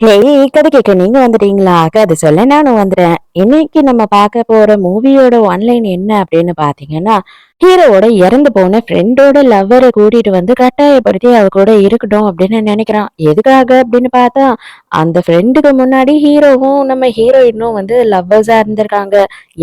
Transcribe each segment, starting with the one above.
Hey, கதை கேட்க நீங்க வந்துட்டீங்களா? கதை சொல்ல நானும் வந்துட்டேன். இன்னைக்கு நம்ம பார்க்க போற மூவியோட ஒன்லைன் என்ன அப்படின்னு பாத்தீங்கன்னா, ஹீரோவோட இறந்து போன ஃப்ரெண்டோட லவ்வரை கூட்டிட்டு வந்து கட்டாயப்படுத்தி அவ கூட இருக்கட்டும் அப்படின்னு நினைக்கிறான். எதுக்காக அப்படின்னு பார்த்தா, அந்த ஃப்ரெண்டுக்கு முன்னாடி ஹீரோவும் நம்ம ஹீரோயினும் வந்து லவ்வர்ஸா இருந்திருக்காங்க.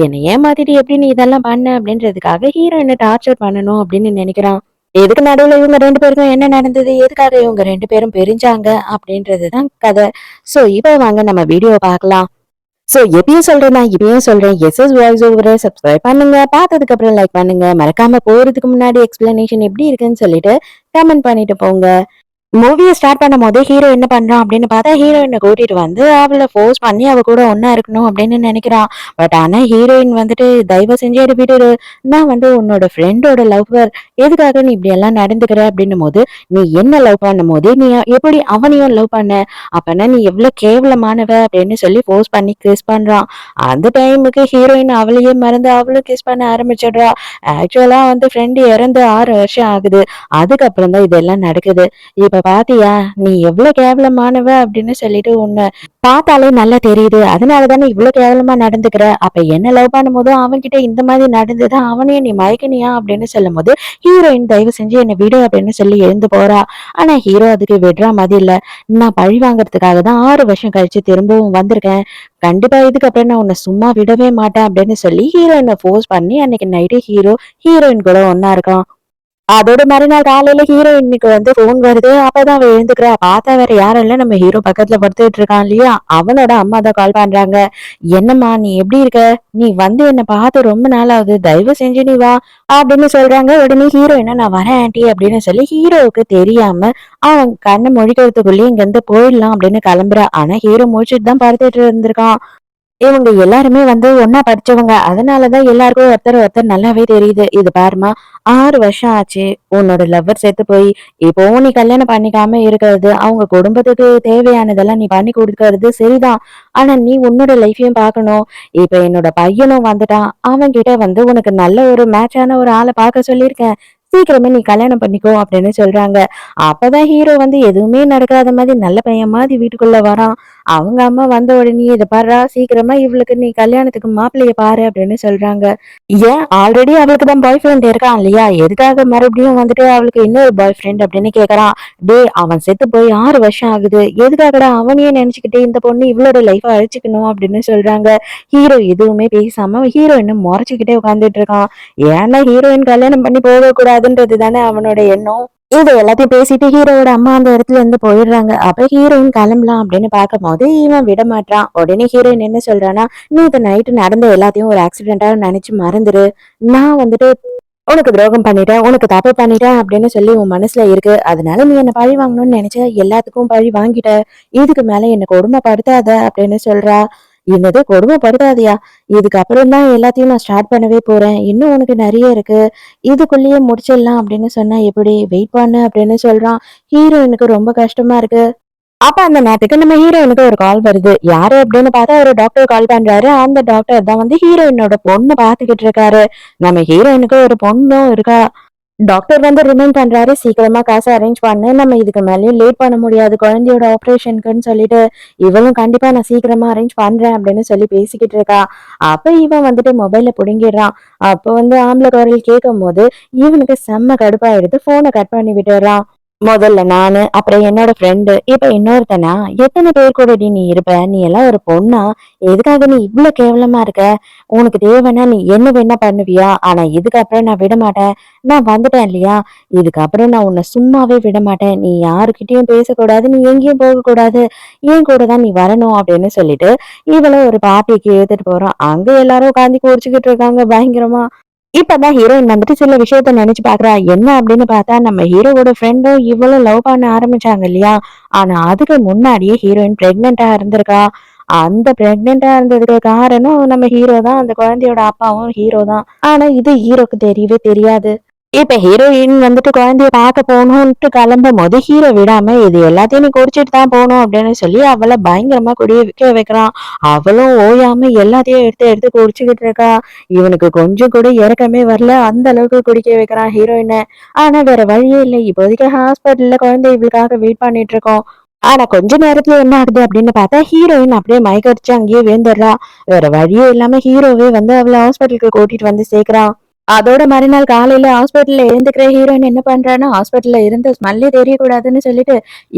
என்னை ஏமாத்திட்டு எப்படி நீ இதெல்லாம் பண்ண அப்படின்றதுக்காக ஹீரோயினை டார்ச்சர் பண்ணணும் அப்படின்னு நினைக்கிறான். எதுக்கு நடுவுல இவங்க 2 பேருக்கும் என்ன நடந்தது? எதுக்காக இவங்க 2 பேரும் பிரிஞ்சாங்க? அப்படின்றது தான் கதை. ஸோ இப்போ வாங்க நம்ம வீடியோ பார்க்கலாம். ஸோ எப்பயும் சொல்றேன் நான் இப்பயும் சொல்றேன். எஸ்எஸ் வாய்ஸ் ஓவரை சப்ஸ்கிரைப் பண்ணுங்க. பார்த்ததுக்கு அப்புறம் லைக் பண்ணுங்க. மறக்காம போறதுக்கு முன்னாடி எக்ஸ்பிளனேஷன் எப்படி இருக்குன்னு சொல்லிட்டு கமெண்ட் பண்ணிட்டு போங்க. மூவிய ஸ்டார்ட் பண்ணும்போது ஹீரோ என்ன பண்றான் அப்படின்னு பார்த்தா, ஹீரோயின கூட்டிட்டு வந்து அவள ஃபோர்ஸ் பண்ணி அவ கூட ஒண்ணா இருக்கணும் அப்படின்னு நினைக்கிறான். பட் ஆனா ஹீரோயின் வந்துட்டு தயவு செஞ்சு என்னை விட்டுடு. நான் வந்து உன்னோட ஃப்ரெண்டோட லவ்வர். எதுக்காக நீ இப்படி எல்லாம் நடந்துக்கிற அப்படின்னும் போது, நீ என்ன லவ் பண்ணும் போது நீ எப்படி அவனையும் லவ் பண்ண? அப்பனா நீ எவ்வளவு கேவலமானவ அப்படின்னு சொல்லி ஃபோர்ஸ் பண்ணி கிஸ் பண்றான். அந்த டைமுக்கு ஹீரோயின் அவளையே மறந்து அவளும் கிஸ் பண்ண ஆரம்பிச்சிடுறா. ஆக்சுவலா வந்து ஃப்ரெண்டு இறந்து 6 வருஷம் ஆகுது. அதுக்கப்புறம் தான் இதெல்லாம் நடக்குது. இப்ப பாத்தியா நீ எவ்வளவு கேவலமானவ அப்படின்னு சொல்லிட்டு உன்னை பார்த்தாலே நல்லா தெரியுது. அதனாலதானே இவ்வளவு கேவலமா நடந்துக்கிற. அப்ப என்ன லவ் பண்ணும்போது அவன்கிட்ட இந்த மாதிரி நடந்தது, அவனையும் நீ மயக்கினியா அப்படின்னு சொல்லும் போது ஹீரோயின் தயவு செஞ்சு என்னை விடு அப்படின்னு சொல்லி எழுந்து போறா. ஆனா ஹீரோ அதுக்கு விடுற மாதிரி இல்ல. நான் பழி வாங்குறதுக்காக தான் 6 வருஷம் கழிச்சு திரும்பவும் வந்திருக்கேன். கண்டிப்பா இதுக்கப்புறம் நான் உன்னை சும்மா விடவே மாட்டேன் அப்படின்னு சொல்லி ஹீரோயினை ஃபோர்ஸ் பண்ணி அன்னைக்கு நைட்டு ஹீரோயின் கூட ஒன்னா இருக்கான். அதோட மறுநாள் காலையில ஹீரோயினுக்கு வந்து ஃபோன் வருது. அப்பதான் அவ எழுந்துக்கிறா. பார்த்தா வேற யாரும் இல்ல, நம்ம ஹீரோ பக்கத்துல படுத்துட்டு இருக்கான் இல்லையா, அவனோட அம்மா தான் கால் பண்றாங்க. என்னம்மா நீ எப்படி இருக்க? நீ வந்து என்ன பார்த்து ரொம்ப நாள் ஆகுது, தயவு செஞ்சு நீ வா அப்படின்னு சொல்றாங்க. உடனே ஹீரோயினை நான் வரேன் ஆன்ட்டி அப்படின்னு சொல்லி ஹீரோவுக்கு தெரியாம அவன் கண்ணை முழிக்கிறதுக்குள்ளேயே இங்க இருந்து போயிடலாம் அப்படின்னு கிளம்புறா. ஆனா ஹீரோ முழிச்சிட்டு தான் படுத்துட்டு இருந்திருக்கான். இவங்க எல்லாருமே வந்து ஒன்னா படிச்சவங்க. அதனாலதான் எல்லாருக்கும் ஒருத்தர் ஒருத்தர் நல்லாவே தெரியுது. இது பாருமா, 6 வருஷம் ஆச்சு உன்னோட லவ்வர் செத்து போய். இப்போ நீ கல்யாணம் பண்ணிக்காம இருக்கிறது, அவங்க குடும்பத்துக்கு தேவையானதெல்லாம் நீ பண்ணி கொடுக்கறது சரிதான். ஆனா நீ உன்னோட லைஃபையும் பார்க்கணும். இப்ப என்னோட பையனும் வந்துட்டான். அவன் கிட்ட வந்து உனக்கு நல்ல ஒரு மேட்சான ஒரு ஆளை பார்க்க சொல்லியிருக்கேன். சீக்கிரமே நீ கல்யாணம் பண்ணிக்கோ அப்படின்னு சொல்றாங்க. அப்பதான் ஹீரோ வந்து எதுவுமே நடக்காத மாதிரி நல்ல பையன் மாதிரி வீட்டுக்குள்ள வரான். அவங்க அம்மா வந்த உடனே இதை பாருடா, சீக்கிரமா இவளுக்கு நீ கல்யாணத்துக்கு மாப்பிள்ளைய பாரு அப்படின்னு சொல்றாங்க. ஏன் ஆல்ரெடி அவளுக்கு தான் பாய் ஃப்ரெண்ட் இருக்கான் இல்லையா, எதுக்காக மறுபடியும் வந்துட்டு அவளுக்கு இன்னொரு பாய் ஃப்ரெண்ட் அப்படின்னு கேக்குறான். டே, அவன் செத்து போய் 6 வருஷம் ஆகுது. எதுக்காகடா அவனையே நினைச்சுக்கிட்டு இந்த பொண்ணு இவளோட லைஃப அழிச்சுக்கணும் அப்படின்னு சொல்றாங்க. ஹீரோ எதுவுமே பேசாம ஹீரோயினும் முறைச்சுக்கிட்டே உட்காந்துட்டு இருக்கான். ஏன்னா ஹீரோயின் கல்யாணம் பண்ணி போக கூடாதுன்றது தானே அவனோட எண்ணம். இது எல்லாத்தையும் பேசிட்டு ஹீரோவோட அம்மா அந்த இடத்துல இருந்து போயிடுறாங்க. அப்ப ஹீரோயின் கிளம்பலாம் அப்படின்னு பார்க்கும்போது இவன் விட மாட்டான். உடனே ஹீரோயின் என்ன சொல்றான்னா, நீ இந்த நைட்டு நடந்த எல்லாத்தையும் ஒரு ஆக்சிடென்டா நினைச்சு மறந்துரு. நான் வந்துட்டு உனக்கு துரோகம் பண்ணிட்டேன், உனக்கு தப்பு பண்ணிட்டேன் அப்படின்னு சொல்லி உன் மனசுல இருக்கு. அதனால நீ என்ன பழி வாங்கணும்னு நினைச்ச, எல்லாத்துக்கும் பழி வாங்கிட்ட. இதுக்கு மேல என்ன கொடுமைப்படுத்தாத அப்படின்னு சொல்றா. என்னது கொடுமைப்படுத்தாதியா? இதுக்கப்புறம் தான் எல்லாத்தையும் நான் ஸ்டார்ட் பண்ணவே போறேன். இன்னும் உனக்கு நிறைய இருக்கு. இதுக்குள்ளேயே முடிச்சிடலாம் அப்படின்னு சொன்னா எப்படி? வெயிட் பண்ணு அப்படின்னு சொல்றான். ஹீரோயினுக்கு ரொம்ப கஷ்டமா இருக்கு. அப்ப அந்த நேரத்துக்கு நம்ம ஹீரோயினுக்கு ஒரு கால் வருது. யாரு அப்படின்னு பார்த்தா ஒரு டாக்டர் கால் பண்றாரு. அந்த டாக்டர் தான் வந்து ஹீரோயினோட பொண்ணு பாத்துக்கிட்டு இருக்காரு. நம்ம ஹீரோயினுக்கு ஒரு பொண்ணும் இருக்கா. டாக்டர் வந்து ரிமைண்ட் பண்றாரு, சீக்கிரமா காசு அரேஞ்ச் பண்ணு, நம்ம இதுக்கு மேலயும் லேட் பண்ண முடியாது குழந்தையோட ஆபரேஷனுக்குன்னு சொல்லிட்டு. இவளும் கண்டிப்பா நான் சீக்கிரமா அரேஞ்ச் பண்றேன் அப்படின்னு சொல்லி பேசிக்கிட்டு இருக்கா. அப்ப இவன் வந்துட்டு மொபைல புடுங்கிடுறான். அப்ப வந்து ஆம்பளை குரல் கேட்கும் போது இவனுக்கு செம்ம கடுப்பாயிடுது. போனை கட் பண்ணி விட்டுறான். முதல்ல நானு, அப்புறம் என்னோட ஃப்ரெண்டு, இப்ப இன்னொருத்தனா, எத்தனை பேர் கூடடி நீ இருப்ப? நீ எல்லாம் ஒரு பொண்ணா? எதுக்காக நீ இவ்ளோ கேவலமா இருக்க? உனக்கு தேவைன்னா நீ என்ன வேணா பண்ணுவியா? ஆனா இதுக்கப்புறம் நான் விட மாட்டேன். நான் வந்துட்டேன் இல்லையா? இதுக்கப்புறம் நான் உன்னை சும்மாவே விட மாட்டேன். நீ யாருக்கிட்டயும் பேசக்கூடாது, நீ எங்கேயும் போகக்கூடாது. என் கூட தான் நீ வரணும் அப்படின்னு சொல்லிட்டு இவள ஒரு பார்ட்டிக்கு எடுத்துட்டு போறான். அங்க எல்லாரும் உட்காந்து குடிச்சுக்கிட்டு இருக்காங்க பயங்கரமா. இப்பதான் ஹீரோயின் வந்துட்டு சில விஷயத்த நினைச்சு பாக்குறா. என்ன அப்படின்னு பார்த்தா, நம்ம ஹீரோவோட ஃப்ரெண்டும் இவளும் லவ் பண்ண ஆரம்பிச்சாங்க இல்லையா? ஆனா அதுக்கு முன்னாடியே ஹீரோயின் பிரெக்னெண்டா இருந்திருக்கா. அந்த பிரெக்னெண்டா இருந்ததுக்கு காரணம் நம்ம ஹீரோ தான். அந்த குழந்தையோட அப்பாவும் ஹீரோ தான். ஆனா இது ஹீரோக்கு தெரியவே தெரியாது. இப்ப ஹீரோயின் வந்துட்டு குழந்தைய பார்க்க போகணும்ட்டு கிளம்பும் போது ஹீரோ விடாம இது எல்லாத்தையும் நீ குடிச்சிட்டு தான் போகணும் அப்படின்னு சொல்லி அவளை பயங்கரமா குடிக்க வைக்கிறான். அவளும் ஓயாம எல்லாத்தையும் எடுத்து எடுத்து குடிச்சுக்கிட்டு இருக்கா. இவனுக்கு கொஞ்சம் கூட இறக்கமே வரல. அந்த அளவுக்கு குடிக்க வைக்கிறான் ஹீரோயினை. ஆனா வேற வழியே இல்லை. இப்போதைக்கு ஹாஸ்பிட்டல்ல குழந்தை இவளுக்காக வெயிட் பண்ணிட்டு இருக்கோம். ஆனா கொஞ்ச நேரத்துல என்ன ஆகுது அப்படின்னு பார்த்தா ஹீரோயின் அப்படியே மயக்கடிச்சு அங்கேயே விழுந்துடுறா. வேற வழியே இல்லாம ஹீரோவே வந்து அவள ஹாஸ்பிட்டலுக்கு கூட்டிட்டு வந்து சேர்க்கிறான். அதோட மறுநாள் காலையில ஹாஸ்பிட்டல்ல எழுந்துக்கிற ஹீரோயின் என்ன பண்றான்னா, ஹாஸ்பிட்டல்ல இருந்த ஸ்மெல்லே தெரியக்கூடாதுன்னு சொல்லிட்டு,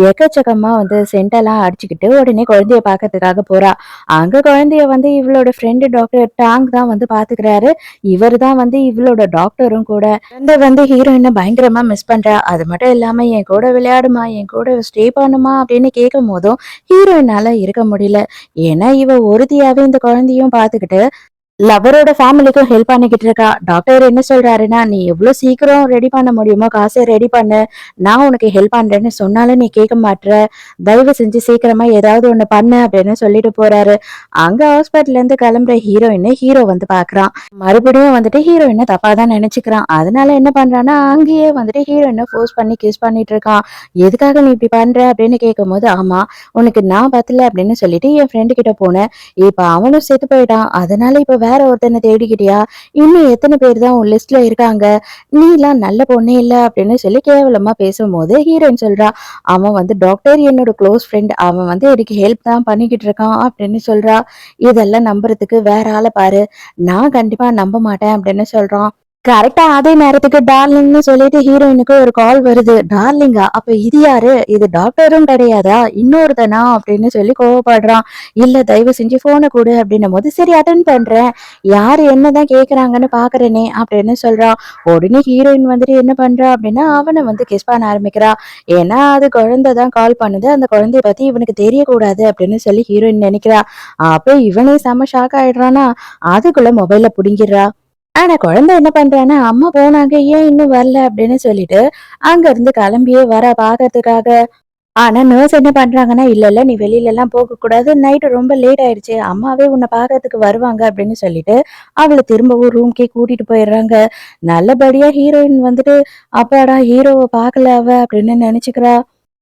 எக்கச்சக்கமா வந்து சென்டெல்லாம் அடிச்சுக்கிட்டு உடனே குழந்தைய பார்க்கறதுக்காக போறா. அங்க குழந்தைய வந்து இவளோட ஃப்ரெண்டு டாக்டர் டாங் தான் வந்து பார்த்துக்கிறாரு. இவரு தான் வந்து இவளோட டாக்டரும் கூட. குழந்தை வந்து ஹீரோயின பயங்கரமா மிஸ் பண்றா. அது மட்டும் இல்லாம என் கூட விளையாடுமா, என் கூட ஸ்டே பண்ணுமா அப்படின்னு கேட்கும்போதும் ஹீரோயினால இருக்க முடியல. ஏன்னா இவ ஒருத்தியாவே இந்த குழந்தையும் பார்த்துக்கிட்டு லவரோட ஃபேமிலிக்கும் ஹெல்ப் பண்ணிக்கிட்டு இருக்கா. டாக்டர் என்ன சொல்றாருன்னா, "நீ எவ்ளோ சீக்கிரம் ரெடி பண்ண முடியுமோ காச ரெடி பண்ணு. நான் உனக்கு ஹெல்ப் பண்றேன்னு சொன்னாலும் நீ கேட்க மாட்ற. தயவு செஞ்சு சீக்கிரமா ஏதாவது ஒண்ணு பண்ணு" அப்படின்னு சொல்லிட்டு போறாரு. அங்க ஹாஸ்பிட்டல்ல இருந்து கிளம்புற ஹீரோ வந்து பார்க்குறான். மறுபடியும் வந்துட்டு ஹீரோயின தப்பா தான் நெனச்சுக்கிறான். அதனால என்ன பண்றான்னா, அங்கேயே வந்துட்டு ஹீரோயின ஃபோர்ஸ் பண்ணி கிஸ் பண்ணிட்டு இருக்கான். "எதுக்காக நீ இப்படி பண்ற?" அப்படின்னு கேட்கும்போது, "ஆமா, உனக்கு நான் பத்தல அப்படின்னு சொல்லிட்டு என் ஃப்ரெண்டு கிட்ட போனேன். இப்ப அவனும் செத்து போயிட்டான். அதனால இப்ப வேற ஒருத்தனை தேடிக்கிட்டியா? இன்னும் எத்தன பேர் தான் உன் லிஸ்ட்ல இருக்காங்க? நீலாம் நல்ல பொண்ணே இல்ல அப்படின்னு சொல்லி கேவலமா பேசும்போது ஹீரோயின் சொல்றா, அவன் வந்து டாக்டர் என்னோட க்ளோஸ் ஃப்ரெண்ட். அவன் வந்து எனக்கு ஹெல்ப் தான் பண்ணிக்கிட்டு இருக்கான் அப்படின்னு சொல்றா. இதெல்லாம் நம்புறதுக்கு வேற ஆள பாரு. நான் கண்டிப்பா நம்ப மாட்டேன் அப்படின்னு சொல்றான். கரெக்ட்டா அதே நேரத்துக்கு டார்லிங்ன்னு சொல்லிட்டு ஹீரோயினுக்கு ஒரு கால் வருது. டார்லிங்கா? அப்ப இது யாரு? இது டாக்டரும் கிடையாதா? இன்னொருத்தனா? அப்படின்னு சொல்லி கோவப்படுறான். இல்ல தயவு செஞ்சு ஃபோன குடு அப்படின்னும்போது, சரி அட்டெண்ட் பண்றேன். யாரு என்னதான் கேட்கறாங்கன்னு பார்க்குறேனே அப்படின்னு சொல்றான். உடனே ஹீரோயின் வந்துட்டு என்ன பண்றா அப்படின்னா, அவன வந்து கிஸ் பண்ண ஆரம்பிக்கிறா. ஏன்னா அது குழந்தை தான் கால் பண்ணுது. அந்த குழந்தைய பத்தி இவனுக்கு தெரியக்கூடாது அப்படின்னு சொல்லி ஹீரோயின் நினைக்கிறா. அப்ப இவனே செம ஷாக் ஆயிடுறானா, அதுக்குள்ள மொபைல புடுங்கிர்றா. ஆனா குழந்தை என்ன பண்றான்னா, அம்மா போனாங்க ஏன் இன்னும் வரல அப்படின்னு சொல்லிட்டு, அங்க இருந்து கிளம்பியே வரா பாக்கறதுக்காக. ஆனா நர்ஸ் என்ன பண்றாங்கன்னா, இல்ல இல்ல நீ வெளியிலலாம் போகக்கூடாது. நைட் ரொம்ப லேட் ஆயிடுச்சு. அம்மாவே உன்ன பாக்கறதுக்கு வருவாங்க அப்படின்னு சொல்லிட்டு, அவள திரும்பவும் ரூம்க்கே கூட்டிட்டு போயிடுறாங்க. நல்லபடியா ஹீரோயின் வந்துட்டு, அப்பாடா ஹீரோவ பாக்கல அவ அப்படின்னு நெனச்சுக்கிறா.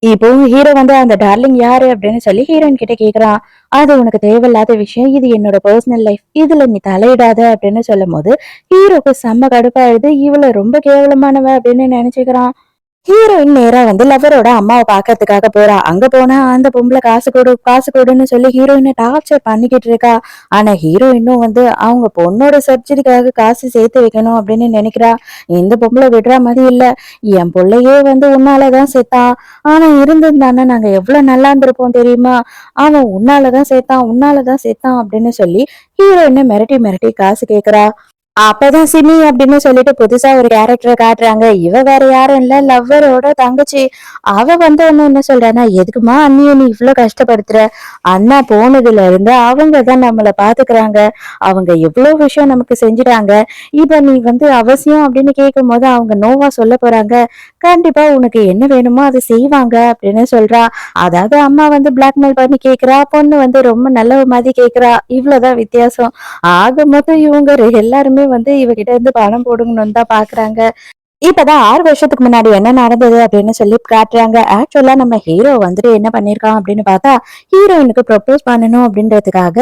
இப்போ ஹீரோ வந்து அந்த டார்லிங் யாரு அப்படின்னு சொல்லி ஹீரோயின் கிட்ட கேக்குறான். அது உனக்கு தேவையில்லாத விஷயம். இது என்னோட பர்சனல் லைஃப். இதுல நீ தலையிடாத அப்படின்னு சொல்லும்போது, ஹீரோக்கு செம்ம கடுப்பாயிடுது. இவள ரொம்ப கேவலமானவ அப்படின்னு நெனச்சுக்கிறான். ஹீரோயின் நேரா வந்து லவ்வரோட அம்மாவ பாக்கறதுக்காக போறா. அங்க போனா அந்த பொம்பள காசு கொடு, காசு கொடுன்னு சொல்லி ஹீரோயின டார்ச்சர் பண்ணிக்கிட்டு இருக்கா. ஆனா ஹீரோயினும் வந்து அவங்க பொண்ணோட சர்ஜரிக்காக காசு சேர்த்து வைக்கணும் அப்படின்னு நினைக்கிறா. இந்த பொம்பள விடுற மாதிரி இல்ல. என் புள்ளையே வந்து உன்னாலதான் செத்தான். ஆனா இருந்திருந்தானே நாங்க எவ்வளவு நல்லா இருந்திருப்போம் தெரியுமா? அவன் உன்னாலதான் செத்தான், உன்னாலதான் செத்தான் அப்படின்னு சொல்லி ஹீரோயினை மிரட்டி மிரட்டி காசு கேக்குறா. அப்பதான் சிமி அப்படின்னு சொல்லிட்டு புதுசா ஒரு கேரக்டர காட்டுறாங்க. இவ வேற யாரும் இல்ல, லவ்வரோட தங்கச்சி. அவ வந்து என்ன சொல்றான்னா, "எதுக்கும்மா அண்ணிய நீ இவ்ளோ கஷ்டப்படுத்துற? அண்ணா போனதுல இருந்து அவங்க தான் நம்மள பாத்துக்கிறாங்க. அவங்க எவ்ளோ விஷயம் நமக்கு செஞ்சுட்டாங்க. இப்ப நீ வந்து அவசியம் அப்படின்னு கேட்கும்போது அவங்க நோவா சொல்லப் போறாங்க. கண்டிப்பா உனக்கு என்ன வேணுமோ அத செய்வாங்க" அப்படின்னு சொல்றா. அதாவது அம்மா வந்து பிளாக்மெயில் பண்ணி கேக்குறா. பொண்ணு வந்து ரொம்ப நல்லவ மாதிரி கேக்குறா. இவ்வளவுதான் வித்தியாசம். ஆக மொத்தம் இவங்க எல்லாருமே வந்து இவகிட்ட இருந்து பணம் போடுங்கன்னு தான் பாக்குறாங்க. இப்பதான் 6 வருஷத்துக்கு முன்னாடி என்ன நடந்தது அப்படின்னு சொல்லி காட்டுறாங்க. ஆக்சுவலா நம்ம ஹீரோ வந்துட்டு என்ன பண்ணிருக்கான் அப்படின்னு பார்த்தா, ஹீரோயினுக்கு ப்ரொபோஸ் பண்ணணும் அப்படின்றதுக்காக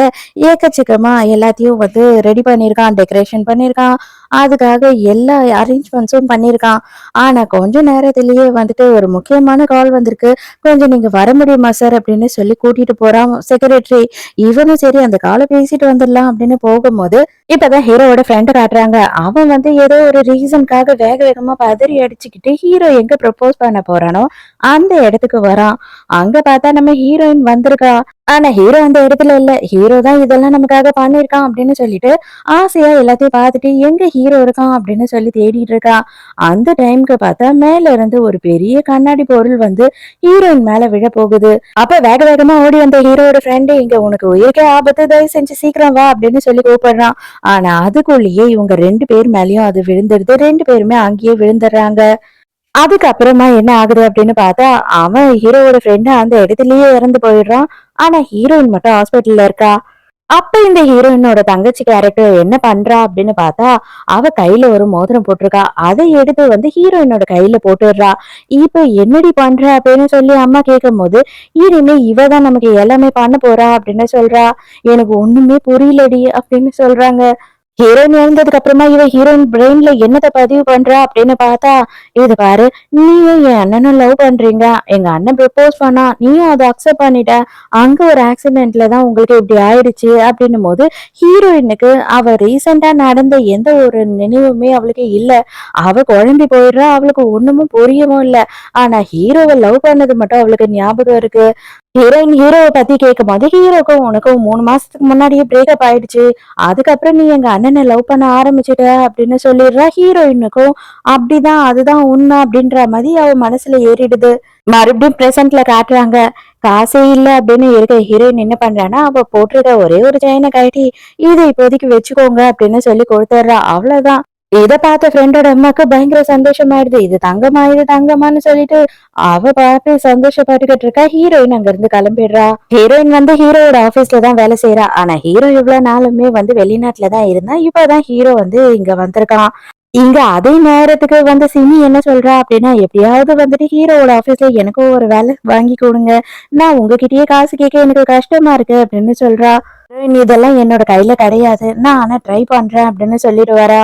ஏக்கச்சக்கமா எல்லாத்தையும் வந்து ரெடி பண்ணியிருக்கான், டெக்கரேஷன் பண்ணியிருக்கான். அதுக்காக எல்லா அரேஞ்ச்மெண்ட்ஸும் பண்ணியிருக்கான். ஆனா கொஞ்ச நேரத்திலேயே வந்துட்டு ஒரு முக்கியமான கால் வந்திருக்கு. கொஞ்சம் நீங்க வர முடியுமா சார் அப்படின்னு சொல்லி கூட்டிட்டு போறான் செக்ரட்டரி. இவனும் சரி அந்த காலை பேசிட்டு வந்துடலாம் அப்படின்னு போகும்போது இப்பதான் ஹீரோவோட ஃப்ரெண்ட் காட்டுறாங்க. அவன் வந்து ஏதோ ஒரு ரீசனுக்காக வேக வேகமா பதறி அடிச்சுக்கிட்டு ஹீரோ எங்க ப்ரப்போஸ் பண்ண போறானோ அந்த இடத்துக்கு வரான். அங்க பார்த்தா நம்ம ஹீரோயின் வந்திருக்கா. ஆனா ஹீரோ அந்த இடத்துல இல்ல. ஹீரோ தான் இதெல்லாம் நமக்காக பண்ணிருக்கான் அப்படின்னு சொல்லிட்டு ஆசையா எல்லாத்தையும் பார்த்துட்டு எங்க ஹீரோ இருக்கான் அப்படின்னு சொல்லி தேடிட்டு இருக்கா. அந்த டைம்க்கு பார்த்தா மேல இருந்து ஒரு பெரிய கண்ணாடி பொருள் வந்து ஹீரோயின் மேல விழ போகுது. அப்ப வேக வேகமா ஓடி வந்த ஹீரோட ஃப்ரெண்டு, இங்க உனக்கு உயிருக்கே ஆபத்து, தயவு செஞ்சு சீக்கிரம் வா அப்படின்னு சொல்லி கூப்பிடுறான். ஆனா அதுக்குள்ளேயே இவங்க 2 பேர் மேலயும் அது விழுந்துருது. 2 பேருமே அங்கேயே விழுந்துடுறாங்க. அதுக்கப்புறமா என்ன ஆகுது அப்படின்னு பார்த்தா, அவன் ஹீரோவோட ஃப்ரெண்டு அந்த இடத்துலயே இறந்து போயிடுறான். ஆனா ஹீரோயின் மட்டும் ஹாஸ்பிட்டல்ல இருக்கா. அப்ப இந்த ஹீரோயினோட தங்கச்சி கேரக்டர் என்ன பண்றா அப்படின்னு பார்த்தா, அவ கையில ஒரு மோதிரம் போட்டிருக்கா. அதை எடுத்து வந்து ஹீரோயினோட கையில போட்டுடுறா. இப்ப என்னடி பண்ற அப்படின்னு சொல்லி அம்மா கேட்கும்போது, இனிமே இவ தான் நமக்கு எல்லாமே பண்ண போறா அப்படின்னு சொல்றா. எனக்கு ஒண்ணுமே புரியலடி அப்படின்னு சொல்றாங்க. ஹீரோயின் இறந்ததுக்கு அப்புறமா இவ ஹீரோயின் பிரெயின்ல என்னத்த பதிவு பண்றா அப்படின்னு பார்த்தா, இது பாரு, நீயும் என் அண்ணனும் லவ் பண்றீங்க, எங்க அண்ணன் ப்ரப்போஸ் பண்ணா, நீயும் அதை அக்செப்ட் பண்ணிட்ட, அங்க ஒரு ஆக்சிடென்ட்ல தான் உங்களுக்கு இப்படி ஆயிடுச்சு அப்படின்னும் போது ஹீரோயினுக்கு அவ ரீசெண்டா நடந்த எந்த ஒரு நினைவுமே அவளுக்கு இல்ல. அவ குழம்பி போயிடுறா, அவளுக்கு ஒண்ணுமும் புரியவும் இல்ல. ஆனா ஹீரோவை லவ் பண்ணது மட்டும் அவளுக்கு ஞாபகம் இருக்கு. ஹீரோயின் ஹீரோவை பத்தி கேட்கும்போது ஹீரோக்கும் உனக்கும் 3 மாசத்துக்கு முன்னாடியே பிரேக்கப் ஆயிடுச்சு, அதுக்கப்புறம் நீ எங்க அண்ணனை லவ் பண்ண ஆரம்பிச்சுட்ட அப்படின்னு சொல்லிடுறா. ஹீரோயினுக்கும் அப்படிதான், அதுதான் உண்மை அப்படின்ற மாதிரி அவ மனசுல ஏறிடுது. மறுபடியும் பிரசன்ட்ல காட்டுறாங்க. காசே இல்ல அப்படின்னு இருக்க ஹீரோயின் என்ன பண்றான்னா, அவ போட்டிருக்க ஒரே ஒரு செயினை கழட்டி இதை இப்போதைக்கு வச்சுக்கோங்க அப்படின்னு சொல்லி கொடுத்துட்றா. அவ்வளவுதான். இத பார்த்த ஃப்ரெண்டோட அம்மாக்கு பயங்கர சந்தோஷமாயிடுது. இது தங்கமா, இது தங்கமான்னு சொல்லிட்டு அவ பார்த்து சந்தோஷப்பட்டுக்கிட்டு இருக்கா. ஹீரோயின் அங்க இருந்து கிளம்பிடுறா. ஹீரோயின் வந்து ஹீரோவோட ஆபீஸ்ல தான் வேலை செய்யறா. ஆனா ஹீரோ இவ்வளவு நாளுமே வந்து வெளிநாட்டுல தான் இருந்தா. இப்பதான் ஹீரோ வந்து இங்க வந்திருக்கான். இங்க அதே நேரத்துக்கு வந்து சிமி என்ன சொல்றா அப்படின்னா, எப்படியாவது வந்துட்டு ஹீரோவோட ஆபீஸ்ல எனக்கும் ஒரு வேலை வாங்கி கொடுங்க, நான் உங்ககிட்டயே காசு கேட்க எனக்கு கஷ்டமா இருக்கு அப்படின்னு சொல்றா. இதெல்லாம் என்னோட கையில கிடையாது, நான் ஆனா ட்ரை பண்றேன் அப்படின்னு சொல்லிட்டு வரா.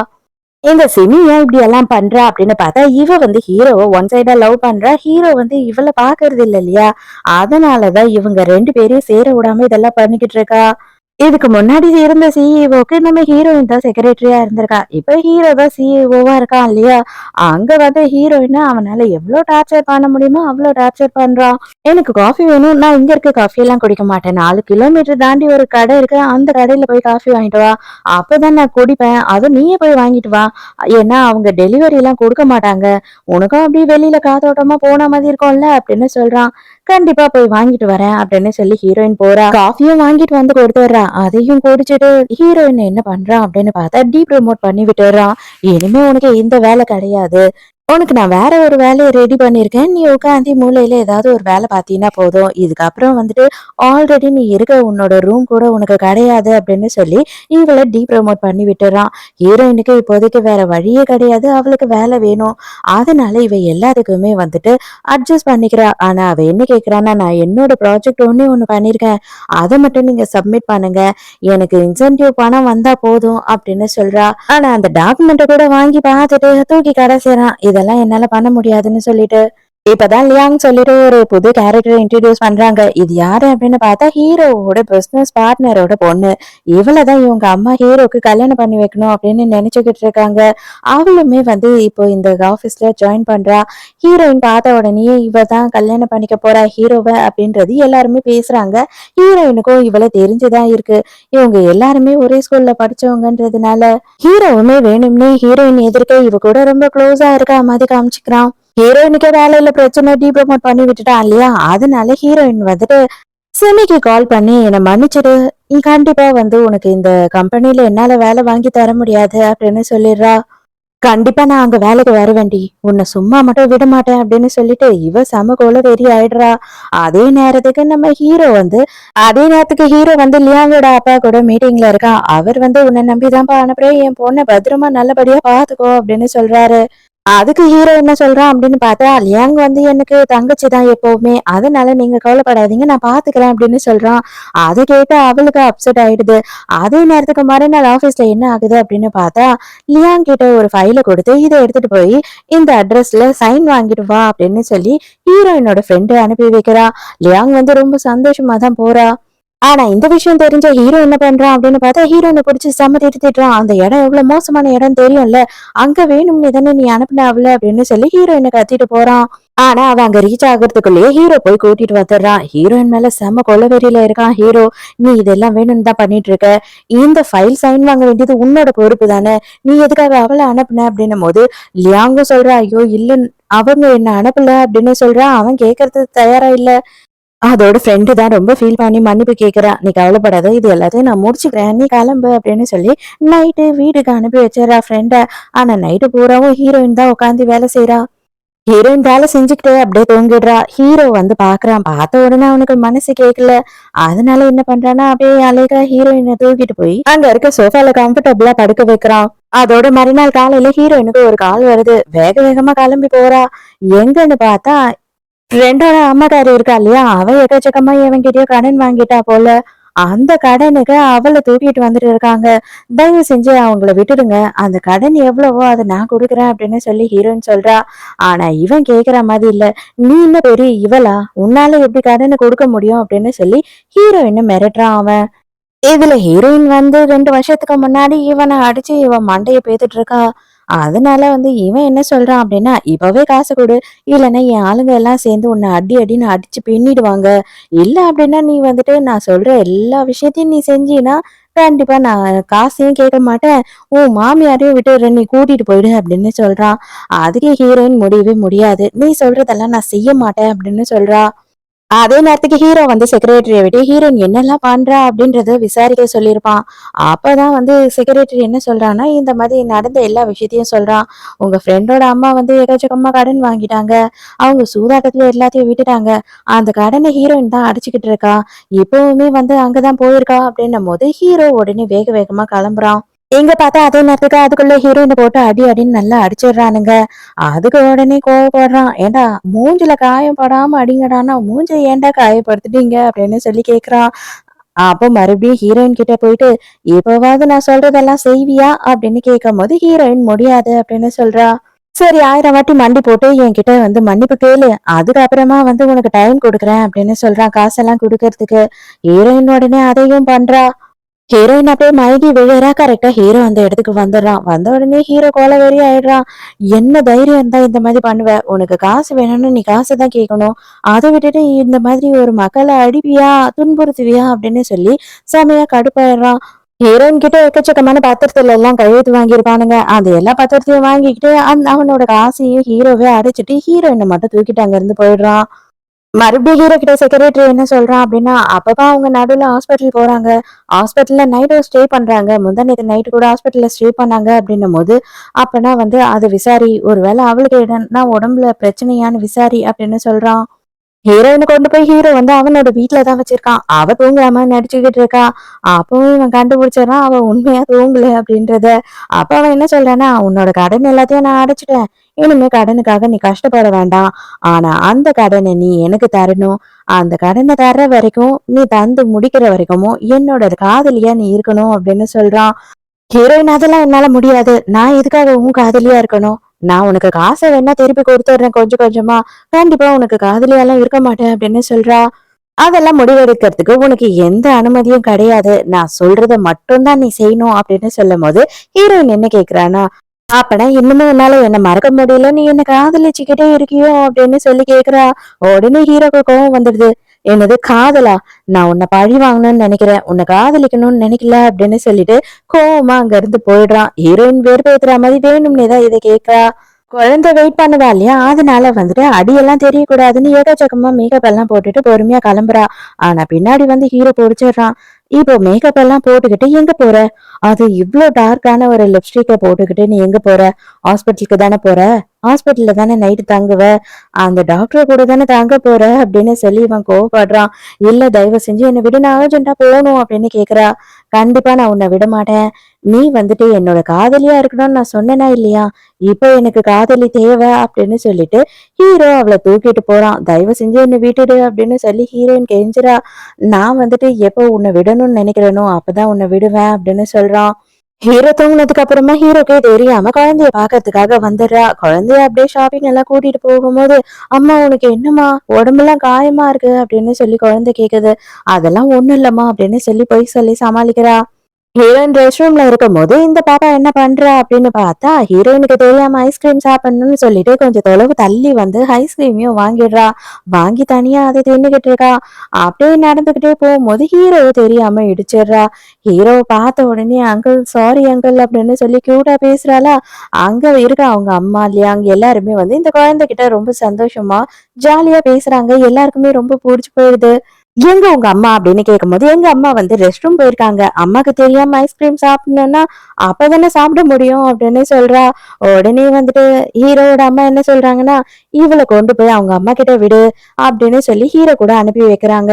இந்த சிமி ஏன் இப்படி எல்லாம் பண்றா அப்படின்னு பார்த்தா, இவ வந்து ஹீரோவை ஒன் சைடா லவ் பண்றா. ஹீரோ வந்து இவள பாக்குறது இல்ல இல்லையா, அதனாலதான் இவங்க 2 பேரையும் சேர விடாம இதெல்லாம் பண்ணிக்கிட்டு இருக்கா. இதுக்கு முன்னாடி இருந்த சிஇஓக்கு நம்ம ஹீரோயின் தான் செக்ரட்டரியா இருந்திருக்கா. இப்ப ஹீரோ தான் சிஇஓவா இருக்கான் இல்லையா. அங்க வந்து ஹீரோயினை அவனால எவ்வளவு டார்ச்சர் பண்ண முடியுமோ அவ்வளவு டார்ச்சர் பண்றான். எனக்கு காஃபி வேணும், நான் இங்க இருக்க காஃபி எல்லாம் குடிக்க மாட்டேன், 4 கிலோமீட்டர் தாண்டி ஒரு கடை இருக்கு, அந்த கடையில போய் காஃபி வாங்கிட்டு வா, அப்பதான் நான் குடிப்பேன், அதுவும் நீயே போய் வாங்கிட்டு வா, ஏன்னா அவங்க டெலிவரி எல்லாம் கொடுக்க மாட்டாங்க, உனக்கும் அப்படி வெளியில காத்தோட்டமா போன மாதிரி இருக்கும்ல அப்படின்னு சொல்றான். கண்டிப்பா போய் வாங்கிட்டு வரேன் அப்படின்னு சொல்லி ஹீரோயின் போறா. காஃபியும் வாங்கிட்டு வந்து கொடுத்துட்றா. அதையும் குடிச்சிட்டு ஹீரோயின் என்ன பண்றான் அப்படின்னு பார்த்தா டீ ப்ரமோட் பண்ணி விட்டுறான். இனிமே உனக்கு இந்த வேலை கிடையாது, உனக்கு நான் வேற ஒரு வேலையை ரெடி பண்ணிருக்கேன், நீ உட்காந்து மூலையில ஏதாவது ஒரு வேலை பார்த்தீங்கன்னா போதும், இதுக்கப்புறம் வந்துட்டு ஆல்ரெடி நீ இருக்க உன்னோட ரூம் கூட உனக்கு கிடையாது அப்படின்னு சொல்லி இவளை டீ ப்ரமோட் பண்ணி விட்டுறான். ஹீரோயினுக்கு இப்போதைக்கு வேற வழியே கிடையாது, அவளுக்கு வேலை வேணும். அதனால இவ எல்லாத்துக்குமே வந்துட்டு அட்ஜஸ்ட் பண்ணிக்கிறா. ஆனா அவ என்ன கேக்குறான்னா, நான் என்னோட ப்ராஜெக்ட் ஒண்ணு பண்ணிருக்கேன், அதை மட்டும் நீங்க சப்மிட் பண்ணுங்க, எனக்கு இன்சென்டிவ் பணம் வந்தா போதும் அப்படின்னு சொல்றா. ஆனா அந்த டாக்குமெண்ட்டை கூட வாங்கி பார்த்துட்டு தூக்கி கடைசிறான். இதெல்லாம் என்னால பண்ண முடியாதுன்னு சொல்லிட்டு. இப்பதான் லியாங் சொல்லிட்டு ஒரு புது கேரக்டர் இன்ட்ரடியூஸ் பண்றாங்க. இது யாரு அப்படின்னு பார்த்தா ஹீரோவோட பிசினஸ் பார்ட்னரோட பொண்ணு. இவளதான் இவங்க அம்மா ஹீரோக்கு கல்யாணம் பண்ணி வைக்கணும் அப்படின்னு நினைச்சுக்கிட்டு இருக்காங்க. அவளுமே வந்து இப்போ இந்த ஆபீஸ்ல ஜாயின் பண்றா. ஹீரோயின் பார்த்த உடனே இவ தான் கல்யாணம் பண்ணிக்க போறா ஹீரோவை அப்படின்றது எல்லாருமே பேசுறாங்க. ஹீரோயினுக்கும் இவளை தெரிஞ்சுதான் இருக்கு. இவங்க எல்லாருமே ஒரே ஸ்கூல்ல படிச்சவங்கன்றதுனால ஹீரோவுமே வேணும்னே ஹீரோயின் எதிர்க்க இவ கூட ரொம்ப க்ளோஸா இருக்கா மாதிரி காமிச்சுக்கிறான். ஹீரோயினுக்கு வேலையில பிரச்சனை டீ ப்ரமோட் பண்ணி விட்டுட்டான் இல்லையா, அதனால ஹீரோயின் வந்துட்டு சிமிக்கு கால் பண்ணி என்னை மன்னிச்சிடு, நீ கண்டிப்பா வந்து உனக்கு இந்த கம்பெனில என்னால வேலை வாங்கி தர முடியாது அப்படின்னு சொல்லிடுறா. கண்டிப்பா நான் அங்க வேலைக்கு வருவேன்டி, உன்னை சும்மா மட்டும் விட மாட்டேன் அப்படின்னு சொல்லிட்டு இவ சமகோல வெறி ஆயிடுறா. அதே நேரத்துக்கு நம்ம ஹீரோ வந்து லியாங்கோட அப்பா கூட மீட்டிங்ல இருக்கா. அவர் வந்து உன்னை நம்பிதான்ப்பா அனுப்புறேன், என் பொண்ணை பத்திரமா நல்லபடியா பாத்துக்கோ அப்படின்னு சொல்றாரு. அதுக்கு ஹீரோ என்ன சொல்றான் அப்படின்னு பார்த்தா, லியாங் வந்து எனக்கு தங்கச்சி தான் எப்பவுமே, அதனால நீங்க கவலைப்படாதீங்க, நான் பாத்துக்கிறேன் அப்படின்னு சொல்றான். அதை கேட்டு அவளுக்கு அப்செட் ஆயிடுது. அதே நேரத்துக்கு மறுநாள் ஆபீஸ்ல என்ன ஆகுது அப்படின்னு பார்த்தா, லியாங் கிட்ட ஒரு ஃபைலை கொடுத்து இதை எடுத்துட்டு போய் இந்த அட்ரஸ்ல சைன் வாங்கிட்டு வா அப்படின்னு சொல்லி ஹீரோயினோட ஃப்ரெண்டு அனுப்பி வைக்கிறா. லியாங் வந்து ரொம்ப சந்தோஷமா தான் போறா. ஆனா இந்த விஷயம் தெரிஞ்ச ஹீரோ என்ன பண்றான் அப்படின்னு பார்த்தா, ஹீரோயினை பிடிச்சி செம்ம திட்டுறான். அந்த இடம் எவ்வளவு மோசமான இடம் தெரியும்ல, அங்க வேணும்னு தானே நீ அனுப்பினாவ்ல அப்படின்னு சொல்லி ஹீரோயினை கத்திட்டு போறான். ஆனா அவன் அங்க ரீச் ஆகுறதுக்குள்ளேயே ஹீரோ போய் கூட்டிட்டு வந்துடுறான். ஹீரோயின் மேல செம்ம கொலவெறியில இருக்கான் ஹீரோ. நீ இதெல்லாம் வேணும்னு தான் பண்ணிட்டு இருக்க, இந்த ஃபைல் சைன் வாங்க வேண்டியது உன்னோட பொறுப்பு தானே, நீ எதுக்காக அவளை அனுப்புன அப்படின்னும் போது லியாங்கும் சொல்றா, ஐயோ இல்ல, அவங்க என்ன அனுப்பல அப்படின்னு சொல்றான். அவன் கேட்கறதுக்கு தயாரா இல்ல. அதோட ஃப்ரெண்டு தான் ரொம்ப ஃபீல் பண்ணி மன்னிப்பு கேட்கிறா. நீ கவலைப்படாத, இது எல்லாத்தையும் நான் முடிச்சுக்கிறேன், நீ கிளம்பு அப்படின்னு சொல்லி நைட்டு வீட்டுக்கு அனுப்பி வச்சிடறா ஃப்ரெண்ட. ஆனா நைட்டு பூராவும் ஹீரோயின் தான் உட்காந்து வேலை செய்யறா. ஹீரோயின் வேலை செஞ்சுக்கிட்டே அப்படியே தூங்கிடுறா. ஹீரோ வந்து பாக்குறான். பார்த்த உடனே அவனுக்கு மனசு கேட்கல. அதனால என்ன பண்றான்னா, அப்படியே அழகா ஹீரோயினை தூக்கிட்டு போய் அங்க இருக்க சோஃபால கம்ஃபர்டபுளா படுக்க வைக்கிறான். அதோட மறுநாள் காலையில ஹீரோயினுக்கு ஒரு கால் வருது. வேக வேகமா கிளம்பி போறா. எங்கன்னு பார்த்தா ஃப்ரெண்டோட அம்மாக்காரி இருக்கா இல்லையா, அவ எக்கச்சக்கமா எவன்கிட்டயோ கடன் வாங்கிட்டா போல. அந்த கடனுக்கு அவள தூக்கிட்டு வந்துட்டு இருக்காங்க. தயவு செஞ்சு அவங்கள விட்டுடுங்க. அந்த கடன் எவ்வளவோ அத நான் குடுக்குறேன் அப்படின்னு சொல்லி ஹீரோயின் சொல்றா. ஆனா இவன் கேட்கிற மாதிரி இல்ல. நீ என்ன பெரிய இவளா? உன்னால எப்படி கடன குடுக்க முடியும் அப்படின்னு சொல்லி ஹீரோயின மிரட்டுறான் அவன். இதுல ஹீரோயின் வந்து 2 வருஷத்துக்கு முன்னாடி இவன அடிச்சு இவன் மண்டைய பேத்துட்டு இருக்கா. அதனால வந்து இவன் என்ன சொல்றான் அப்படின்னா, "இப்பவே காசு குடு. இல்லன்னா என் ஆளுங்க எல்லாம் சேர்ந்து உன்ன அடி அடின்னு அடிச்சு பின்னிடுவாங்க. இல்ல அப்படின்னா நீ வந்துட்டு நான் சொல்ற எல்லா விஷயத்தையும் நீ செஞ்சீன்னா, கண்டிப்பா நான் காசையும் கேட்க மாட்டேன். உன் மாமியாரையும் விட்டுடுறேன். நீ கூட்டிட்டு போயிடு" அப்படின்னு சொல்றான். அதுக்கு ஹீரோயின் முடியவே முடியாது. "நீ சொல்றதெல்லாம் நான் செய்ய மாட்டேன்" அப்படின்னு சொல்றா. அதே நேரத்துக்கு ஹீரோ வந்து செக்ரட்டரிய விட்டு ஹீரோயின் என்னெல்லாம் பண்றா அப்படின்றத விசாரிக்க சொல்லியிருப்பான். அப்பதான் வந்து செக்ரட்டரி என்ன சொல்றான்னா, இந்த மாதிரி நடந்த எல்லா விஷயத்தையும் சொல்றான். உங்க ஃப்ரெண்டோட அம்மா வந்து எக்கச்சக்கமா கடன் வாங்கிட்டாங்க. அவங்க சூதாட்டத்துல எல்லாத்தையும் விட்டுட்டாங்க. அந்த கடனை ஹீரோயின் தான் அடைச்சுக்கிட்டு இருக்கா. இப்பவுமே வந்து அங்கதான் போயிருக்கா அப்படின்னும் போது ஹீரோ உடனே வேக வேகமா கிளம்புறான். எங்க பார்த்தா அதே நேரத்துக்கு அதுக்குள்ள ஹீரோயின போட்டு அடி அடின்னு நல்லா அடிச்சிடுறானுங்க. அதுக்கு உடனே கோவப்படுறான். "ஏன்டா மூஞ்சில காயம் படாம அடிங்கடான்னா, மூஞ்ச ஏன்டா காயப்படுத்துட்டீங்க?" அப்படின்னு சொல்லி கேட்கிறான். அப்போ மறுபடியும் ஹீரோயின் கிட்ட போயிட்டு, "இப்பவாவது நான் சொல்றதெல்லாம் செய்வியா?" அப்படின்னு கேட்கும்போது ஹீரோயின் முடியாது அப்படின்னு சொல்றா. சரி 1000 வாட்டி மண்டி போட்டு என்கிட்ட வந்து மன்னிப்பு கேளு. அதுக்கப்புறமா வந்து உனக்கு டைம் குடுக்குறேன் அப்படின்னு சொல்றான் காசெல்லாம் குடுக்கறதுக்கு. ஹீரோயின் உடனே அதையும் பண்றா. ஹீரோயின் அப்படியே மயங்கி விழுறா. கரெக்டா ஹீரோ அந்த இடத்துக்கு வந்துடுறான். வந்த உடனே ஹீரோ கொலவெறி ஆயிடுறான். என்ன தைரியம் இருந்தா இந்த மாதிரி பண்ணுவ? உனக்கு காசு வேணும்னு நீ காசு தான் கேட்கணும். அதை விட்டுட்டு இந்த மாதிரி ஒரு மக்களை அடிப்பியா, துன்புறுத்துவியா அப்படின்னு சொல்லி செமையா கடுப்பாயிடுறான். ஹீரோயின் கிட்ட எக்கச்சக்கமான பத்திரத்துல எல்லாம் கையெழுத்து வாங்கியிருப்பானுங்க. அந்த எல்லா பத்திரத்தையும் வாங்கிக்கிட்டு அவனோட காசையும் ஹீரோவே அடைச்சிட்டு ஹீரோயினை மட்டும் தூக்கிட்டு அங்க இருந்து போயிடுறான். மறுபடியும் ஹீரோ கிட்ட செக்ரட்டரி என்ன சொல்றான் அப்படின்னா, அப்பப்ப அவங்க நடுவுல ஹாஸ்பிட்டல் போறாங்க. ஹாஸ்பிட்டல்ல நைட்டு ஸ்டே பண்றாங்க. முந்தா நேத்து நைட்டு கூட ஹாஸ்பிட்டல்ல ஸ்டே பண்ணாங்க அப்படின்னும்போது, அப்பனா வந்து அத விசாரி. ஒருவேளை அவளுக்கு எதனா உடம்புல பிரச்சனையான்னு விசாரி அப்படின்னு சொல்றான். ஹீரோயின கொண்டு போய் ஹீரோ வந்து அவனோட வீட்ல தான் வச்சிருக்கான். அவ தூங்குறாம நடிச்சுக்கிட்டு இருக்கா. அப்பவும் இவன் கண்டுபிடிச்சிடறான் அவ உண்மையா தூங்கல அப்படின்றத. அப்ப அவன் என்ன சொல்றான்னா, "உன்னோட கடன் எல்லாத்தையும் நான் அடைச்சுட்டேன். இனிமே கடனுக்காக நீ கஷ்டப்பட வேண்டாம். ஆனா அந்த கடனை நீ எனக்கு தரணும். அந்த கடனை தர்ற வரைக்கும், நீ தந்து முடிக்கிற வரைக்குமும் என்னோட காதலியா நீ இருக்கணும்" அப்படின்னு சொல்றான். ஹீரோயின் அதெல்லாம் என்னால முடியாது. நான் எதுக்காக உன் காதலியா இருக்கணும்? நான் உனக்கு காச வேணா திருப்பி குடுத்துடுறேன் கொஞ்சம் கொஞ்சமா. கண்டிப்பா உனக்கு காதலியாலாம் இருக்க மாட்டேன் அப்படின்னு சொல்றா. அதெல்லாம் முடிவெடுக்கிறதுக்கு உனக்கு எந்த அனுமதியும் கிடையாது. நான் சொல்றத மட்டும் தான் நீ செய்யணும் அப்படின்னு சொல்லும்போது, ஹீரோயின் என்ன கேட்கிறான்னா, அப்பனா இன்னுமும் உன்னால என்ன மறக்க முடியல, நீ என்ன காதலிச்சுக்கிட்டே இருக்கியோ அப்படின்னு சொல்லி கேட்கிறா. உடனே ஹீரோக்கு கோவம் வந்துடுது. என்னது காதலா? நான் உன்னை பழி வாங்கணும்னு நினைக்கிறேன். உன்னை காதலிக்கணும்னு நினைக்கல அப்படின்னு சொல்லிட்டு கோவமா அங்க இருந்து போயிடுறான். ஹீரோயின் வெறுப்பேத்துற மாதிரி வேணும்னே தான் இதை கேட்கிறா. குழந்தை வெயிட் பண்ணுவா இல்லையா? அதனால வந்துட்டு அடியெல்லாம் தெரியக்கூடாதுன்னு எக்கச்சக்கமா மேக்கப் எல்லாம் போட்டுட்டு பொறுமையா கிளம்புறா. ஆனா பின்னாடி வந்து ஹீரோ புடிச்சிடுறான். இப்போ மேக்கப் எல்லாம் போட்டுக்கிட்டு எங்க போற? அது இவ்ளோ டார்க்கான ஒரு லிப்ஸ்டிக்க போட்டுக்கிட்டு நீ எங்க போற? ஹாஸ்பிட்டலுக்கு தானே போற? ஹாஸ்பிட்டல்ல தானே நைட்டு தங்குவ? அந்த டாக்டர் கூட தானே தங்க போற? அப்படின்னு சொல்லி இவன் கோவப்படுறான். இல்ல தயவு செஞ்சு என்னை விடு நான் அர்ஜென்ட்டா போகணும் அப்படின்னு கேக்குறா. கண்டிப்பா நான் உன்னை விட மாட்டேன். நீ வந்துட்டு என்னோட காதலியா இருக்கணும்னு நான் சொன்னேனா இல்லையா? இப்போ எனக்கு காதலி தேவை அப்படின்னு சொல்லிட்டு ஹீரோ அவளை தூக்கிட்டு போறான். தயவு செஞ்சு என்னை விட்டுடு அப்படின்னு சொல்லி ஹீரோயின் கெஞ்சுறா. நான் வந்துட்டு எப்போ உன்னை விடணும்னு நினைக்கிறேனோ அப்பதான் உன்னை விடுவேன் அப்படின்னு சொல்றான். ஹீரோ தூங்குனதுக்கு அப்புறமா ஹீரோக்கே தெரியாம குழந்தைய பாக்கறதுக்காக வந்துடுறா. குழந்தைய அப்படியே ஷாப்பிங் எல்லாம் கூட்டிட்டு போகும்போது, "அம்மா உனக்கு என்னம்மா உடம்பெல்லாம் காயமா இருக்கு" அப்படின்னு சொல்லி குழந்தை கேக்குது. "அதெல்லாம் ஒண்ணும் இல்லம்மா" அப்படின்னு சொல்லி பொய் சொல்லி சமாளிக்கிறா. ஹீரோயின் ரெஸ்ட் ரூம்ல இருக்கும்போது இந்த பாப்பா என்ன பண்றா அப்படின்னு பார்த்தா ஹீரோயினுக்கு தெரியாம ஐஸ்கிரீம் சாப்பிடணும்னு சொல்லிட்டு கொஞ்சம் தொலைவு தள்ளி வந்து ஐஸ்கிரீமையும் வாங்கிடுறா. வாங்கி தனியா அதை தின்னுகிட்டு இருக்கா. அப்படியே நடந்துகிட்டே போகும்போது ஹீரோ தெரியாம இடிச்சிடுறா. ஹீரோவை பார்த்த உடனே அங்கிள் சாரி அங்கிள் அப்படின்னு சொல்லி கியூட்டா பேசுறாளா. அங்க இருக்க அவங்க அம்மா இல்லையா அங்க எல்லாருமே வந்து இந்த குழந்தைகிட்ட ரொம்ப சந்தோஷமா ஜாலியா பேசுறாங்க. எல்லாருக்குமே ரொம்ப பிடிச்சு போயிடுது. எங்க உங்க அம்மா அப்படின்னு கேட்கும்போது, எங்க அம்மா வந்து ரெஸ்ட் ரூம் போயிருக்காங்க. அம்மாக்கு தெரியாம ஐஸ்கிரீம் சாப்பிடணும்னா, அப்பதானே சாப்பிட முடியும் அப்படின்னு சொல்றா. உடனே வந்துட்டு ஹீரோவோட அம்மா என்ன சொல்றாங்கன்னா, இவள கொண்டு போய் அவங்க அம்மா கிட்ட விடு அப்படின்னு சொல்லி ஹீரோ கூட அனுப்பி வைக்கிறாங்க.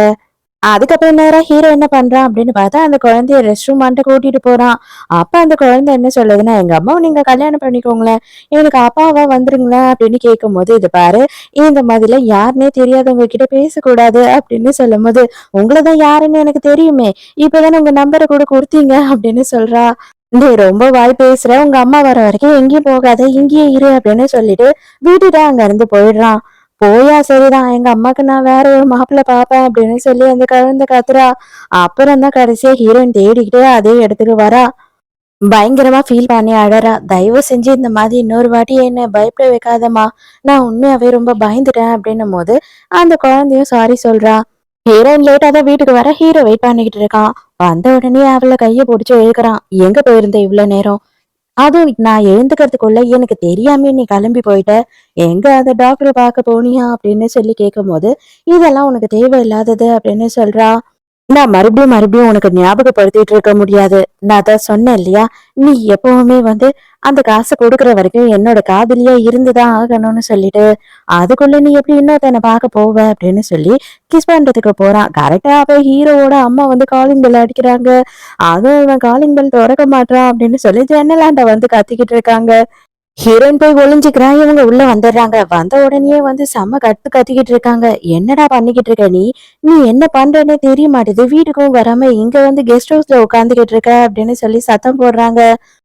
அதுக்கப்புறம் நேரா ஹீரோ என்ன பண்றான் அப்படின்னு பார்த்தா, அந்த குழந்தைய ரெஸ்ட் ரூமாண்ட கூட்டிட்டு போறான். அப்ப அந்த குழந்தை என்ன சொல்லுதுன்னா, "எங்க அம்மாவ நீங்க கல்யாணம் பண்ணிக்கோங்களேன். எனக்கு அப்பாவா வந்துருங்களேன்" அப்படின்னு கேட்கும்போது, "இது பாரு, இந்த மாதிரிலாம் யாருன்னே தெரியாதவங்க கிட்ட பேசக்கூடாது" அப்படின்னு சொல்லும்போது, "உங்கள தான் யாருன்னு எனக்கு தெரியுமே. இப்பதானே உங்க நம்பர கூட குடுத்தீங்க" அப்படின்னு சொல்றா. "நீ ரொம்ப வாய் பேசுற. உங்க அம்மா வர வரைக்கும் எங்கேயும் போகாத. இங்கேயே இரு" அப்படின்னு சொல்லிட்டு விட்டுட்டு அங்க இருந்து போயிடுறான். போயா சரிதான். எங்க அம்மாக்கு நான் வேற ஒரு மாப்பிள்ளை பாப்பேன் அப்படின்னு சொல்லி அந்த குழந்தை கத்துறா. அப்புறம் தான் கடைசியா ஹீரோயின் தேடிக்கிட்டே அதே இடத்துக்கு வரா. பயங்கரமா ஃபீல் பண்ணி அழறா. "தயவு செஞ்சு இந்த மாதிரி இன்னொரு வாட்டி என்ன பயப்பட வைக்காதம்மா. நான் உண்மையாவே ரொம்ப பயந்துட்டேன்" அப்படின்னும்போது, அந்த குழந்தையும் சாரி சொல்றா. ஹீரோயின் லேட்டா தான் வீட்டுக்கு வர ஹீரோ வெயிட் பண்ணிக்கிட்டு இருக்கான். வந்த உடனே அவள கைய புடிச்சு இழுக்குறான். "எங்க போயிருந்த இவ்ளோ நேரம்? அதுவும் நான் எழுந்துக்கிறதுக்குள்ள எனக்கு தெரியாமயே நீ கிளம்பி போயிட்ட. எங்க அந்த டாக்டர பார்க்க போனியா?" அப்படின்னு சொல்லி கேட்கும்போது, "இதெல்லாம் உனக்கு தேவையில்லாதது" அப்படின்னு சொல்றா. நான் மறுபடியும் மறுபடியும் உனக்கு ஞாபகப்படுத்திட்டு இருக்க முடியாது. நான் தான் சொன்னேன் இல்லையா? நீ எப்பவுமே அந்த காச குடுக்குற வரைக்கும் என்னோட காதலியா இருந்துதான் ஆகணும்னு சொல்லிட்டு, அதுக்குள்ள நீ எப்படி இன்னொருத்தன பார்க்க போவ? அப்படின்னு சொல்லி கிஸ் பண்றதுக்கு போறான். கரெக்ட்டா அப்ப ஹீரோவோட அம்மா காலிங் பெல் அடிக்கிறாங்க. அதுவும் இவன் காலிங் பெல் தொறக்க மாட்றான் அப்படின்னு சொல்லி ஜன்னலாண்ட கத்திக்கிட்டு இருக்காங்க. ஹீரோயின் போய் ஒளிஞ்சுக்கிறா. இவங்க உள்ள வந்துடுறாங்க. வந்த உடனேயே செம்ம கத்து கத்திக்கிட்டு இருக்காங்க. "என்னடா பண்ணிக்கிட்டு இருக்க நீ? நீ என்ன பண்றன்னே தெரிய மாட்டுது. வீட்டுக்கும் வராம இங்க கெஸ்ட் ஹவுஸ்ல உட்காந்துக்கிட்டு இருக்க" அப்படின்னு சொல்லி சத்தம் போடுறாங்க.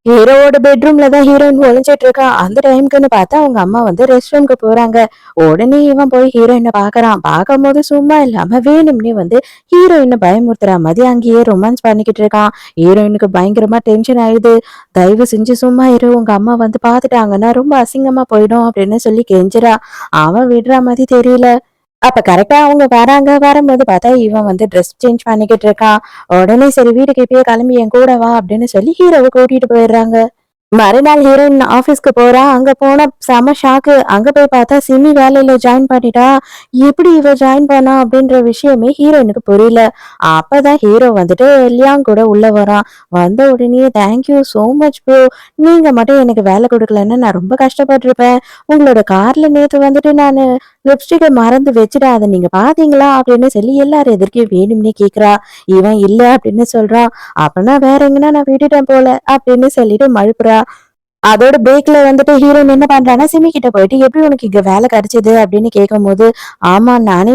ஹீரோவோட பெட்ரூம்ல தான் ஹீரோயின் ஒளிஞ்சிட்டு இருக்கா. அந்த டைம்க்குன்னு பார்த்தா அவங்க அம்மா ரெஸ்ட் ரூம்க்கு போறாங்க. உடனே இவன் போய் ஹீரோயின பாக்குறான். பார்க்கும்போது சும்மா இல்லாம வேணும்னே ஹீரோயின பயமுறுத்துற மாதிரி அங்கேயே ரொமான்ஸ் பண்ணிக்கிட்டு இருக்கான். ஹீரோயினுக்கு பயங்கரமா டென்ஷன் ஆயிடுது. "தயவு செஞ்சு சும்மா இரு. உங்க அம்மா பாத்துட்டாங்கன்னா ரொம்ப அசிங்கமா போயிடும்" அப்படின்னு சொல்லி கெஞ்சுறா. அவன் விடுற மாதிரி தெரியல. அப்ப கரெக்ட்டா அவங்க வராங்க. வரும்போது பார்த்தா இவன் ட்ரெஸ் சேஞ்ச் பண்ணிக்கிட்டு இருக்கான். உடனே சரி வீட்டுக்கு இப்பயே கிளம்பி என் கூட வா அப்படின்னு சொல்லி ஹீரோவ கூட்டிட்டு போயிடுறாங்க. மறுநாள் ஹீரோயின் ஆஃபீஸ்க்கு போறா. அங்க போனா செம ஷாக்கு. அங்க போய் பார்த்தா சிமி வேலையில ஜாயின் பண்ணிட்டா. எப்படி இவ ஜாயின் பண்ணா அப்படின்ற விஷயமே ஹீரோயினுக்கு புரியல. அப்பதான் ஹீரோ லியாங் கூட உள்ள வரான். வந்த உடனே thank you so much bro. நீங்க மட்டும் எனக்கு வேலை குடுக்கலன்னா நான் ரொம்ப கஷ்டப்பட்டுருப்பேன். உங்களோட கார்ல நேத்து நானு லிப்ஸ்டிக்க மறந்து வச்சுட்டேன். அத நீங்க பார்த்தீங்களா? அப்படின்னு சொல்லி எல்லார் எதிர்க்கயும் வேணும்னே கேட்கிறா. இவன் இல்ல அப்படின்னு சொல்றான். அப்பன்னா வேற எங்கனா நான் விட்டுட்டேன் போல அப்படின்னு சொல்லிட்டு மழுப்புறா. அதோட பிரேக்ல ஹீரோயின் என்ன பண்றான்னா, சிமி கிட்ட போயிட்டு, "எப்படி உனக்கு இங்க வேலை கிடைச்சது?" அப்படின்னு கேட்கும்போது, "ஆமா நானே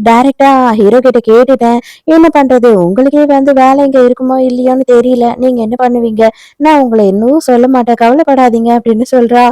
டைரக்ட்டா ஹீரோ கிட்ட கேட்டுட்டேன். என்ன பண்றது? உங்களுக்கே வேலை இங்க இருக்குமோ இல்லையோன்னு தெரியல. நீங்க என்ன பண்ணுவீங்க? நான் உங்கள இன்னும் சொல்ல மாட்டேன். கவலைப்படாதீங்க" அப்படின்னு சொல்றா.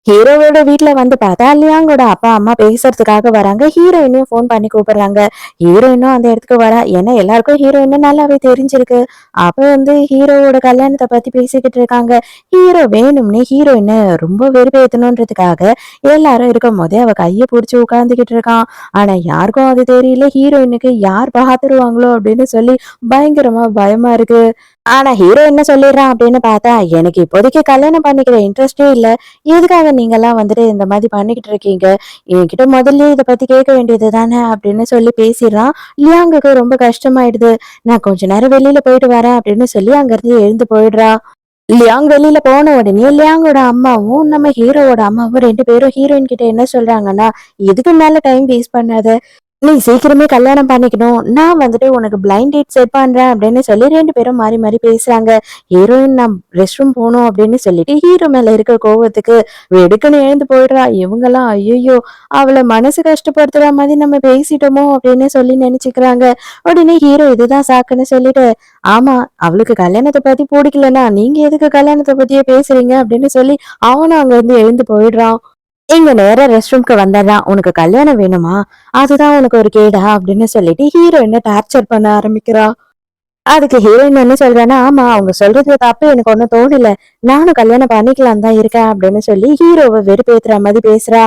ஹீரோவோட வீட்ல பார்த்தா, லியாங்கோட அப்பா, அம்மா பேசுறதுக்காக வராங்க. ஹீரோயினையும் ஃபோன் பண்ணி கூப்பிடுறாங்க. ஹீரோயினும் அந்த இடத்துக்கு வரா. ஏன்னா எல்லாருக்கும் ஹீரோயின நல்லாவே தெரிஞ்சிருக்கு. அப்ப ஹீரோவோட கல்யாணத்த பத்தி பேசிக்கிட்டு இருக்காங்க. ஹீரோ வேணும்னே ஹீரோயின ரொம்ப வெறுப்பேத்தணுன்றதுக்காக எல்லாரும் இருக்கும்போதே அவ கைய புடிச்சு உட்கார்ந்துகிட்டு இருக்கான். ஆனா யாருக்கும் அது தெரியல. ஹீரோயினுக்கு யார் பாத்துருவாங்களோ அப்படின்னு சொல்லி பயங்கரமா பயமா இருக்கு. ஆனா ஹீரோ என்ன சொல்லிடுறான் அப்படின்னு பார்த்தா, "எனக்கு இப்போதைக்கு கல்யாணம் பண்ணிக்கிற இன்ட்ரெஸ்ட்டே இல்ல. எதுக்காக நீங்கலாம் இந்த மாதிரி பண்ணிக்கிட்டு இருக்கீங்க? என்கிட்ட முதல்லயே இத பத்தி கேட்க வேண்டியது தானே" அப்படின்னு சொல்லி பேசிடுறான். லியாங்குக்கு ரொம்ப கஷ்டமாயிடுது. "நான் கொஞ்ச நேரம் வெளியில போயிட்டு வரேன்" அப்படின்னு சொல்லி அங்கிருந்து எழுந்து போயிடுறா. லியாங் வெளியில போன உடனே லியாங்கோட அம்மாவும், நம்ம ஹீரோவோட அம்மாவும் 2 பேரும் ஹீரோயின் கிட்ட என்ன சொல்றாங்கன்னா, "இதுக்கு மேல டைம் வேஸ்ட் பண்ணாத. நீ சீக்கிரமே கல்யாணம் பண்ணிக்கணும். நான் உனக்கு பிளைண்ட் டேட் செட் பண்றேன்" அப்படின்னு சொல்லி 2 பேரும் மாறி மாறி பேசுறாங்க. ஹீரோயின் நான் ரெஸ்ட் ரூம் போணும் அப்படின்னு சொல்லிட்டு ஹீரோ மேல இருக்க கோவத்துக்கு வெடுக்குன்னு எழுந்து போயிடுறா. இவங்கலாம் ஐயையோ! அவள மனசு கஷ்டப்படுத்துற மாதிரி நம்ம பேசிட்டோமோ அப்படின்னு சொல்லி நினைச்சுக்கிறாங்க. உடனே ஹீரோ இதுதான் சாக்குன்னு சொல்லிட்டு, "ஆமா, அவளுக்கு கல்யாணத்த பத்தி புடிக்கலன்னா நீங்க எதுக்கு கல்யாணத்த பத்தியே பேசுறீங்க" அப்படின்னு சொல்லி அவனும் அங்க இருந்து எழுந்து போயிடுறான். இங்க நேரா ரெஸ்ட் ரூம்க்கு வந்துடுறான். "உனக்கு கல்யாணம் வேணுமா? அதுதான் உனக்கு ஒரு கேடா?" அப்படின்னு சொல்லிட்டு ஹீரோயின டார்ச்சர் பண்ண ஆரம்பிக்கிறா. அதுக்கு ஹீரோயின் என்ன சொல்றான்னா, "ஆமா, அவங்க சொல்றது தப்பு எனக்கு ஒண்ணும் தோணல. நானும் கல்யாணம் பண்ணிக்கலான்னு தான் இருக்கேன்" அப்படின்னு சொல்லி ஹீரோவ வெறுப்பேத்துற மாதிரி பேசுறா.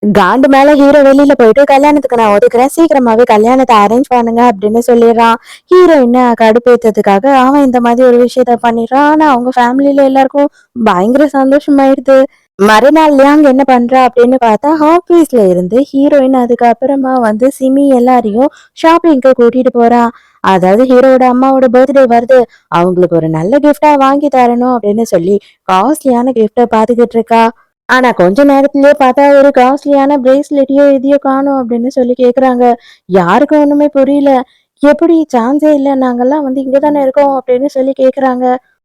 காண்டு மேல ஹீரோ வெளியில போயிட்டு, "கல்யாணத்துக்கு நான் ஒதுக்குறேன். சீக்கிரமாவே கல்யாணத்த அரேஞ்ச் பண்ணுங்க" அப்படின்னு சொல்லிடுறான். ஹீரோயின கடுப்பேத்துறதுக்காக அவன் இந்த மாதிரி ஒரு விஷயத்த பண்ணிடுறான். ஆனா அவங்க ஃபேமிலில எல்லாருக்கும் பயங்கர சந்தோஷமாயிடுது. மறுநாள் லியாங் என்ன பண்றா அப்படின்னு பார்த்தா, ஆபீஸ்ல இருந்து ஹீரோயின் அதுக்கப்புறமா சிமி எல்லாரையும் ஷாப்பிங்க்கு கூட்டிட்டு போறா. அதாவது ஹீரோவோட அம்மாவோட பர்த்டே வருது. அவங்களுக்கு ஒரு நல்ல கிஃப்ட்டா வாங்கி தரணும் அப்படின்னு சொல்லி காஸ்ட்லியான கிஃப்ட்ட பாத்துக்கிட்டு இருக்கா. ஆனா கொஞ்ச நேரத்திலேயே பார்த்தா ஒரு காஸ்ட்லியான பிரேஸ்லெட்டையோ எதையோ காணோம் அப்படின்னு சொல்லி கேக்குறாங்க. யாருக்கும் ஒண்ணுமே புரியல. எப்படி சான்ஸே இல்ல. நாங்கலாம் வந்து இங்க தானே இருக்கோம் அப்படின்னு சொல்லி கேட்குறாங்க.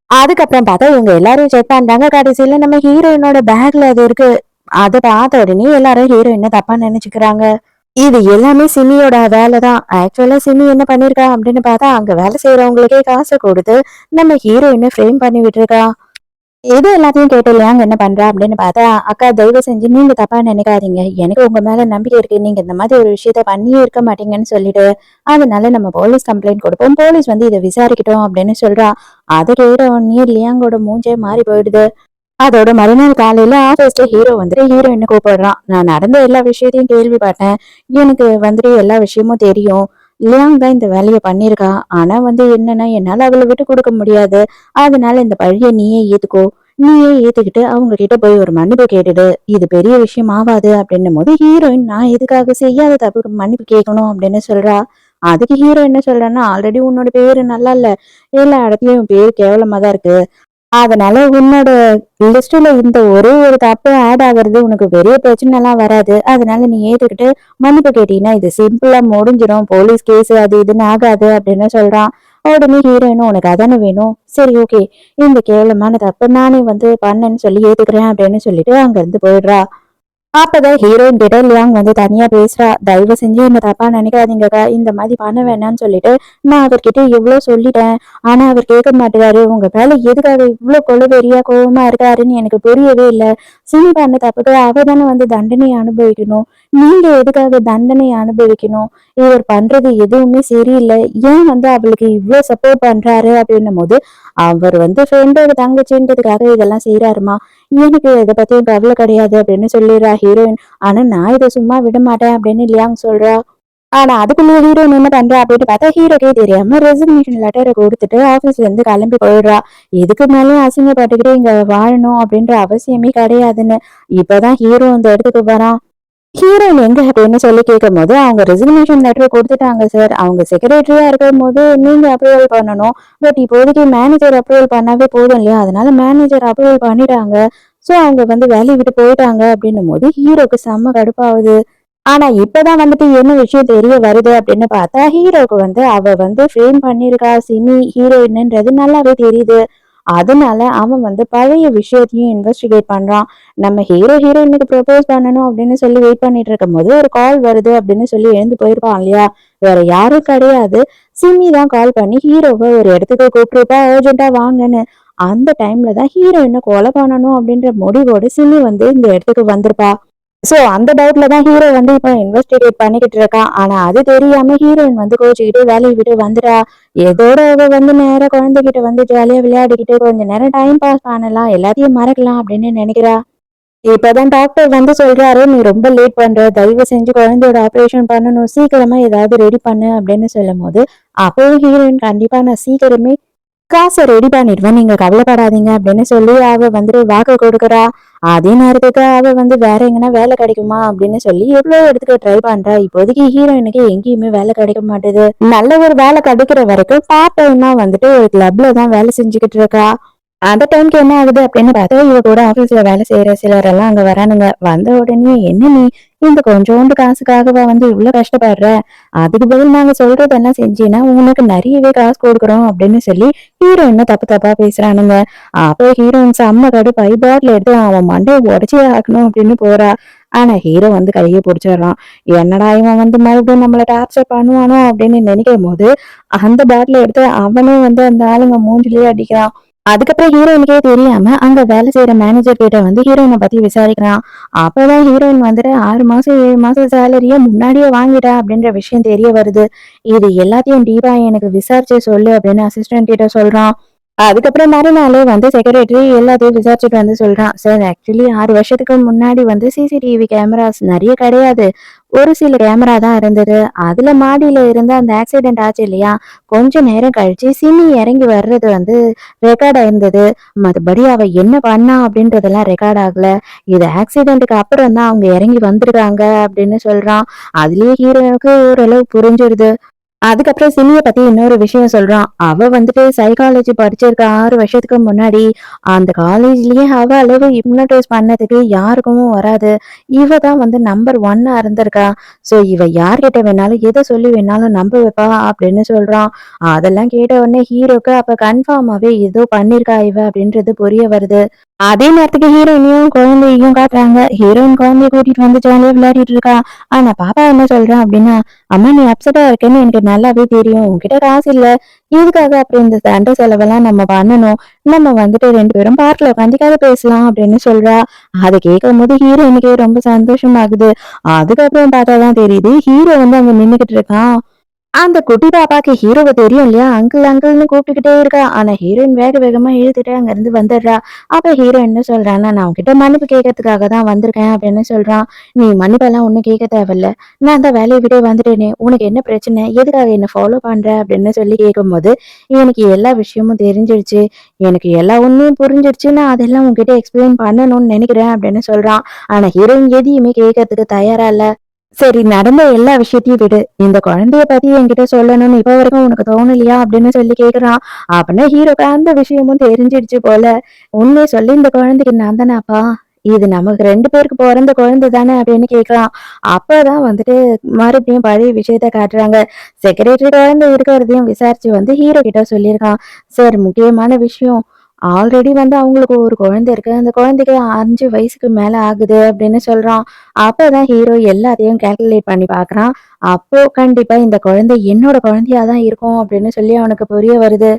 அதுக்கப்புறம் பார்த்தா இவங்க எல்லாரும் செக் பண்றாங்க. கடைசியில நம்ம ஹீரோயினோட பேக்ல அது இருக்கு. அத பார்த்த உடனே எல்லாரும் ஹீரோயின தப்பா நெனச்சுக்கிறாங்க. இது எல்லாமே சிமியோட வேலை தான். ஆக்சுவலா சிமி என்ன பண்ணியிருக்கா அப்படின்னு பார்த்தா, அங்க வேலை செய்றவங்களுக்கே காச குடுத்து நம்ம ஹீரோயின ஃப்ரேம் பண்ணி விட்டுருக்கா. இது எல்லாத்தையும் கேட்டு லியாங் என்ன பண்றா அப்படின்னு பார்த்தா, "அக்கா தயவு செஞ்சு நீங்க தப்பா நினைக்காதீங்க. எனக்கு உங்க மேல நம்பிக்கை இருக்கு. நீங்க இந்த மாதிரி ஒரு விஷயத்த பண்ணியே இருக்க மாட்டீங்கன்னு சொல்லிட்டு, அதனால நம்ம போலீஸ் கம்ப்ளைண்ட் கொடுப்போம். போலீஸ் வந்து இத விசாரிக்கட்டும்" அப்படின்னு சொல்றா. அத கேட்ட உடனே லியாங்கோட மூஞ்சே மாறி போயிடுது. அதோட மறுநாள் காலையில ஆஃபீஸ்ல ஹீரோ வந்துட்டு ஹீரோயின கூப்பிடுறான். "நான் நடந்த எல்லா விஷயத்தையும் கேள்விப்பட்டேன். எனக்கு வந்துட்டு எல்லா விஷயமும் தெரியும். லியாங் தான் இந்த வேலைய பண்ணியிருக்கா. ஆனா வந்து என்னன்னா, என்னால அவள விட்டு குடுக்க முடியாது. அதனால இந்த பழிய நீயே ஏத்துக்கோ. நீயே ஏத்துக்கிட்டு அவங்க கிட்ட போய் ஒரு மன்னிப்பு கேட்டுடு. இது பெரிய விஷயம் ஆவாது" அப்படின்னும்போது ஹீரோயின், "நான் எதுக்காக செய்யாத தப்புக்கு மன்னிப்பு கேட்கணும்" அப்படின்னு சொல்றா. அதுக்கு ஹீரோ என்ன சொல்றான்னா, "ஆல்ரெடி உன்னோட பேரு நல்லா இல்ல. எல்லா இடத்துலயும் உன் பேரு கேவலமா தான் இருக்கு. அதனால உன்னோட லிஸ்ட்ல இந்த ஒரே ஒரு தப்பு ஆட் ஆகுறது உனக்கு பெரிய பிரச்சனைலாம் வராது. அதனால நீ ஏத்துக்கிட்டு மன்னிப்பு கேட்டீன்னா இது சிம்பிளா முடிஞ்சிரும். போலீஸ் கேஸ் அது இதுன்னு ஆகாது" அப்படின்னு சொல்றான். உடனே ஹீரோயினும், "உனக்கு அதானே வேணும். சரி ஓகே. இந்த கேவலமான தப்பு நானே வந்து பண்ணேன்னு சொல்லி ஏத்துக்கிறேன்" அப்படின்னு சொல்லிட்டு அங்க இருந்து போயிடுறா. அப்பதான் ஹீரோயின் கிட்ட லியாங் வந்து தனியா பேசுறா. "தயவு செஞ்சு என்ன தப்பா நினைக்காதீங்கக்கா. இந்த மாதிரி பண்ண வேணாம்னு சொல்லிட்டு நான் அவர்கிட்ட எவ்வளவு சொல்லிட்டேன். ஆனா அவர் கேட்க மாட்டேறாரு. உங்க மேல எதுக்காக இவ்ளோ கொலவெறியா கோவமா இருக்காருன்னு எனக்கு புரியவே இல்ல. சிமி பண்ண தப்புக்கு அவ தானே வந்து தண்டனை அனுபவிக்கணும். நீங்க எதுக்காக தண்டனை அனுபவிக்கணும்? இவர் பண்றது எதுவுமே சரியில்லை. ஏன் வந்து அவளுக்கு இவ்ளோ சப்போர்ட் பண்றாரு?" அப்படின்னும் போது, "அவர் வந்து ஃப்ரெண்டோட தங்கச்சின்றதுக்காக இதெல்லாம் செய்யறாருமா. எனக்கு இத பத்தி கவலை கிடையாது" அப்படின்னு சொல்லிடுறா ஹீரோயின். "ஆனா நான் இத சும்மா விட மாட்டேன்" அப்படின்னு லியாங் சொல்றா. ஆனா அதுக்குள்ளேயே ஹீரோயின் என்ன பண்றா அப்படின்னு பார்த்தா, ஹீரோக்கே தெரியாம ரெசிக்னேஷன் லெட்டர குடுத்துட்டு ஆபீஸ்ல இருந்து கிளம்பி போயிடுறா. இதுக்கு மேலயும் அசிங்கப்பட்டுக்கிட்டு இங்க வாழணும் அப்படின்ற அவசியமே கிடையாதுன்னு. இப்பதான் ஹீரோ அந்த இடத்துக்கு வரான். ஹீரோயின் எங்க அப்படின்னு சொல்லி கேட்கும்போது, "அவங்க ரெசிக்னேஷன் லெட்டர் குடுத்துட்டாங்க சார். அவங்க செக்ரட்டரியா இருக்கும்போது நீங்க அப்ரூவல் பண்ணணும். பட் இப்போதைக்கு மேனேஜர் அப்ரூவல் பண்ணாவே போதும் இல்லையா? அதனால மேனேஜர் அப்ரூவல் பண்ணிட்டாங்க. சோ அவங்க வந்து வேலைய விட்டு போயிட்டாங்க" அப்படின்னும்போது ஹீரோக்கு செம்ம கடுப்பாவுது. ஆனா இப்பதான் வந்துட்டு என்ன விஷயம் தெரிய வருது அப்படின்னு பார்த்தா, ஹீரோக்கு வந்து அவ வந்து ஃப்ரேம் பண்ணியிருக்கா சிமி ஹீரோயின்ன்றது நல்லாவே தெரியுது. அதனால அவன் வந்து பழைய விஷயத்தையும் இன்வெஸ்டிகேட் பண்றான். நம்ம ஹீரோயினுக்கு ப்ரொபோஸ் பண்ணணும் அப்படின்னு சொல்லி வெயிட் பண்ணிட்டு இருக்கும்போது ஒரு கால் வருது அப்படின்னு சொல்லி எழுந்து போயிருப்பான் இல்லையா? வேற யாரும் கிடையாது. சிமி தான் கால் பண்ணி ஹீரோவை ஒரு இடத்துக்கு கூப்பிட்டுருப்பா, அர்ஜென்ட்டா வாங்கன்னு. அந்த டைம்ல தான் ஹீரோயினை கொலை பண்ணணும் அப்படின்ற முடிவோட சிமி வந்து இந்த இடத்துக்கு வந்திருப்பா. சோ அந்த டவுட்ல தான் ஹீரோ வந்து இப்ப இன்வெஸ்டிகேட் பண்ணிக்கிட்டு இருக்கான். ஆனா அது தெரியாம ஹீரோயின் வந்து கோச்சுக்கிட்டு வேலையை விட்டு வந்துட்டா. ஏதோட அவ வந்து நேரா குழந்தைகிட்ட வந்து ஜாலியா விளையாடிக்கிட்டு கொஞ்ச நேரம் டைம் பாஸ் பண்ணலாம், எல்லாத்தையும் மறக்கலாம் அப்படின்னு நினைக்கிறா. இப்பதான் டாக்டர் வந்து சொல்றாரு, "நீ ரொம்ப லேட் பண்ற. தயவு செஞ்சு குழந்தையோட ஆபரேஷன் பண்ணணும். சீக்கிரமா ஏதாவது ரெடி பண்ணு" அப்படின்னு சொல்லும்போது, அப்பவும் ஹீரோயின், "கண்டிப்பா நான் சீக்கிரமே காச ரெடி பண்ணிடுவேன். நீங்க கவலைப்படாதீங்க" அப்படின்னு சொல்லி அவ வந்துட்டு வாக்கு கொடுக்குறா. அதே நேரத்துக்கு அவ வந்து வேற எங்கனா வேலை கிடைக்குமா அப்படின்னு சொல்லி எவ்வளவு இடத்துக்கு ட்ரை பண்றா. இப்போதைக்கு ஹீரோயினுக்கு எங்கேயுமே வேலை கிடைக்க மாட்டேது. நல்ல ஒரு வேலை கிடைக்கிற வரைக்கும் பார்ட் டைமா வந்துட்டு ஒரு கிளப்ல தான் வேலை செஞ்சுக்கிட்டு இருக்கா. அந்த டைம்க்கு என்ன ஆகுது அப்படின்னு பார்த்தா, இவ கூட ஆபீஸ்ல வேலை செய்யற சிலர் எல்லாம் அங்க வரானுங்க. வந்த உடனே, "என்ன நீ இந்த கொஞ்சோண்டு காசுக்காகவா வந்து இவ்ளோ கஷ்டப்படுற? அதுக்கு பதில் நாங்க சொல்றதெல்லாம் செஞ்சீன்னா உனக்கு நிறையவே காசு கொடுக்குறோம்" அப்படின்னு சொல்லி ஹீரோயின தப்பு தப்பா பேசுறானுங்க. அப்போ ஹீரோயின் செம்ம கடுப்பாயி பாட்டில் எடுத்து அவன் மண்டையை உடைச்சே ஆக்கணும் அப்படின்னு போறா. ஆனா ஹீரோ வந்து கையை பிடிச்சிடுறான். என்னடா இவன் வந்து மறுபடியும் நம்மள டார்ச்சர் பண்ணுவானோ அப்படின்னு நினைக்கும் போது, அந்த பாட்டில எடுத்து அவனே வந்து அந்த ஆளுங்க மூஞ்சிலேயே அடிக்கிறான். அதுக்கப்புறம் ஹீரோயினுக்கே தெரியாம அங்க வேலை செய்யற மேனேஜர் கிட்ட வந்து ஹீரோயினை பத்தி விசாரிக்கிறான். அப்பதான் ஹீரோயின் வந்துட்டு 6 மாசம் 7 மாசம் சேலரிய முன்னாடியே வாங்கிட்டா அப்படின்ற விஷயம் தெரிய வருது. இது எல்லாத்தையும் டீப்பா எனக்கு விசாரிச்சு சொல்லு அப்படின்னு அசிஸ்டன்ட் கிட்ட சொல்றான். அதுக்கப்புறம் மறுநாளே வந்து செக்ரட்டரி எல்லாத்தையும் விசாரிச்சுட்டு வந்து சொல்றான். "சார், ஆக்சுவலி 6 வருஷத்துக்கு முன்னாடி வந்து சிசிடிவி கேமராஸ் நிறைய கிடையாது. ஒரு சில கேமரா தான் இருந்தது. அதுல மாடியில இருந்து அந்த ஆக்சிடென்ட் ஆச்சு இல்லையா? கொஞ்ச நேரம் கழிச்சு சிமி இறங்கி வர்றது வந்து ரெக்கார்ட் ஆயிருந்தது. மத்தபடி அவ என்ன பண்ணா அப்படின்றதெல்லாம் ரெக்கார்ட் ஆகல. இது ஆக்சிடென்ட்க்கு அப்புறம் தான் அவங்க இறங்கி வந்திருக்காங்க" அப்படின்னு சொல்றான். அதுலயே ஹீரோனுக்கு ஓரளவு புரிஞ்சிருது. அதுக்கப்புறம் சிமிய பத்தி இன்னொரு விஷயம் சொல்றான். அவ வந்துட்டு சைக்காலஜி படிச்சிருக்க 6 வருஷத்துக்கு முன்னாடி, அந்த காலேஜ்லயே அவ அளவு ஹிப்னோடைஸ் பண்ணதுக்கு யாருக்கும் வராது. இவ தான் வந்து நம்பர் 1 இருந்திருக்கா. ஸோ இவ யார்கிட்ட வேணாலும், எத சொல்லி வேணாலும் நம்ப வைப்பா அப்படின்னு சொல்றான். அதெல்லாம் கேட்ட உடனே ஹீரோக்கு அப்ப கன்ஃபார்மாவே ஏதோ பண்ணியிருக்கா இவ அப்படின்றது புரிய வருது. அதே நேரத்துக்கு ஹீரோயினையும் குழந்தையையும் காட்டுறாங்க. ஹீரோயின் குழந்தைய கூட்டிட்டு வந்து ஜாலியா விளையாடிட்டு இருக்கா. ஆனா பாப்பா என்ன சொல்றான் அப்படின்னா, அம்மா நீ அப்செட்டா இருக்கேன்னு எனக்கு நல்லாவே தெரியும். உன்கிட்ட காசு இல்ல. எதுக்காக அப்படி இந்த சண்டை செலவெல்லாம் நம்ம பண்ணணும். நம்ம வந்துட்டு 2 பேரும் பார்க்ல உட்காந்து கதை பேசலாம் அப்படின்னு சொல்றா. அத கேட்கும்போது ஹீரோயினுக்கு ரொம்ப சந்தோஷமாகுது. அதுக்கப்புறம் பார்த்தா தான் தெரியுது, ஹீரோ வந்து அங்க நின்னுகிட்டு இருக்கான். அந்த குட்டி பாப்பாக்கு ஹீரோவ தெரியும் இல்லையா? அங்கிள் அங்கிள்ன்னு கூப்பிட்டுக்கிட்டே இருக்கா. ஆனா ஹீரோயின் வேக வேகமா இழுத்துட்டு அங்கிருந்து வந்துடுறா. அப்ப ஹீரோ என்ன சொல்றான்னா, "நான் உன்கிட்ட மன்னிப்பு கேட்கறதுக்காக தான் வந்திருக்கேன்" அப்படின்னு சொல்றான். "நீ மன்னிப்பெல்லாம் ஒண்ணும் கேட்க தேவையில்ல. நான் தான் வேலைய விட்டே வந்துட்டேனே. உனக்கு என்ன பிரச்சனை? எதுக்காக என்ன ஃபாலோ பண்ற?" அப்படின்னு சொல்லி கேட்கும்போது, "எனக்கு எல்லா விஷயமும் தெரிஞ்சிடுச்சு. எனக்கு எல்லா உண்மையும் புரிஞ்சிடுச்சு. நான் அதெல்லாம் உன்கிட்ட எக்ஸ்பிளைன் பண்ணணும்னு நினைக்கிறேன்" அப்படின்னு சொல்றான். ஆனா ஹீரோயின் எதையுமே கேட்கறதுக்கு தயாரா இல்ல. சரி நடந்த எல்லா விஷயத்தையும் விடு. இந்த குழந்தைய பத்தி என்கிட்ட சொல்லணும்னு இப்ப வரைக்கும் உனக்கு தோணலையா? அப்படின்னு சொல்லி கேட்குறான். அப்பன்னா ஹீரோக்கு அந்த விஷயமும் தெரிஞ்சிடுச்சு போல. உண்மைய சொல்லு இந்த குழந்தைக்கு நான் தானே அப்பா? இது நமக்கு 2 பேருக்கு பொறந்த குழந்தை தானே அப்படின்னு கேட்குறான். அப்பதான் வந்துட்டு மறுபடியும் பழைய விஷயத்த காட்டுறாங்க. செக்ரட்டரி குழந்தை இருக்கிறதையும் விசாரிச்சு வந்து ஹீரோ கிட்ட சொல்லியிருக்கான். சார் முக்கியமான விஷயம். ஆல்ரெடி வந்து அவங்களுக்கு ஒரு குழந்தை இருக்கு. அந்த குழந்தைக்கு 5 வயசுக்கு மேல ஆகுது அப்படின்னு சொல்றான். அப்பதான் ஹீரோ எல்லாத்தையும் கால்குலேட் பண்ணி பார்க்குறான். அப்போ கண்டிப்பா இந்த குழந்தை என்னோட குழந்தையா தான் இருக்கும் அப்படின்னு சொல்லி அவனுக்கு புரிய வருது.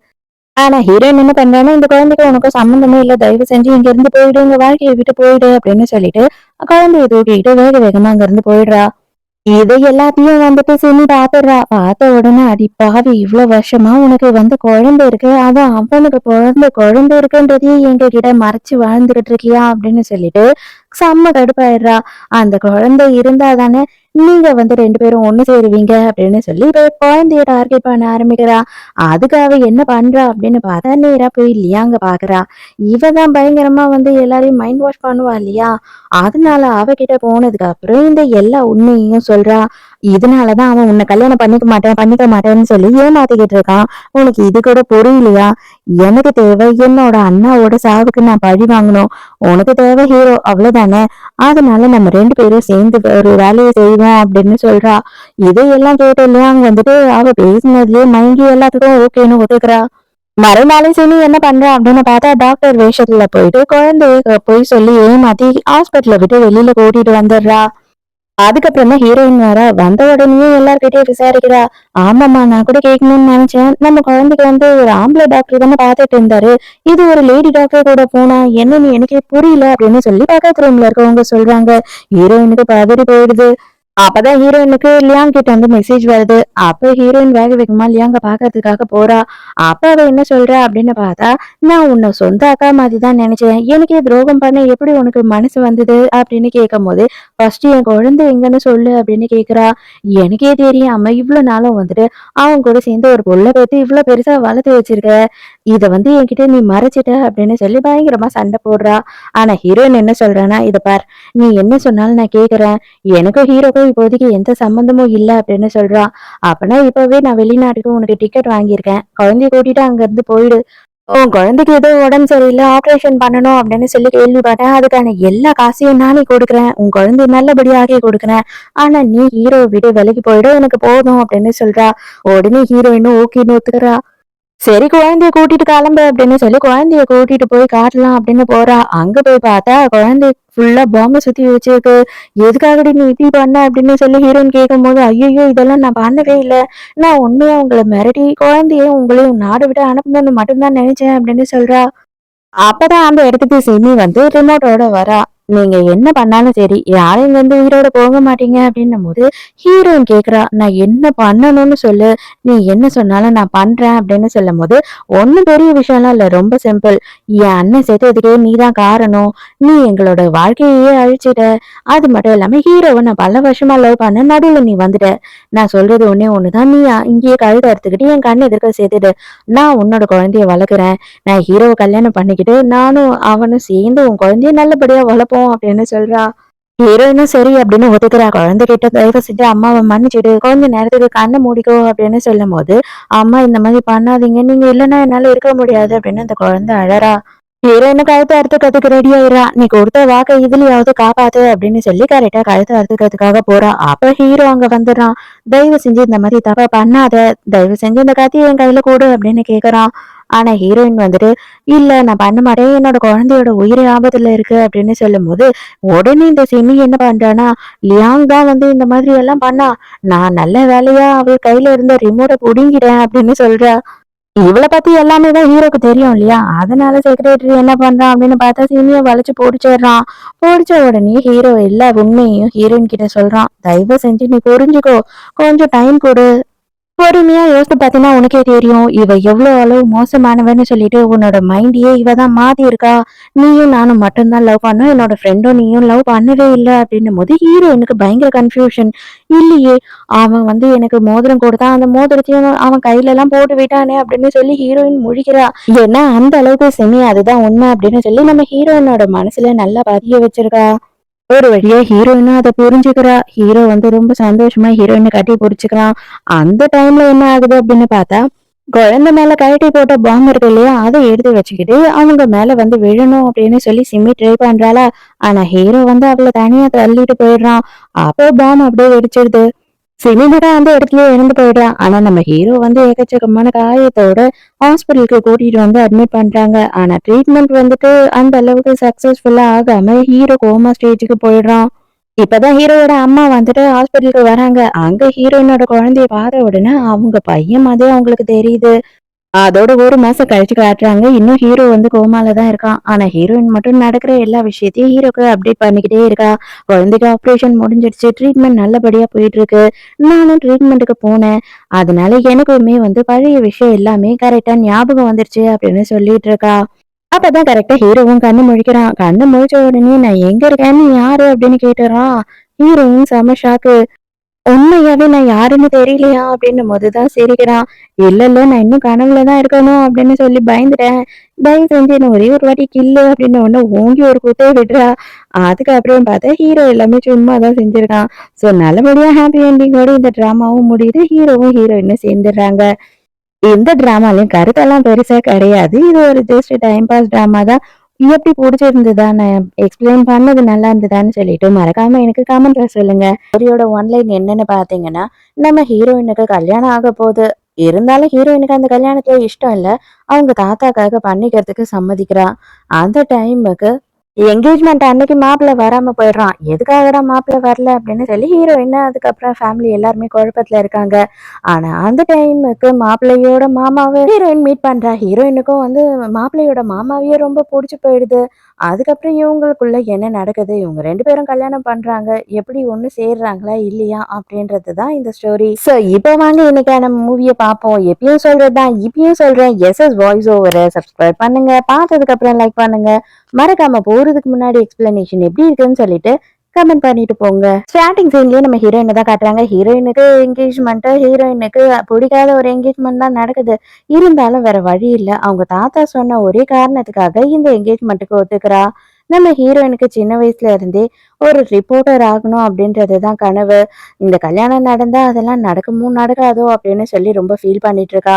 ஆனா ஹீரோயின் என்ன பண்றான்னா, இந்த குழந்தைக்கும் உனக்கும் சம்மந்தமே இல்ல. தயவு செஞ்சு இங்க இருந்து போயிடு. இந்த வாழ்க்கைய விட்டு போயிடு அப்படின்னு சொல்லிட்டு, குழந்தைய தூக்கிக்கிட்டு வேக வேகமா அங்க இருந்து போயிடுறா. இதை எல்லாத்தையும் வந்துட்டு சிமி பாத்துடுறா. பார்த்த உடனே அடி பாவி இவ்ளோ வருஷமா உனக்கு வந்து குழந்தை இருக்கு. அதுவும் அவனுக்கு குழந்தை இருக்குன்றதையே எங்ககிட்ட மறைச்சு வாழ்ந்துகிட்டு இருக்கியா அப்படின்னு சொல்லிட்டு செம்ம கடுப்பாயிடுறா. அந்த குழந்தை இருந்தா தானே நீங்க வந்து 2 பேரும் ஒண்ணு சேருவீங்க அப்படின்னு சொல்லி இப்ப குழந்தைய டார்கெட் பண்ண ஆரம்பிக்கிறா. அதுக்கு அவ என்ன பண்றா அப்படின்னு பார்த்தா நேரா போய் லியாங்க பாக்குறா. இவ தான் பயங்கரமா வந்து எல்லாரையும் மைண்ட் வாஷ் பண்ணுவா இல்லையா? அதனால அவகிட்ட போனதுக்கு அப்புறம் இந்த எல்லா உண்மையையும் சொல்றா. இதனாலதான் அவன் உன்னை கல்யாணம் பண்ணிக்க மாட்டேன்னு சொல்லி ஏமாத்திக்கிட்டு இருக்கான். உனக்கு இது கூட புரியலையா? எனக்கு தேவை என்னோட அண்ணாவோட சாவுக்கு நான் பழி வாங்கணும். உனக்கு தேவை ஹீரோ அவ்வளவுதானே? அதனால நம்ம 2 பேரும் சேர்ந்து ஒரு வேலையை செய்வோம் அப்படின்னு சொல்றா. இதையெல்லாம் கேட்டோம் அங்க வந்துட்டு அவ பேசினதுலயே மயங்கி எல்லாத்துக்கும் ஓகேன்னு ஒத்துக்கிறா. மறுநாளே சிமி என்ன பண்றா அப்படின்னு பார்த்தா டாக்டர் வேஷத்துல போயிட்டு குழந்தைய போய் சொல்லி ஏமாத்தி ஹாஸ்பிட்டல விட்டு வெளியில கூட்டிட்டு வந்துடுறா. அதுக்கப்புறமா ஹீரோயின் வேற வந்த உடனே எல்லார்கிட்டயும் விசாரிக்கிறா. ஆமாம்மா நான் கூட கேட்கணும்னு நினைச்சேன். நம்ம குழந்தைக்கு வந்து ஒரு ஆம்பளை டாக்டர் தானே பார்த்துட்டு இருந்தாரு. இது ஒரு லேடி டாக்டர் கூட போனா என்னன்னு எனக்கே புரியல அப்படின்னு சொல்லி பக்கத்து ரூம்ல இருக்கவங்க சொல்றாங்க. ஹீரோயினுக்கு பதறி போயிடுது. அப்பதான் ஹீரோயினுக்கு லியாங் கிட்ட வந்து மெசேஜ் வருது. அப்ப ஹீரோயின் வேக வேகமா லியாங்க பாக்குறதுக்காக போறா. அப்ப அவ என்ன சொல்றா அப்படின்னு பார்த்தா, நான் உன்னை சொந்த அக்கா மாதிரி தான் நினைச்சேன். எனக்கே துரோகம் பண்ண எப்படி உனக்கு மனசு வந்தது அப்படின்னு கேட்கும்போது, ஃபர்ஸ்ட் என் குழந்தை எங்கன்னு சொல்லு அப்படின்னு கேக்குறா. எனக்கே தெரியாம இவ்வளவு நாளும் வந்துட்டு அவன் கூட சேர்ந்து ஒரு புள்ள பெத்து இவ்வளவு பெருசா வளர்த்து வச்சிருக்க. இத வந்து என்கிட்ட நீ மறைச்சிட்ட அப்படின்னு சொல்லி பயங்கரமா சண்டை போடுறா. ஆனா ஹீரோயின் என்ன சொல்றான்னா, இத பார் நீ என்ன சொன்னாலும் நான் கேக்குறேன். எனக்கும் ஹீரோக்கும் இப்போதைக்கு எந்த சம்மந்தமும் இல்ல அப்படின்னு சொல்றா. அப்பனா இப்பவே நான் வெளிநாட்டுக்கு உனக்கு டிக்கெட் வாங்கியிருக்கேன். குழந்தைய கூட்டிட்டு அங்க இருந்து போயிடு. உன் குழந்தைக்கு ஏதோ உடம்பு சரியில்லை ஆபரேஷன் பண்ணணும் அப்படின்னு சொல்லி கேள்விப்பட்டேன். அதுக்கான எல்லா காசையும் நானே கொடுக்குறேன். உன் குழந்தைய நல்லபடியாகவே கொடுக்குறேன். ஆனா நீ ஹீரோ விட்டு விலகி போயிடு எனக்கு போதும் அப்படின்னு சொல்றா. உடனே ஹீரோயினும் ஓகேன்னு ஒத்துக்கிறா. சரி குழந்தைய கூட்டிட்டு கிளம்பு அப்படின்னு சொல்லி குழந்தைய கூட்டிட்டு போய் காட்டலாம் அப்படின்னு போறா. அங்க போய் பார்த்தா குழந்தை ஃபுல்லா பாம்பை சுத்தி வச்சிருக்கு. எதுக்காகடி நீ இப்படி பண்ண அப்படின்னு சொல்லி ஹீரோயின் கேட்கும்போது, ஐயோ இதெல்லாம் நான் பண்ணவே இல்லை. நான் உண்மையா உங்களை மிரட்டி குழந்தைய உங்களையும் நாடு விட்டு அனுப்பணும்னு மட்டும்தான் நினைச்சேன் அப்படின்னு சொல்றா. அப்பதான் அந்த இடத்துக்கு சிமி வந்து ரிமோட்டோட வரா. நீங்க என்ன பண்ணாலும் சரி யாரும் இங்க இருந்து உயிரோட போக மாட்டீங்க அப்படின்னும் போது ஹீரோயின் கேக்குறா, நான் என்ன பண்ணணும்னு சொல்லு. நீ என்ன சொன்னாலும் நான் பண்றேன் அப்படின்னு சொல்லும் போது, ஒண்ணும் பெரிய விஷயம்லாம் இல்ல ரொம்ப சிம்பிள். என் அண்ணன் செத்ததுக்கே நீதான் காரணம். நீ எங்களோட வாழ்க்கையே அழிச்சிட்ட. அது மட்டும் இல்லாம ஹீரோவை நான் பல வருஷமா லவ் பண்ண நடுவுல நீ வந்துட்ட. நான் சொல்றது ஒண்ணே ஒண்ணுதான். நீ இங்கேயே கழுத்தை அறுத்துக்கிட்டு என் கண்ணு எதிர்க்க சேர்த்துடு. நான் உன்னோட குழந்தைய வளர்க்குறேன். நான் ஹீரோவ கல்யாணம் பண்ணிக்கிட்டு நானும் அவனும் சேர்ந்து உன் குழந்தைய நல்லபடியா வளர்ப்போம் அப்படின்னு சொல்றா. ஹீரோயினும் சரி அப்படின்னு ஒத்துக்கிறா. குழந்தைகிட்ட தயவு செஞ்சு அம்மாவை மன்னிச்சுடு, கொஞ்ச நேரத்துக்கு கண்ணை மூடிக்கோ அப்படின்னு சொல்லும்போது, அம்மா இந்த மாதிரி பண்ணாதீங்க, நீங்க இல்லைன்னா என்னால இருக்க முடியாது அப்படின்னு அந்த குழந்தை அழறா. ஹீரோயின கழுத்தை அறுத்துக்கிறதுக்கு ரெடி ஆயிரா. நீ கொடுத்த வாக்கை இதுலயாவது காப்பாத்து அப்படின்னு சொல்லி கரெக்டா கழுத்தை அறுத்துக்கிறதுக்காக போறா. அப்ப ஹீரோ அங்க வந்துடுறான். தயவு செஞ்சு இந்த மாதிரி தப்பா பண்ணாத, தயவு செஞ்சு இந்த கத்தியை என் கையில கொடு அப்படின்னு கேக்குறான். ஆனா ஹீரோயின் வந்துட்டு, இல்ல நான் பண்ண மாட்டேன், என்னோட குழந்தையோட உயிர் ஆபத்துல இருக்கு அப்படின்னு சொல்லும்போது, உடனே இந்த சிமி என்ன பண்றானா, லியாங் தான் வந்து இந்த மாதிரி எல்லாம் பண்ணா, நான் நல்ல வேலையா அவ கையில இருந்த ரிமோட்டை புடுங்கிட்டேன் அப்படின்னு சொல்றா. இவள பத்தி எல்லாமே தான் ஹீரோக்கு தெரியும் இல்லையா? அதனால செக்ரட்டரி என்ன பண்றான் அப்படின்னு பார்த்தா சிமிய வளைச்சு புடிச்சிடுறான். புடிச்ச உடனே ஹீரோ எல்லா உண்மையையும் ஹீரோயின் கிட்ட சொல்றான். தயவு செஞ்சு நீ புரிஞ்சுக்கோ, கொஞ்சம் டைம் கொடு. பொறுமையா யோசிச்சு பார்த்தீன்னா உனக்கே தெரியும். இவ எவ்வளோ அளவு மோசமானவன்னு சொல்லிட்டு உன்னோட மைண்டையே இவ தான் மாத்தி இருக்கா. நீயும் நானும் மட்டும் தான் லவ் பண்ணோம். என்னோட ஃப்ரெண்டும் நீயும் லவ் பண்ணவே இல்ல அப்படின்னும்போது ஹீரோயினுக்கு பயங்கர கன்ஃப்யூஷன். இல்லையே, அவன் வந்து எனக்கு மோதிரம் கொடுத்தான். அந்த மோதிரத்தையும் அவன் கையில எல்லாம் போட்டு விட்டானே அப்படின்னு சொல்லி ஹீரோயின் முழிக்கிறா. ஏன்னா அந்த அளவுக்கு செமி அதுதான் உண்மை அப்படின்னு சொல்லி நம்ம ஹீரோயினோட மனசுல நல்லா பதிய வச்சிருக்கா. ஒரு வழியா ஹீரோயினும் அதை புரிஞ்சுக்கிறா. ஹீரோ வந்து ரொம்ப சந்தோஷமா ஹீரோயினை கட்டி பிடிச்சுக்கிறான். அந்த டைம்ல என்ன ஆகுது அப்படின்னு பார்த்தா, குழந்தை மேல கழட்டி போட்ட பாம்பு இருக்கு இல்லையா, அதை எடுத்து வச்சுக்கிட்டு அவங்க மேல வந்து விழணும் அப்படின்னு சொல்லி சிம்மி ட்ரை பண்றாளா. ஆனா ஹீரோ வந்து அவளை தனியா தள்ளிட்டு போயிடுறான். அப்போ பாம்பு அப்படியே வெடிச்சிடுது. சிலிண்டரா அந்த இடத்துலயே இறந்து போயிடுறான். ஆனா நம்ம ஹீரோ வந்து எக்கச்சக்கமான காயத்தோட ஹாஸ்பிட்டலுக்கு கூட்டிட்டு வந்து அட்மிட் பண்றாங்க. ஆனா ட்ரீட்மெண்ட் வந்துட்டு அந்த அளவுக்கு சக்சஸ்ஃபுல்லா ஆகாம ஹீரோ கோமா ஸ்டேஜுக்கு போயிடுறான். இப்பதான் ஹீரோவோட அம்மா வந்துட்டு ஹாஸ்பிட்டலுக்கு வராங்க. அங்க ஹீரோயினோட குழந்தைய பார்த்த உடனே அவங்க பையன் மாதிரி அவங்களுக்கு தெரியுது. அதோட 1 மாசம் கழிச்சு காட்டுறாங்க. இன்னும் ஹீரோ வந்து கோமால தான் இருக்கான். ஆனா ஹீரோயின் மட்டும் நடக்கிற எல்லா விஷயத்தையும் ஹீரோக்கு அப்டேட் பண்ணிக்கிட்டே இருக்கா. குழந்தைக்கு ஆப்ரேஷன் முடிஞ்சிடுச்சு. ட்ரீட்மெண்ட் நல்லபடியா போயிட்டு இருக்கு. நானும் ட்ரீட்மெண்ட்டுக்கு போனேன். அதனால எனக்குமே வந்து பழைய விஷயம் எல்லாமே கரெக்ட்டா ஞாபகம் வந்துருச்சு அப்படின்னு சொல்லிட்டு இருக்கா. அப்பதான் கரெக்ட்டா ஹீரோவும் கண்ணு முழிக்கிறான். கண்ணு முழிச்ச உடனே நான் எங்க இருக்கேன்? நீ யாரு? அப்படின்னு கேட்டுறான். ஹீரோவும் செம ஷாக்கு. உண்மையாவே நான் யாருன்னு தெரியலையா? அப்படின்னும்போது தான் சிரிக்கிறான். இல்ல, இல்ல நான் இன்னும் கனவுல தான் இருக்கணும் அப்படின்னு சொல்லி பயந்துட்டேன். தயவு செஞ்சு என்ன ஒரே ஒரு வாட்டி கில்லு அப்படின்னு உடனே ஓங்கி ஒரு குத்த விடுறா. அதுக்கப்புறம் பார்த்தா ஹீரோ எல்லாமே சும்மா தான் செஞ்சிருக்கான். ஸோ நல்லபடியா ஹாப்பி என்டிங்கோட இந்த ட்ராமாவும் முடியுது. ஹீரோவும் ஹீரோயினும் சேர்ந்துடுறாங்க. எந்த டிராமாலயும் கருத்தெல்லாம் பெருசா கிடையாது. இது ஒரு ஜஸ்ட் டைம் பாஸ் டிராமா தான். எப்படி புடிச்சிருந்ததா? நான் எக்ஸ்பிளைன் பண்ணது நல்லா இருந்ததான்னு சொல்லிட்டு மறக்காம எனக்கு கமெண்ட்ல சொல்லுங்க. ஸ்டோரியோட ஒன்லைன் என்னன்னு பார்த்தீங்கன்னா, நம்ம ஹீரோயினுக்கு கல்யாணம் ஆக போகுது. இருந்தாலும் ஹீரோயினுக்கு அந்த கல்யாணத்துல இஷ்டம் இல்ல. அவங்க தாத்தாக்காக பண்ணிக்கிறதுக்கு சம்மதிக்கிறா. அந்த டைமுக்கு என்கேஜ்மெண்ட் அன்னைக்கு மாப்பிள்ளை வராம போயிடுறான். எதுக்காகடா மாப்பிள்ளை வரல அப்படின்னு சொல்லி ஹீரோயின் அதுக்கப்புறம் ஃபேமிலி எல்லாருமே குழப்பத்துல இருக்காங்க. ஆனா அந்த டைமுக்கு மாப்பிள்ளையோட மாமாவை ஹீரோயின் மீட் பண்றா. ஹீரோயினுக்கும் வந்து மாப்பிள்ளையோட மாமாவையே ரொம்ப பிடிச்சு போயிடுது. அதுக்கப்புறம் இவங்களுக்குள்ள என்ன நடக்குது, இவங்க 2 பேரும் கல்யாணம் பண்றாங்க, எப்படி ஒண்ணு சேர்றாங்களா இல்லையா அப்படின்றது தான் இந்த ஸ்டோரி. சோ இப்போ வாங்க இன்னைக்கான மூவியை பார்ப்போம். எப்பயும் சொல்றதுதான் இப்பயும் சொல்றேன், எஸ்எஸ் வாய்ஸ் ஓவரை சப்ஸ்கிரைப் பண்ணுங்க, பார்த்ததுக்கு அப்புறம் லைக் பண்ணுங்க, மறக்காம போறதுக்கு முன்னாடி எக்ஸ்பிளனேஷன் எப்படி இருக்குன்னு சொல்லிட்டு கமெண்ட் பண்ணிட்டு போங்க. ஸ்டார்டிங் சீன்லயே நம்ம ஹீரோயினை தான் காட்டுறாங்க. ஹீரோயினுக்கு என்கேஜ்மெண்ட், ஹீரோயினுக்கு பிடிக்காத ஒரு என்கேஜ்மெண்ட் தான் நடக்குது. இருந்தாலும் வேற வழி இல்ல. அவங்க தாத்தா சொன்ன ஒரே காரணத்துக்காக இந்த என்கேஜ்மெண்ட்டுக்கு ஒத்துக்கிறா. நம்ம ஹீரோயினுக்கு சின்ன வயசுல இருந்தே ஒரு ரிப்போர்ட்டர் ஆகணும் அப்படின்றது தான் கனவு. இந்த கல்யாணம் நடந்தா அதெல்லாம் நடக்குமோ நடக்காதோ அப்படின்னு சொல்லி ரொம்ப ஃபீல் பண்ணிட்டு இருக்கா.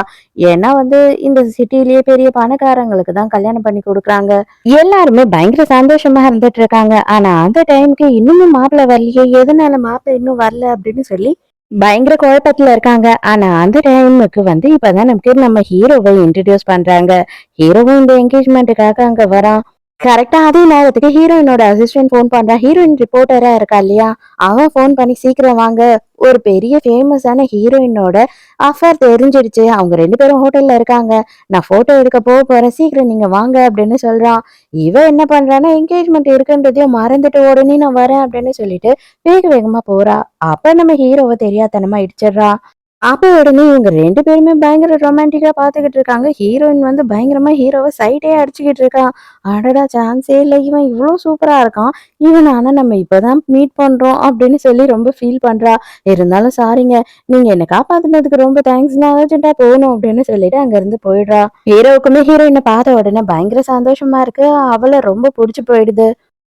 ஏன்னா வந்து இந்த சிட்டிலேயே பெரிய பணக்காரங்களுக்கு தான் கல்யாணம் பண்ணி கொடுக்குறாங்க. எல்லாருமே பயங்கர சந்தோஷமா இருந்துட்டு இருக்காங்க. ஆனா அந்த டைம்க்கு இன்னமும் மாப்பிள்ளை வரலையே, எதனால மாப்பிள்ளை இன்னும் வரல அப்படின்னு சொல்லி பயங்கர குழப்பத்துல இருக்காங்க. ஆனா அந்த டைமுக்கு வந்து இப்பதான் நமக்கு நம்ம ஹீரோவை இன்ட்ரடியூஸ் பண்றாங்க. ஹீரோவும் இந்த என்கேஜ்மெண்ட்டுக்காக அங்க வரான். கரெக்டா அதே நேரத்துக்கு ஹீரோயினோட அசிஸ்டன்ட் ஃபோன் பண்றா. ஹீரோயின் ரிப்போர்ட்டரா இருக்கா இல்லையா, அவன் ஃபோன் பண்ணி சீக்கிரம் வாங்க, ஒரு பெரிய ஃபேமஸான ஹீரோயினோட அஃபேர் தெரிஞ்சிடுச்சு, அவங்க 2 பேரும் ஹோட்டல்ல இருக்காங்க, நான் போட்டோ எடுக்க போறேன், சீக்கிரம் நீங்க வாங்க அப்படின்னு சொல்றான். இவ என்ன பண்றான்னா என்கேஜ்மெண்ட் இருக்குன்றதையும் மறந்துட்டு உடனே நான் வரேன் அப்படின்னு சொல்லிட்டு வேக வேகமா போறா. அப்ப நம்ம ஹீரோவை தெரியாதனமா இடிச்சிடுறா. அப்ப உடனே இவங்க 2 பேருமே பயங்கர ரொமான்டிக்கா பாத்துக்கிட்டு இருக்காங்க. ஹீரோயின் வந்து பயங்கரமா ஹீரோவ சைட்டே அடிச்சுக்கிட்டு இருக்கான். அடடா சான்ஸே இல்ல, இவன் இவ்ளோ சூப்பரா இருக்கான், இவன ஆனா நம்ம இப்பதான் மீட் பண்றோம் அப்படின்னு சொல்லி ரொம்ப ஃபீல் பண்றா. இருந்தாலும் சாரிங்க, நீங்க என்ன காப்பாத்துனதுக்கு ரொம்ப தேங்க்ஸ், நான் அர்ஜென்ட்டா போகணும் அப்படின்னு சொல்லிட்டு அங்க இருந்து போயிடுறா. ஹீரோவுக்குமே ஹீரோயினை பார்த்த உடனே பயங்கர சந்தோஷமா இருக்கு. அவளை ரொம்ப புடிச்சு போயிடுது.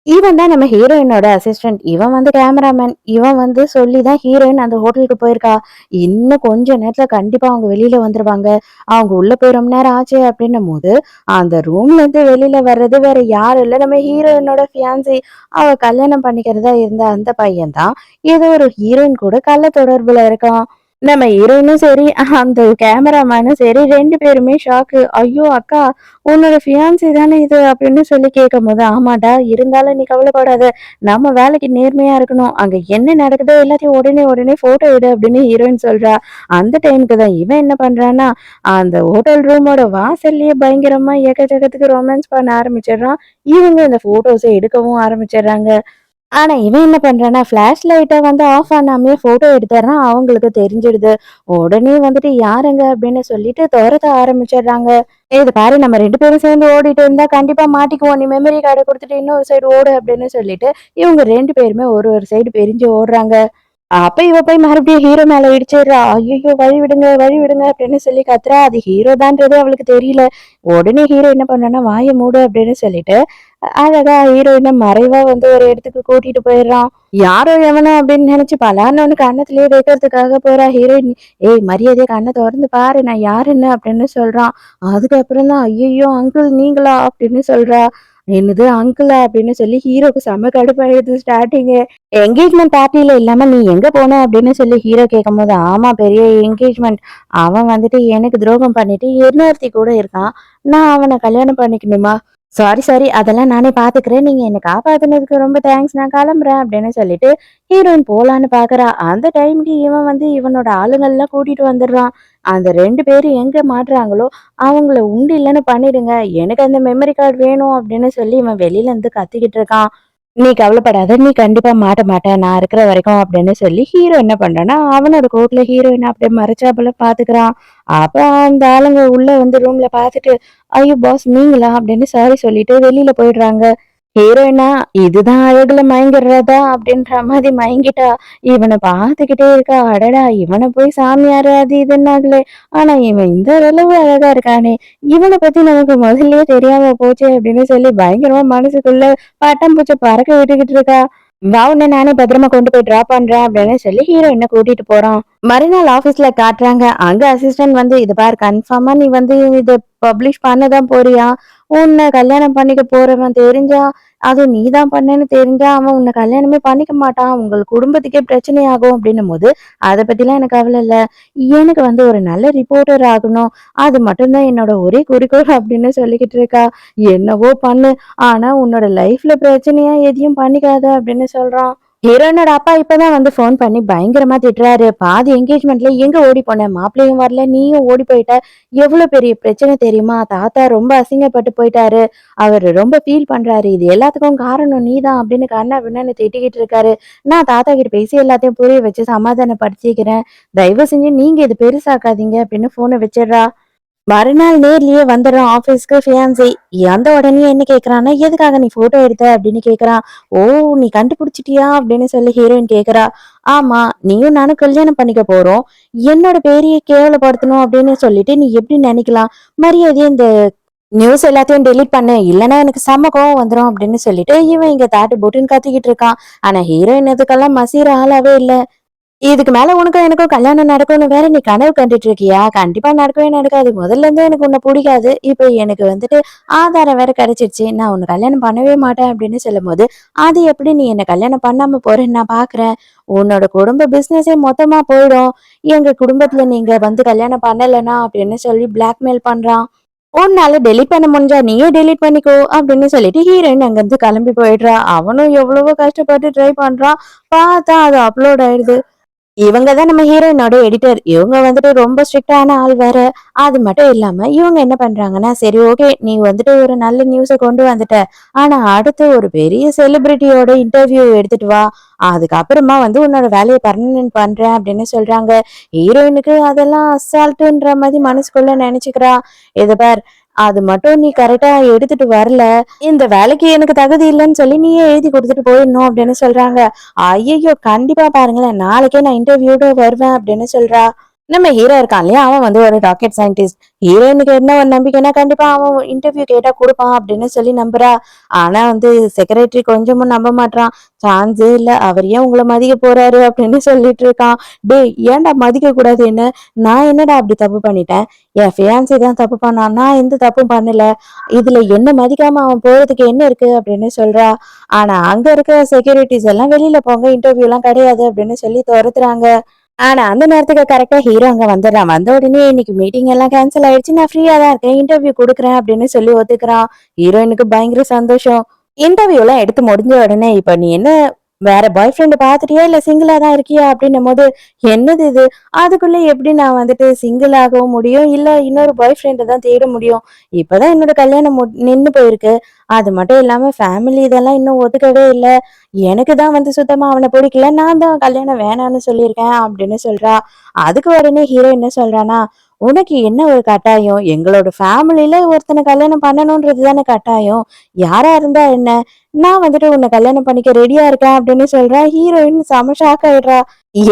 இவன் தான் நம்ம ஹீரோயினோட அசிஸ்டன்ட். இவன் வந்து கேமராமேன். இவன் வந்து சொல்லி தான் ஹீரோயின் அந்த ஹோட்டலுக்கு போயிருக்கா. இன்னும் கொஞ்ச நேரத்துல கண்டிப்பா அவங்க வெளியில வந்துருவாங்க. அவங்க உள்ள போய் ரொம்ப நேரம் ஆச்சு அப்படின்னும்போது, அந்த ரூம்ல இருந்து வெளியில வர்றது வேற யாரும் இல்ல. நம்ம ஹீரோயினோட ஃபியான்சி. அவ கல்யாணம் பண்ணிக்கிறதா இருந்த அந்த பையன் தான். ஏதோ ஒரு ஹீரோயின் கூட கள்ள தொடர்புல இருக்கான். நம்ம ஹீரோயினும் சரி, அந்த கேமராமேனும் சரி 2 பேருமே ஷாக்கு. "ஐயோ! அக்கா உன்னோட ஃபியான்சி தானே இது?" அப்படின்னு சொல்லி கேட்கும்போது, "ஆமாடா, இருந்தாலும் நீ கவலைப்படாத. நம்ம வேலைக்கு நேர்மையா இருக்கணும். அங்க என்ன நடக்குதோ எல்லாத்தையும் உடனே உடனே ஃபோட்டோ எடு" அப்படின்னு ஹீரோயின் சொல்றா. அந்த டைமுக்கு தான் இவன் என்ன பண்றான்னா, அந்த ஹோட்டல் ரூமோட வாசல்லயே பயங்கரமா எக்கச்சக்கத்துக்கு ரொமான்ஸ் பண்ண ஆரம்பிச்சிடுறான். இவங்க இந்த ஃபோட்டோஸ எடுக்கவும் ஆரம்பிச்சிடுறாங்க. ஆனா, இவன் என்ன பண்றான்னா, ஃபிளாஷ் லைட்ட வந்து ஆஃப் பண்ணாமயே ஃபோட்டோ எடுத்துர்றான். அவங்களுக்கு தெரிஞ்சிடுது. உடனே வந்துட்டு யாருங்க அப்படின்னு சொல்லிட்டு தொரத்த ஆரம்பிச்சர்றாங்க. "இது பாரு நம்ம 2 பேரும் சேர்ந்து ஓடிட்டு இருந்தா கண்டிப்பா மாட்டிக்குவோம். நீ மெமரி கார்ட குடுத்துட்டு இன்னொரு சைடு ஓடு" அப்படின்னு சொல்லிட்டு, இவங்க 2 பேருமே ஒரு ஒரு சைடு பிரிஞ்சு ஓடுறாங்க. அப்ப இவ போய் மறுபடியும் ஹீரோ மேல இடிச்சிடுறா. "ஐயய்யோ! வழி விடுங்க, வழி விடுங்க" அப்படின்னு சொல்லி கத்துறா. அது ஹீரோ தான்றது அவளுக்கு தெரியல. உடனே ஹீரோ என்ன பண்றான்னா, "வாய மூடு" அப்படின்னு சொல்லிட்டு, அழகா ஹீரோயின மறைவா வந்து ஒரு இடத்துக்கு கூட்டிட்டு போயிடுறான். யாரோ எவனோ அப்படின்னு நினைச்சு பலார்ன்னு ஒண்ணு கன்னத்திலேயே வைக்கிறதுக்காக போறா ஹீரோயின். "ஏய் மரியாதையா கண்ண தொறந்து பாரு நான் யாருன்னு" அப்படின்னு சொல்றான். அதுக்கப்புறம் தான் "ஐயையோ! அங்கிள் நீங்களா?" அப்படின்னு சொல்றா. "என்னது அங்கிளா?" அப்படின்னு சொல்லி ஹீரோக்கு செம்ம கடுப்பாயிடுது ஸ்டார்ட்டிங்கே. என்கேஜ்மெண்ட் பார்ட்டில இல்லாம நீ எங்க போன அப்படின்னு சொல்லி ஹீரோ கேட்கும்போது, ஆமா பெரிய என்கேஜ்மெண்ட். அவன் வந்துட்டு எனக்கு துரோகம் பண்ணிட்டு இன்னொருத்தி கூட இருக்கான். நான் அவன கல்யாணம் பண்ணிக்கணுமா? Sorry, sorry. அதெல்லாம் நானே பாத்துக்கிறேன். நீங்க என்ன காப்பாத்துனதுக்கு ரொம்ப தேங்க்ஸ். நான் கிளம்புறேன் அப்படின்னு சொல்லிட்டு ஹீரோயின் போலான்னு பாக்குறா. அந்த டைம்க்கு இவன் வந்து இவனோட ஆளுங்கள்லாம் கூட்டிட்டு வந்துடுறான். அந்த 2 பேரும் எங்க மாட்றாங்களோ அவங்கள உண்டு இல்லைன்னு பண்ணிடுங்க. எனக்கு அந்த மெமரி கார்டு வேணும் அப்படின்னு சொல்லி இவன் வெளியில இருந்து கத்திக்கிட்டு இருக்கான். "நீ கவலைப்படாத. நீ கண்டிப்பா மாட்ட மாட்ட. நான் இருக்கிற வரைக்கும்" அப்படின்னு சொல்லி ஹீரோ என்ன பண்றான்னா, அவனோட கோட்ல ஹீரோயின அப்படியே மறைச்சாப்புல பாத்துக்கிறான். அப்ப அந்த ஆளுங்க உள்ள வந்து ரூம்ல பாத்துட்டு, "ஐயோ! பாஸ் நீங்களா?" அப்படின்னு சாரி சொல்லிட்டு வெளியில போயிடுறாங்க. ஹீரோயினா, "இதுதான் அழகுல மயங்கிர்றதா?" அப்படின்ற மாதிரி மயங்கிட்டா. இவன பாத்துக்கிட்டே இருக்கா. அடடா! இவன போய் சாமியாரு அது இதுன்னாங்களே. ஆனா இவன் இந்த அளவு அழகா இருக்கானே! இவன பத்தி நமக்கு முதல்லயே தெரியாம போச்சே அப்படின்னு சொல்லி பயங்கரமா மனசுக்குள்ள பட்டாம்பூச்சி பறக்க விட்டுக்கிட்டு இருக்கா. "வா உன்ன நானே பத்திரமா கொண்டு போய் டிராப் பண்றேன்" அப்படின்னு சொல்லி ஹீரோயின கூட்டிட்டு போறான். மறுநாள் ஆபீஸ்ல காட்டுறாங்க. அங்க அசிஸ்டன்ட் வந்து, "இது பாரு கன்ஃபார்மா நீ வந்து இத பப்ளிஷ் பண்ண தான் போறியா? உன்ன கல்யாணம் பண்ணிக்க போறவன் தெரிஞ்சா, அதுவும் நீ தான் பண்ணேன்னு தெரிஞ்சா, அவன் உன்ன கல்யாணமே பண்ணிக்க மாட்டான். உங்கள் குடும்பத்துக்கே பிரச்சனையாகும்" அப்படின்னும்போது, "அத பத்திலாம் எனக்கு கவல இல்ல. எனக்கு வந்து ஒரு நல்ல ரிப்போர்ட்டர் ஆகணும். அது மட்டும் தான் என்னோட ஒரே குறிக்கோள்" அப்படின்னு சொல்லிக்கிட்டு இருக்கா. "என்னவோ பண்ணு. ஆனா உன்னோட லைஃப்ல பிரச்சனையா எதையும் பண்ணிக்காத" அப்படின்னு சொல்றான். ஹீரோயினோட அப்பா இப்பதான் வந்து ஃபோன் பண்ணி பயங்கரமா திட்டுறாரு. "பாதி என்கேஜ்மெண்ட்ல எங்க ஓடி போன? மாப்பிள்ளையும் வரல, நீயும் ஓடி போயிட்ட. எவ்வளவு பெரிய பிரச்சனை தெரியுமா? தாத்தா ரொம்ப அசிங்கப்பட்டு போயிட்டாரு. அவரு ரொம்ப ஃபீல் பண்றாரு. இது எல்லாத்துக்கும் காரணம் நீதான்" அப்படின்னு கண்ணா பின்னான்னு திட்டிக்கிட்டு இருக்காரு. நான் தாத்தா கிட்ட பேசி எல்லாத்தையும் புரிய வச்சு சமாதானப்படுத்திக்கிறேன். தயவு செஞ்சு நீங்க இது பெருசாக்காதீங்க அப்படின்னு ஃபோனை வச்சிடுறா. மறுநாள் நேர்லயே வந்துடுறான் ஆபீஸ்க்கு ஃபியான்சி. வந்த உடனே என்ன கேக்குறான்னா, "எதுக்காக நீ போட்டோ எடுத்த?" அப்படின்னு கேக்குறான். "ஓ! நீ கண்டுபிடிச்சிட்டியா?" அப்படின்னு சொல்லி ஹீரோயின் கேக்குறா. "ஆமா, நீயும் நானும் கல்யாணம் பண்ணிக்க போறோம். என்னோட பேரையே கேவலப்படுத்தணும் அப்படின்னு சொல்லிட்டு நீ எப்படி நினைக்கலாம்? மரியாதையா இந்த நியூஸ் எல்லாத்தையும் டெலீட் பண்ணு. இல்லன்னா எனக்கு செம்ம கோவம் வந்துரும்" அப்படின்னு சொல்லிட்டு இவன் இங்க தாட்டு போட்டுன்னு கத்திக்கிட்டு இருக்கான். ஆனா ஹீரோயின் இதுக்கெல்லாம் மசிற ஆளாவே இல்ல. "இதுக்கு மேல உனக்கும் எனக்கும் கல்யாணம் நடக்கும்னு வேற நீ கனவு கண்டுட்டு இருக்கியா? கண்டிப்பா நடக்கவே நடக்காது. முதல்ல இருந்தே எனக்கு உன்ன புடிக்காது. இப்ப எனக்கு வந்துட்டு ஆதாரம் வேற கிடைச்சிருச்சு. நான் உன்ன கல்யாணம் பண்ணவே மாட்டேன்" அப்படின்னு சொல்லும்போது, "அது எப்படி நீ என்ன கல்யாணம் பண்ணாம போறேன்னு நான் பார்க்குறேன். உன்னோட குடும்ப பிசினஸே மொத்தமா போயிடும். எங்க குடும்பத்துல நீங்க வந்து கல்யாணம் பண்ணலனா" அப்படின்னு சொல்லி பிளாக்மெயில் பண்றான். "உன்னால டெலீட் பண்ண முடிஞ்சா நீயே டெலீட் பண்ணிக்கோ" அப்படின்னு சொல்லிட்டு ஹீரோயின் அங்கிருந்து கிளம்பி போயிடுறா. அவனும் எவ்வளவோ கஷ்டப்பட்டு ட்ரை பண்றான். பார்த்தா அது அப்லோட் ஆயிடுது. இவங்க தான் நம்ம ஹீரோயினோட எடிட்டர். இவங்க வந்துட்டு ரொம்ப ஸ்ட்ரிக்ட்டான ஆள் வேற. அது மட்டும் இல்லாம இவங்க என்ன பண்றாங்கன்னா, "சரி ஓகே, நீ வந்துட்டு ஒரு நல்ல நியூஸ கொண்டு வந்துட்ட. ஆனா அடுத்து ஒரு பெரிய செலிபிரிட்டியோட இன்டர்வியூ எடுத்துட்டு வா. அதுக்கப்புறமா வந்து உன்னோட வேலைய பெர்மனன்ட் பண்றேன்" அப்படின்னு சொல்றாங்க. ஹீரோயினுக்கு அதெல்லாம் அசால்ட்டுன்ற மாதிரி மனசுக்குள்ள நினைச்சுக்கிறா. "இத பார், அது மட்டும் நீ கரெக்ட்டா எடுத்துட்டு வரல, இந்த வேலைக்கு எனக்கு தகுதி இல்லன்னு சொல்லி நீயே எழுதி குடுத்துட்டு போயிடணும்" அப்படின்னு சொல்றாங்க. "ஐயையோ! கண்டிப்பா பாருங்களேன், நாளைக்கே நான் இன்டர்வியூட வருவேன்" அப்படின்னு சொல்றா. நம்ம ஹீரோ இருக்கான் இல்லையா, அவன் வந்து ஒரு ராக்கெட் சயின்டிஸ்ட். ஹீரோயினுக்கு என்ன ஒரு நம்பிக்கைன்னா, கண்டிப்பா அவன் இன்டர்வியூ கேட்டா குடுப்பான் அப்படின்னு சொல்லி நம்புறா. ஆனா வந்து செக்ரட்டரி கொஞ்சமும் நம்ப மாட்றான். சான்ஸே இல்ல. அவர் ஏன் உங்கள மதிக்க போறாரு அப்படின்னு சொல்லிட்டு இருக்கான். டேய் ஏன்டா மதிக்க கூடாது என்ன? நான் என்னடா அப்படி தப்பு பண்ணிட்டேன்? என் ஃபியான்சி தான் தப்பு பண்ணான். நான் எந்த தப்பும் பண்ணல. இதுல என்ன மதிக்காம அவன் போறதுக்கு என்ன இருக்கு அப்படின்னு சொல்றா. ஆனா அங்க இருக்க செக்யூரிட்டிஸ் எல்லாம் வெளியில போங்க, இன்டர்வியூ எல்லாம் கிடையாது அப்படின்னு சொல்லி துரத்துறாங்க. ஆனா, அந்த நேரத்துக்கு கரெக்ட்டா ஹீரோ அங்க வந்துடுறான். வந்த உடனே இன்னைக்கு மீட்டிங் எல்லாம் கேன்சல் ஆயிடுச்சு. நான் ஃப்ரீயா தான் இருக்கேன். இன்டர்வியூ குடுக்குறேன் அப்படின்னு சொல்லி ஒத்துக்கிறான். ஹீரோயினுக்கு பயங்கர சந்தோஷம். இன்டர்வியூலாம் எடுத்து முடிஞ்ச உடனே, "இப்ப நீ என்ன வேற பாய் ஃப்ரெண்ட் பார்த்துட்டியா? இல்ல சிங்கிளா தான் இருக்கியா?" அப்படின்னும்போது, "என்னது இது? அதுக்குள்ள எப்படி நான் வந்துட்டு சிங்கிள் ஆகவும் முடியும்? இல்ல இன்னொரு பாய் ஃப்ரெண்ட தான் தேட முடியும்? இப்பதான் என்னோட கல்யாணம் நின்னு போயிருக்கு. அது மட்டும் இல்லாம ஃபேமிலி இதெல்லாம் இன்னும் ஒத்துக்கவே இல்ல. எனக்கு தான் வந்து சுத்தமா அவன பிடிக்கல. நான் தான் கல்யாணம் வேணான்னு சொல்லியிருக்கேன் அப்படின்னு சொல்றா. அதுக்கு உடனே ஹீரோ என்ன சொல்றான்னா, "உனக்கு என்ன ஒரு கட்டாயம்? எங்களோட ஃபேமிலில ஒருத்தன கல்யாணம் பண்ணணும்ன்றது தானே கட்டாயம். யாரா இருந்தா என்ன? நான் வந்துட்டு உன்ன கல்யாணம் பண்ணிக்க ரெடியா இருக்கேன்" அப்படின்னு சொல்றா. ஹீரோயின் செம ஷாக் ஆயிடுறா.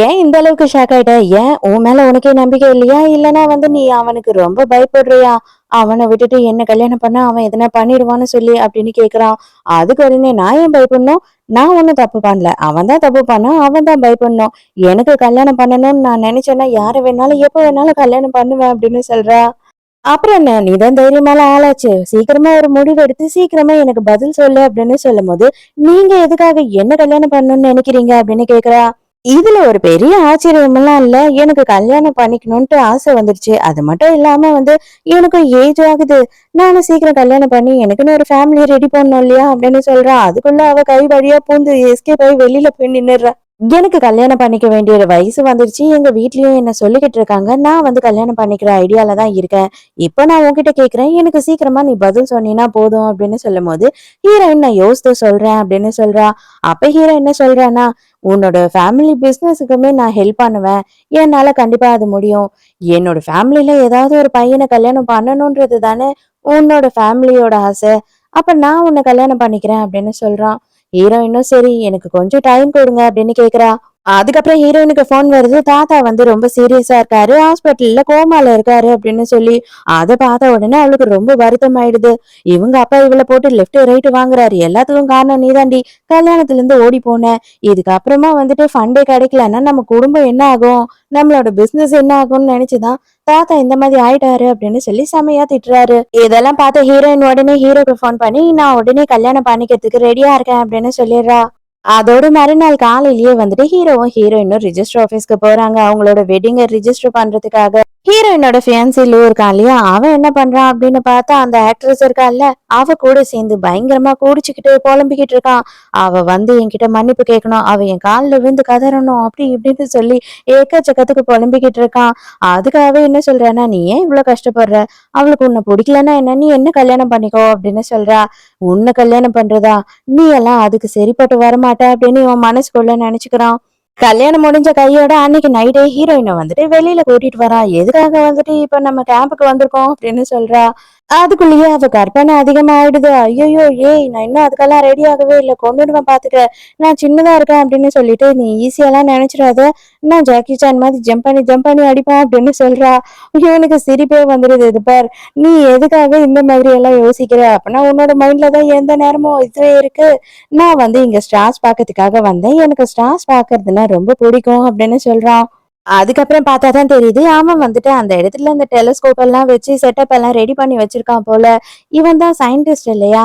"ஏன் இந்த அளவுக்கு ஷாக் ஆயிட்ட? ஏன் உன் மேல உனக்கே நம்பிக்கை இல்லையா? இல்லன்னா வந்து நீ அவனுக்கு ரொம்ப பயப்படுறியா? அவன விட்டுட்டு என்ன கல்யாணம் பண்ணா அவன் எதனா பண்ணிடுவான்னு சொல்லி" அப்படின்னு கேட்குறான். அதுக்கு உடனே நான் ஏன் பயப்படணும்? நான் ஒண்ணும் தப்பு பண்ணல. அவன் தான் தப்பு பண்ணான். அவன் தான் பயப்படணும். எனக்கு கல்யாணம் பண்ணணும்னு நான் நினைச்சேன்னா, யார வேணாலும், எப்ப வேணாலும் கல்யாணம் பண்ணுவேன் அப்படின்னு சொல்றா. அப்புறம் என்ன? நீ தான் தைரியமான ஆளாச்சே. சீக்கிரமா ஒரு முடிவு எடுத்து சீக்கிரமா எனக்கு பதில் சொல்லு அப்படின்னு சொல்லும்போது, நீங்க எதுக்காக என்ன கல்யாணம் பண்ணணும்னு நினைக்கிறீங்க? அப்படின்னு கேட்கிறா. இதுல ஒரு பெரிய ஆச்சரியமெல்லாம் இல்ல. எனக்கு கல்யாணம் பண்ணிக்கணும்ன்ட்டு ஆசை வந்துருச்சு. அது மட்டும் இல்லாம வந்து எனக்கும் ஏஜ் ஆகுது. நானும் சீக்கிரம் கல்யாணம் பண்ணி எனக்குன்னு ஒரு ஃபேமிலி ரெடி பண்ணணும் இல்லையா? அப்படின்னு சொல்றா. அதுக்குள்ள அவ கை வழியா பூந்து எஸ்கேப் ஆயி வெளியில போய் நின்னுடுறா. எனக்கு கல்யாணம் பண்ணிக்க வேண்டிய ஒரு வயசு வந்துருச்சு. எங்க வீட்லயும் என்ன சொல்லிக்கிட்டு இருக்காங்க. நான் வந்து கல்யாணம் பண்ணிக்கிற ஐடியால தான் இருக்கேன். இப்ப நான் உன்கிட்ட கேட்கிறேன். எனக்கு சீக்கிரமா நீ பதில் சொன்னீன்னா போதும் அப்படின்னு சொல்லும்போது, ஹீரோயின் நான் யோசித்து சொல்றேன் அப்படின்னு சொல்றா. அப்ப ஹீரோ என்ன சொல்றான்னா, உன்னோட ஃபேமிலி பிசினஸுக்குமே நான் ஹெல்ப் பண்ணுவேன். என்னால கண்டிப்பா அது முடியும். என்னோட ஃபேமிலில ஏதாவது ஒரு பையன கல்யாணம் பண்ணணும்ன்றது தானே உன்னோட ஃபேமிலியோட ஆசை. அப்ப நான் உன்ன கல்யாணம் பண்ணிக்கிறேன் அப்படின்னு சொல்றான். ஹீரோயினும் சரி எனக்கு கொஞ்சம் டைம் கொடுங்க அப்படின்னு கேக்குறா. அதுக்கப்புறம் ஹீரோயினுக்கு ஃபோன் வருது. தாத்தா வந்து ரொம்ப சீரியஸா இருக்காரு. ஹாஸ்பிட்டல்ல கோமால இருக்காரு அப்படின்னு சொல்லி. அத பார்த்த உடனே அவளுக்கு ரொம்ப வருத்தம் ஆயிடுது. இவங்க அப்பா இவள போட்டு லெஃப்ட் ரைட் வாங்குறாரு. எல்லாத்துக்கும் காரணம் நீதாண்டி. கல்யாணத்துல இருந்து ஓடி போன. இதுக்கப்புறமா வந்துட்டு ஃபண்டே கிடைக்கலன்னா நம்ம குடும்பம் என்ன ஆகும்? நம்மளோட பிசினஸ் என்ன ஆகும்னு நினைச்சுதான் தாத்தா இந்த மாதிரி ஆயிட்டாரு அப்படின்னு சொல்லி செமையா திட்டுறாரு. இதெல்லாம் பார்த்த ஹீரோயின் உடனே ஹீரோக்கு ஃபோன் பண்ணி நான் உடனே கல்யாணம் பண்ணிக்கிறதுக்கு ரெடியா இருக்கேன் அப்படின்னு சொல்லிடுறா. அதோட மறுநாள் காலையிலேயே வந்துட்டு ஹீரோவும் ஹீரோயினும் ரிஜிஸ்டர் ஆபீஸ்க்கு போறாங்க. அவங்களோட வெட்டிங்க ரிஜிஸ்டர் பண்றதுக்காக. ஹீரோயினோட ஃபியான்சி லூ இருக்கான் இல்லையா, அவன் என்ன பண்றான் அப்படின்னு பார்த்தா அந்த ஆக்ட்ரஸ் இருக்கான்ல, அவ கூட சேர்ந்து பயங்கரமா குடிச்சுக்கிட்டு புலம்பிக்கிட்டு இருக்கான். அவ வந்து என்கிட்ட மன்னிப்பு கேட்கணும், அவ என் காலில் விழுந்து கதறணும் அப்படி இப்படின்னு சொல்லி ஏக்கச்சக்கத்துக்கு புலம்பிக்கிட்டு இருக்கான். அதுக்காகவே என்ன சொல்றான்னா, நீ ஏன் இவ்வளவு கஷ்டப்படுற? அவளுக்கு உன்னை பிடிக்கலன்னா என்ன, நீ என்ன கல்யாணம் பண்ணிக்கோ அப்படின்னு சொல்றா. உன்னை கல்யாணம் பண்றதா? நீ எல்லாம் அதுக்கு சரிப்பட்டு வரமாட்ட அப்படின்னு இவன் மனசுக்குள்ள நினைச்சுக்கிறான். கல்யாணம் முடிஞ்ச கையோட அன்னைக்கு நைட்டே ஹீரோயினை வந்துட்டு வெளியில கூட்டிட்டு வரான். எதுக்காக வந்துட்டு இப்ப நம்ம கேம்புக்கு வந்திருக்கோம் அப்படின்னு சொல்றா. அதுக்குள்ளேயே அவ கற்பனை அதிகமாயிடுது. ஐயோ ஏய் நான் இன்னும் அதுக்கெல்லாம் ரெடி ஆகவே இல்லை, கொண்டுடுவேன் பாத்துக்க. நான் சின்னதா இருக்கேன் அப்படின்னு சொல்லிட்டு நீ ஈஸியெல்லாம் நினைச்சிடாத. நான் ஜாக்கி சான் மாதிரி ஜம்ப் பண்ணி அடிப்பேன் அப்படின்னு சொல்றா. இவனுக்கு சிரிப்பே வந்துடுது. இது பார், நீ எதுக்காக இந்த மாதிரி எல்லாம் யோசிக்கிற? அப்பனா உன்னோட மைண்ட்ல தான் எந்த நேரமும் இதுவே இருக்கு. நான் வந்து இங்க ஸ்டார்ஸ் பாக்கிறதுக்காக வந்தேன். எனக்கு ஸ்டார்ஸ் பாக்குறதுன்னா ரொம்ப பிடிக்கும் அப்படின்னு சொல்றான். அதுக்கப்புறம் பார்த்தா தான் தெரியுது. அவன் வந்துட்டு அந்த இடத்துல அந்த டெலஸ்கோப் எல்லாம் வச்சு செட்டப் எல்லாம் ரெடி பண்ணி வச்சிருக்கான் போல. இவன் தான் சயின்டிஸ்ட் இல்லையா?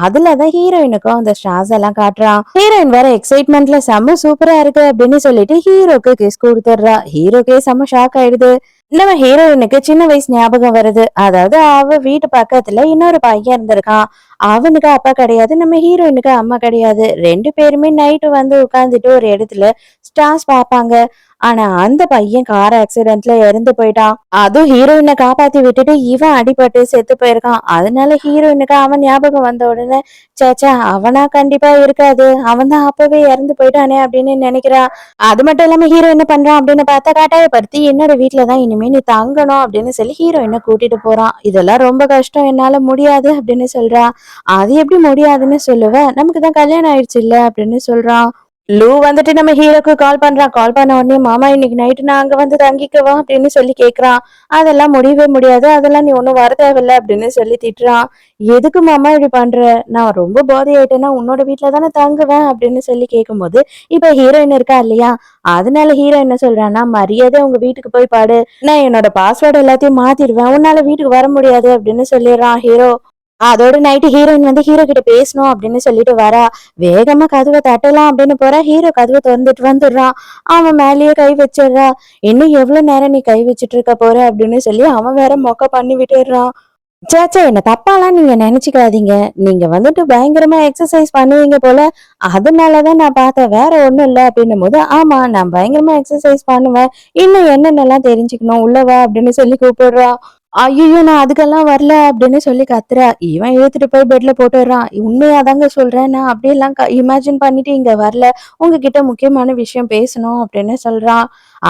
அதுல தான் ஹீரோயினுக்கும் அந்த ஸ்டார்ஸ் எல்லாம் காட்டுறான். ஹீரோயின் வேற எக்ஸைட்மெண்ட்ல செம்ம சூப்பரா இருக்கு அப்படின்னு சொல்லிட்டு ஹீரோக்கு கிஸ் கொடுத்துடுறா. ஹீரோக்கே செம்ம ஷாக் ஆயிடுது. நம்ம ஹீரோயினுக்கு சின்ன வயசு ஞாபகம் வருது. அதாவது அவ வீட்டு பக்கத்துல இன்னொரு பையன் இருந்திருக்கான். அவனுக்கு அப்பா கிடையாது. நம்ம ஹீரோயினுக்கு அம்மா கிடையாது. 2 பேருமே நைட்டு வந்து உட்கார்ந்துட்டு ஒரு இடத்துல ஸ்டார்ஸ் பார்ப்பாங்க. ஆனா அந்த பையன் கார் ஆக்சிடென்ட்ல இறந்து போயிட்டான். அதுவும் ஹீரோயினை காப்பாத்தி விட்டுட்டு இவன் அடிபட்டு செத்து போயிருக்கான். அதனால ஹீரோயினுக்கு அவன் ஞாபகம் வந்த உடனே சேச்சா அவனா கண்டிப்பா இருக்காது, அவன் தான் அப்பவே இறந்து போயிட்டானே அப்படின்னு நினைக்கிறா. அது மட்டும் இல்லாம ஹீரோ என்ன பண்றான் அப்படின்னு பார்த்தா கட்டாயப்படுத்தி என்னோட வீட்டுலதான் இனிமே நீ தங்கணும் அப்படின்னு சொல்லி ஹீரோயினை கூட்டிட்டு போறான். இதெல்லாம் ரொம்ப கஷ்டம், என்னால முடியாது அப்படின்னு சொல்றா. அது எப்படி முடியாதுன்னு சொல்லுவ, நமக்கு தான் கல்யாணம் ஆயிடுச்சு இல்ல அப்படின்னு சொல்றான். லூ வந்துட்டு நம்ம ஹீரோக்கு கால் பண்றான். கால் பண்ண உடனே, "மாமா இன்னைக்கு நைட்டு நான் அங்க வந்து தங்கிக்கவா?" அப்படின்னு சொல்லி கேட்கிறான். "அதெல்லாம் முடியவே முடியாது. அதெல்லாம் நீ ஒண்ணும் வர தேவையில்ல" அப்படின்னு சொல்லி திட்டுறான். "எதுக்கு மாமா இப்படி பண்ற? நான் ரொம்ப போதை ஆயிட்டேன்னா உன்னோட வீட்ல தானே தங்குவேன்" அப்படின்னு சொல்லி கேட்கும்போது, இப்ப ஹீரோயின் இருக்கா இல்லையா? அதனால ஹீரோ என்ன சொல்றான்னா, "மரியாதையா உங்க வீட்டுக்கு போய் படு. நான் என்னோட பாஸ்வேர்ட் எல்லாத்தையும் மாத்திருவேன். உன்னால வீட்டுக்கு வர முடியாது" அப்படின்னு சொல்லிடுறான் ஹீரோ. அதோட நைட்டு ஹீரோயின் வந்து ஹீரோ கிட்ட பேசணும் அப்படின்னு சொல்லிட்டு வரா. வேகமா கதவை தட்டலாம் அப்படின்னு போறா. ஹீரோ கதவை திறந்துட்டு வந்துடுறான். அவன் மேலேயே கை வச்சிடுறா. இன்னும் எவ்வளவு நேரம் நீ கை வச்சிட்டு இருக்க போற அப்படின்னு சொல்லி அவன் வேற மொக்க பண்ணி விட்டுடுறான். சேச்சே, என்ன தப்பாலாம் நீங்க நினைச்சுக்காதீங்க. நீங்க வந்துட்டு பயங்கரமா எக்ஸர்சைஸ் பண்ணுவீங்க போல. அதனாலதான் நான் பார்த்தேன். வேற ஒண்ணும் இல்ல அப்படின்னும் போது, ஆமா நான் பயங்கரமா எக்ஸர்சைஸ் பண்ணுவேன். இன்னும் என்னென்னலாம் தெரிஞ்சுக்கணும். உள்ள வா அப்படின்னு சொல்லி கூப்பிடுறா. ஐயையோ! நான் அதுக்கெல்லாம் வரல அப்படின்னு சொல்லி கத்துறா. இவன் இழுத்துட்டு போய் பெட்ல போட்டுடுறான். உண்மையாதாங்க சொல்றேன். நான் அப்படியெல்லாம் இமேஜின் பண்ணிட்டு இங்க வரல. உங்ககிட்ட முக்கியமான விஷயம் பேசணும் அப்படின்னு சொல்றான்.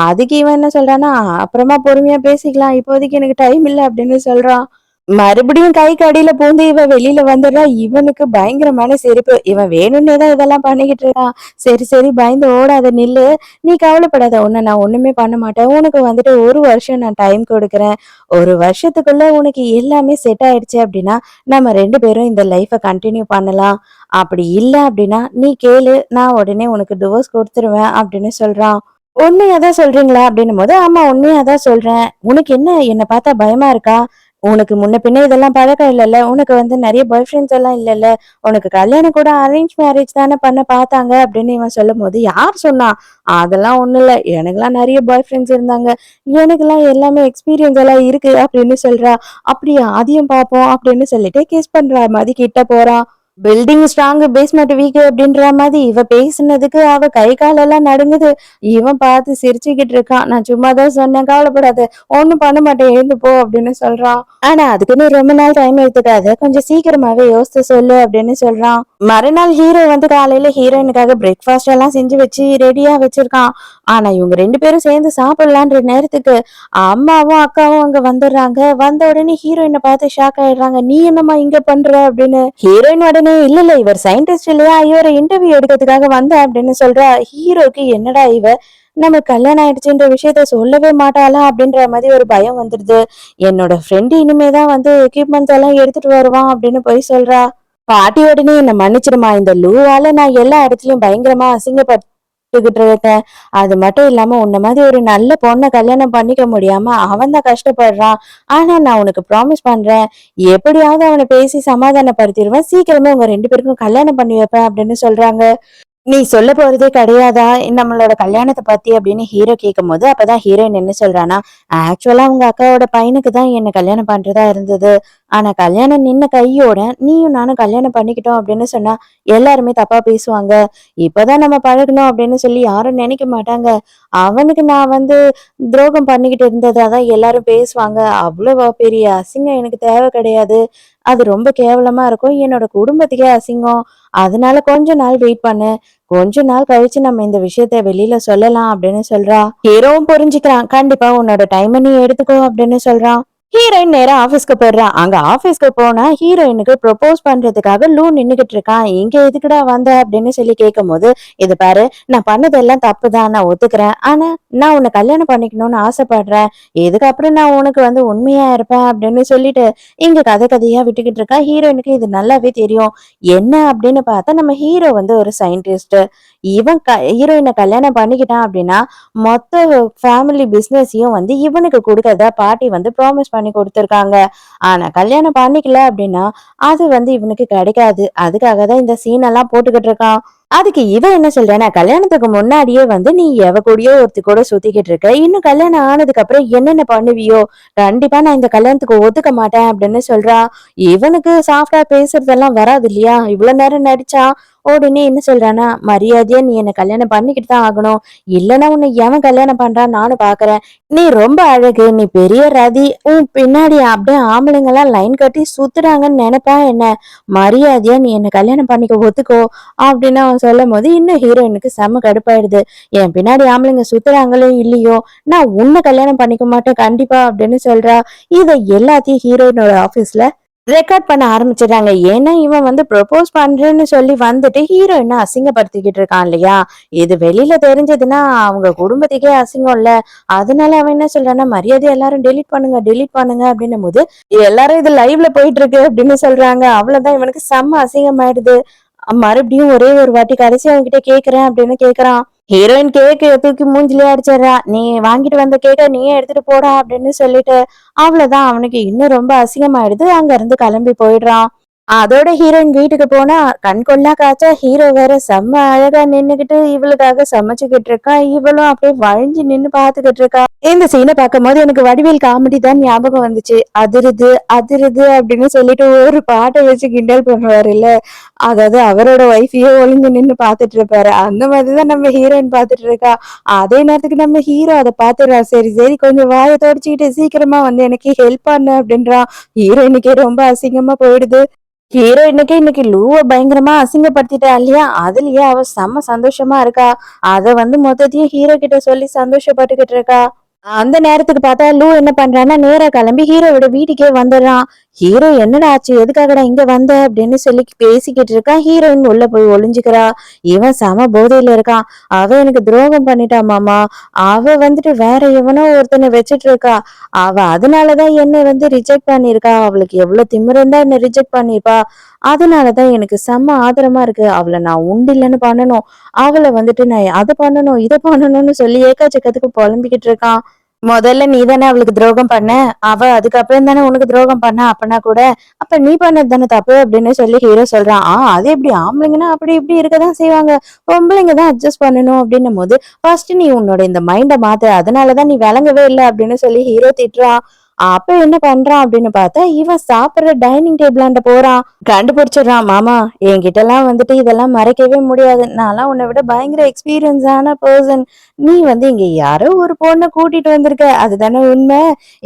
அதுக்கு இவன் என்ன சொல்றான்னா, அப்புறமா பொறுமையா பேசிக்கலாம். இப்போதைக்கு எனக்கு டைம் இல்ல அப்படின்னு சொல்றான். மறுபடியும் கைக்கு அடியில பூந்து இவ வெளியில வந்துடுறா. இவனுக்கு பயங்கரமான சிரிப்பு. இவன் வேணும்னே தான் இதெல்லாம் பண்ணிக்கிட்டு இருக்கான். சரி, சரி பயந்து ஓடாத நில்லு. நீ கவலைப்படாத. உன்ன நான் ஒண்ணுமே பண்ண மாட்டேன். உனக்கு வந்துட்டு 1 வருஷம் நான் டைம் கொடுக்குறேன். 1 வருஷத்துக்குள்ள உனக்கு எல்லாமே செட் ஆயிடுச்சு அப்படின்னா, நம்ம 2 பேரும் இந்த லைஃப கன்டின்யூ பண்ணலாம். அப்படி இல்ல அப்படின்னா, நீ கேளு. நான் உடனே உனக்கு டிவோர்ஸ் குடுத்துருவேன் அப்படின்னு சொல்றான். உண்மையா தான் சொல்றீங்களா? அப்படின்னும்போது, ஆமா உண்மையா தான் சொல்றேன். உனக்கு என்ன என்ன பார்த்தா பயமா இருக்கா? உனக்கு முன்ன பின்ன இதெல்லாம் பழக்கம் இல்லல்ல. உனக்கு வந்து நெறைய பாய் ஃப்ரெண்ட்ஸ் எல்லாம் இல்லல்ல. உனக்கு கல்யாணம் கூட அரேஞ்ச் மேரேஜ் தானே பண்ண பார்த்தாங்க அப்படின்னு இவன் சொல்லும்போது, யார் சொன்னா? அதெல்லாம் ஒண்ணும் இல்ல. எனக்கெல்லாம் நெறைய பாய் ஃப்ரெண்ட்ஸ் இருந்தாங்க. எனக்கெல்லாம் எல்லாமே எக்ஸ்பீரியன்ஸ் எல்லாம் இருக்கு அப்படின்னு சொல்றா. அப்படியா? அதையும் பார்ப்போம் அப்படின்னு சொல்லிட்டு கிஸ் பண்ற மாரி கிட்ட போறான். பில்டிங் ஸ்ட்ராங் பேஸ்மெண்ட் வீக் அப்படின்ற மாதிரி இவ பேசுனதுக்கு அவ கை காலெல்லாம் நடுங்குது. இவன் பார்த்து சிரிச்சுக்கிட்டு இருக்கான். நான் சும்மா தான் சொன்னேன், கவலைப்படாத, ஒண்ணும் பண்ண மாட்டேன், எழுந்து போ அப்படின்னு சொல்றான். ஆனா அதுக்குன்னு ரொம்ப நாள் டைம் எடுத்துக்காத, கொஞ்சம் சீக்கிரமாவே யோசிச்சு சொல்லு அப்படின்னு சொல்றான். மறுநாள் ஹீரோ வந்து காலையில ஹீரோயினுக்காக பிரேக்ஃபாஸ்ட் எல்லாம் செஞ்சு வச்சு ரெடியா வச்சிருக்கான். ஆனா இவங்க 2 பேரும் சேர்ந்து சாப்பிடலான்ற நேரத்துக்கு அம்மாவும் அக்காவும் அங்க வந்துடுறாங்க. வந்த உடனே ஹீரோயினை பார்த்து ஷாக் ஆயிடுறாங்க. நீ என்னம்மா இங்க பண்ற அப்படின்னு. ஹீரோயின் உடனே இல்ல இல்ல இவர் சயின்டிஸ்ட் இல்லையா, இவரை இன்டர்வியூ எடுக்கிறதுக்காக வந்த அப்படின்னு சொல்றா. ஹீரோக்கு என்னடா இவ நம்ம கல்யாணம் ஆயிடுச்சுன்ற விஷயத்த சொல்லவே மாட்டாளா அப்படின்ற மாதிரி ஒரு பயம் வந்துடுது. என்னோட ஃப்ரெண்டு இனிமேதான் வந்து எக்யூப்மெண்ட்ஸ் எல்லாம் எடுத்துட்டு வருவான் அப்படின்னு போய் சொல்றா. பாட்டி உடனே என்ன மன்னிச்சிடுமா, இந்த லூவால நான் எல்லா இடத்துலயும் பயங்கரமா அசிங்கப்பட்டுகிட்டு இருக்கேன். அது மட்டும் இல்லாம உன்ன மாதிரி ஒரு நல்ல பொண்ணை கல்யாணம் பண்ணிக்க முடியாம அவன் தான் கஷ்டப்படுறான். ஆனா நான் உனக்கு ப்ராமிஸ் பண்றேன், எப்படியாவது அவனை பேசி சமாதானப்படுத்திடுவேன். சீக்கிரமே உங்க 2 பேருக்கும் கல்யாணம் பண்ணி வைப்பேன் அப்படின்னு சொல்றாங்க. நீ சொல்ல போறதே கிடையாதா நம்மளோட கல்யாணத்தை பத்தி அப்படின்னு ஹீரோ கேட்கும்போது, அப்பதான் ஹீரோயின் என்ன சொல்றானா, ஆக்சுவலா உங்க அக்காவோட பையனுக்கு தான் என்ன கல்யாணம் பண்றதா இருந்தது. ஆனா கல்யாணம் நின்ன கையோட நீயும் நானும் கல்யாணம் பண்ணிக்கிட்டோம் அப்படின்னு சொன்னா எல்லாருமே தப்பா பேசுவாங்க. இப்பதான் நம்ம பழகணும் அப்படின்னு சொல்லி யாரும் நினைக்க மாட்டாங்க. அவனுக்கு நான் வந்து துரோகம் பண்ணிக்கிட்டு இருந்ததா தான் எல்லாரும் பேசுவாங்க. அவ்வளவு பெரிய அசிங்கம் எனக்கு தேவை கிடையாது. அது ரொம்ப கேவலமா இருக்கும். என்னோட குடும்பத்துக்கே அசிங்கம். அதனால கொஞ்ச நாள் வெயிட் பண்ணு. கொஞ்ச நாள் கழிச்சு நம்ம இந்த விஷயத்த வெளியில சொல்லலாம் அப்படின்னு சொல்றா. ஹீரோவும் புரிஞ்சுக்கிறான். கண்டிப்பா உன்னோட டைமை நீ எடுத்துக்கோ அப்படின்னு சொல்றான். ஹீரோயின் நேரா ஆபீஸ்க்கு போயிடுறா. அங்க ஆபீஸ்க்கு போனா ஹீரோயினுக்கு ப்ரொபோஸ் பண்றதுக்காக லூ நின்னுகிட்டு இருக்கான். இங்க எதுக்குடா வந்த அப்படின்னு சொல்லி கேட்கும்போது, இது பாரு, நான் பண்ணதெல்லாம் தப்புதான், நான் ஒத்துக்கிறேன். ஆனா நான் உன்னை கல்யாணம் பண்ணிக்கணும்னு ஆசைப்படுறேன். இதுக்கப்புறம் நான் உனக்கு வந்து உண்மையா இருப்பேன் அப்படின்னு சொல்லிட்டு இங்க கதை கதையா விட்டுக்கிட்டு இருக்கா. ஹீரோயினுக்கு இது நல்லாவே தெரியும். என்ன அப்படின்னு பார்த்தா நம்ம ஹீரோ வந்து ஒரு சயின்டிஸ்ட். இவன் ஹீரோயினை கல்யாணம் பண்ணிக்கிட்டான் அப்படின்னா மொத்த ஃபேமிலி பிசினஸையும் வந்து இவனுக்கு கொடுக்கறதா பாட்டி வந்து ப்ராமிஸ் பண்ணி கொடுத்துருக்காங்க. ஆனா கல்யாணம் பண்ணிக்கல அப்படின்னா அது வந்து இவனுக்கு கிடைக்காது. அதுக்காக தான் இந்த சீன் எல்லாம் போட்டுக்கிட்டு இருக்கான். அதுக்கு இவன் என்ன சொல்றானா, கல்யாணத்துக்கு முன்னாடியே வந்து நீ எவ கூடயோ ஒருத்தி கூட சுத்திக்கிட்டு இருக்க. இன்னும் கல்யாணம் ஆனதுக்கு அப்புறம் என்னென்ன பண்ணுவியோ, கண்டிப்பா நான் இந்த கல்யாணத்துக்கு ஒத்துக்க மாட்டேன் அப்படின்னு சொல்றா. இவனுக்கு சாஃப்டா பேசுறதெல்லாம் வராது இல்லையா? இவ்வளவு நேரம் நடிச்சா உடனே என்ன சொல்றானா, மரியாதையா நீ என்ன கல்யாணம் பண்ணிக்கிட்டு தான் ஆகணும். இல்லைன்னா உன்னை எவன் கல்யாணம் பண்றான் நானும் பாக்குறேன். நீ ரொம்ப அழகு, நீ பெரிய ரதி, உன் பின்னாடி அப்படியே ஆம்பளைங்க எல்லாம் லைன் கட்டி சுத்துறாங்கன்னு நினைப்பா என்ன? மரியாதையா நீ என்ன கல்யாணம் பண்ணிக்க ஒத்துக்கோ அப்படின்னு அவன் சொல்லும் போது இன்னும் ஹீரோயினுக்கு செம கடுப்பாயிடுது. என் பின்னாடி ஆம்பளைங்க சுத்துறாங்களோ இல்லையோ, நான் உன்னை கல்யாணம் பண்ணிக்க மாட்டேன் கண்டிப்பா அப்படின்னு சொல்றா. இதை எல்லாத்தையும் ஹீரோயினோட ஆபீஸ்ல ரெக்கார்ட் பண்ண ஆரம்பிச்சிடுறாங்க. ஏன்னா இவன் வந்து ப்ரொபோஸ் பண்றேன்னு சொல்லி வந்துட்டு ஹீரோயின அசிங்கப்படுத்திக்கிட்டு இருக்கான் இல்லையா? இது வெளியில தெரிஞ்சதுன்னா அவங்க குடும்பத்துக்கே அசிங்கம்ல. அதனால அவன் என்ன சொல்றான்னா, மரியாதையா எல்லாரும் டெலீட் பண்ணுங்க அப்படின்னும்போது, எல்லாரும் இது லைவ்ல போயிட்டு இருக்கு அப்படின்னு சொல்றாங்க. அவ்வளவுதான் இவனுக்கு செம்ம அசிங்கமாயிடுது. மறுபடியும் ஒரே ஒரு வாட்டி கடைசியா அவன்கிட்ட கேட்கிறேன் அப்படின்னு கேட்கறான். ஹீரோயின் கேக்க தூக்கி மூஞ்சிலயே அடிச்சிடுறா. நீ வாங்கிட்டு வந்த கேக்க நீயே எடுத்துட்டு போடா அப்படின்னு சொல்லிட்டு, அவ்வளவுதான் அவனுக்கு இன்னும் ரொம்ப அசிங்கமாயிடுது. அங்க இருந்து கிளம்பி போயிடுறான். அதோட ஹீரோயின் வீட்டுக்கு போனா கண்கொள்ளா காட்சா ஹீரோ வேற செம்ம அழகா நின்னுகிட்டு இவளுக்காக சமைச்சுக்கிட்டு இருக்கா. இவளும் அப்படியே வழிஞ்சு நின்னு பாத்துக்கிட்டு இருக்கா. இந்த சீனை பார்க்கும்போது எனக்கு வடிவேல் காமெடி தான் ஞாபகம் வந்துச்சு. அதிருது அதிருது அப்படின்னு சொல்லிட்டு ஒரு பாட்டை வச்சு கிண்டல் பண்ணுவாரு இல்ல. அதாவது அவரோட ஒய்ஃபையே ஒளிஞ்சு நின்னு பாத்துட்டு இருப்பாரு. அந்த மாதிரிதான் நம்ம ஹீரோயின் பாத்துட்டு இருக்கா. அதே நேரத்துக்கு நம்ம ஹீரோ அதை பாத்துறா. சரி சரி கொஞ்சம் வாயை தொடச்சுக்கிட்டு சீக்கிரமா வந்து எனக்கு ஹெல்ப் பண்ணு அப்படின்றான். ஹீரோயினுக்கே ரொம்ப அசிங்கமா போயிடுது. ஹீரோயினுக்கே இன்னைக்கு லூவ பயங்கரமா அசிங்கப்படுத்திட்டா இல்லையா? அதுலயே அவ செம்ம சந்தோஷமா இருக்கா. அத வந்து மொத்தத்தையும் ஹீரோ கிட்ட சொல்லி சந்தோஷப்பட்டுக்கிட்டு இருக்கா. அந்த நேரத்துக்கு பார்த்தா லூ என்ன பண்றான்னா நேரா கிளம்பி ஹீரோவோட வீட்டுக்கே வந்துடுறான். ஹீரோ என்னடா ஆச்சு எதுக்காகடா இங்க வந்த அப்படின்னு சொல்லி பேசிக்கிட்டு இருக்கான். ஹீரோயின் உள்ள போய் ஒளிஞ்சுக்கிறா. இவன் செம போதையில இருக்கான். அவ எனக்கு துரோகம் பண்ணிட்டா மாமா. அவ வந்துட்டு வேற எவனோ ஒருத்தனை வச்சிட்டு இருக்கா. அவ அதனாலதான் என்னை வந்து ரிஜெக்ட் பண்ணிருக்கா. அவளுக்கு எவ்வளவு திமிரு இருந்தா என்ன ரிஜெக்ட் பண்ணிருப்பா. அதனாலதான் எனக்கு செம்ம ஆதரமா இருக்கு. அவளை நான் உண்டில்லன்னு பண்ணணும். அவளை வந்துட்டு நான் அதை பண்ணணும் இதை பண்ணணும்னு சொல்லி ஏக்காச்சக்கத்துக்கு புலம்பிக்கிட்டு இருக்கான். முதல்ல நீ தானே அவளுக்கு துரோகம் பண்ண. அவ அதுக்கப்புறம் தானே உனக்கு துரோகம் பண்ண. அப்பனா கூட அப்ப நீ பண்ணது தானே தப்பு அப்படின்னு சொல்லி ஹீரோ சொல்றான். அது எப்படி ஆம்பளைங்கன்னா அப்படி இப்படி இருக்கதான் செய்வாங்க. பொம்பளைங்க தான் அட்ஜஸ்ட் பண்ணணும் அப்படின்னும் போது ஃபர்ஸ்ட் நீ உன்னோட இந்த மைண்ட மாத்து. அதனாலதான் நீ விளங்கவே இல்லை அப்படின்னு சொல்லி ஹீரோ திட்டுறான். அப்ப என்ன பண்றான் அப்படின்னு பார்த்தா இவன் சாப்பிடுற டைனிங் டேபிளாண்ட போறான். கண்டுபிடிச்சிடுறான். மாமா என்கிட்ட எல்லாம் வந்துட்டு இதெல்லாம் மறைக்கவே முடியாது. நான்லாம் உன்னை விட பயங்கர எக்ஸ்பீரியன்ஸான பர்சன். நீ வந்து இங்க யாரோ ஒரு பொண்ணை கூட்டிட்டு வந்திருக்க. அதுதானே உண்மை.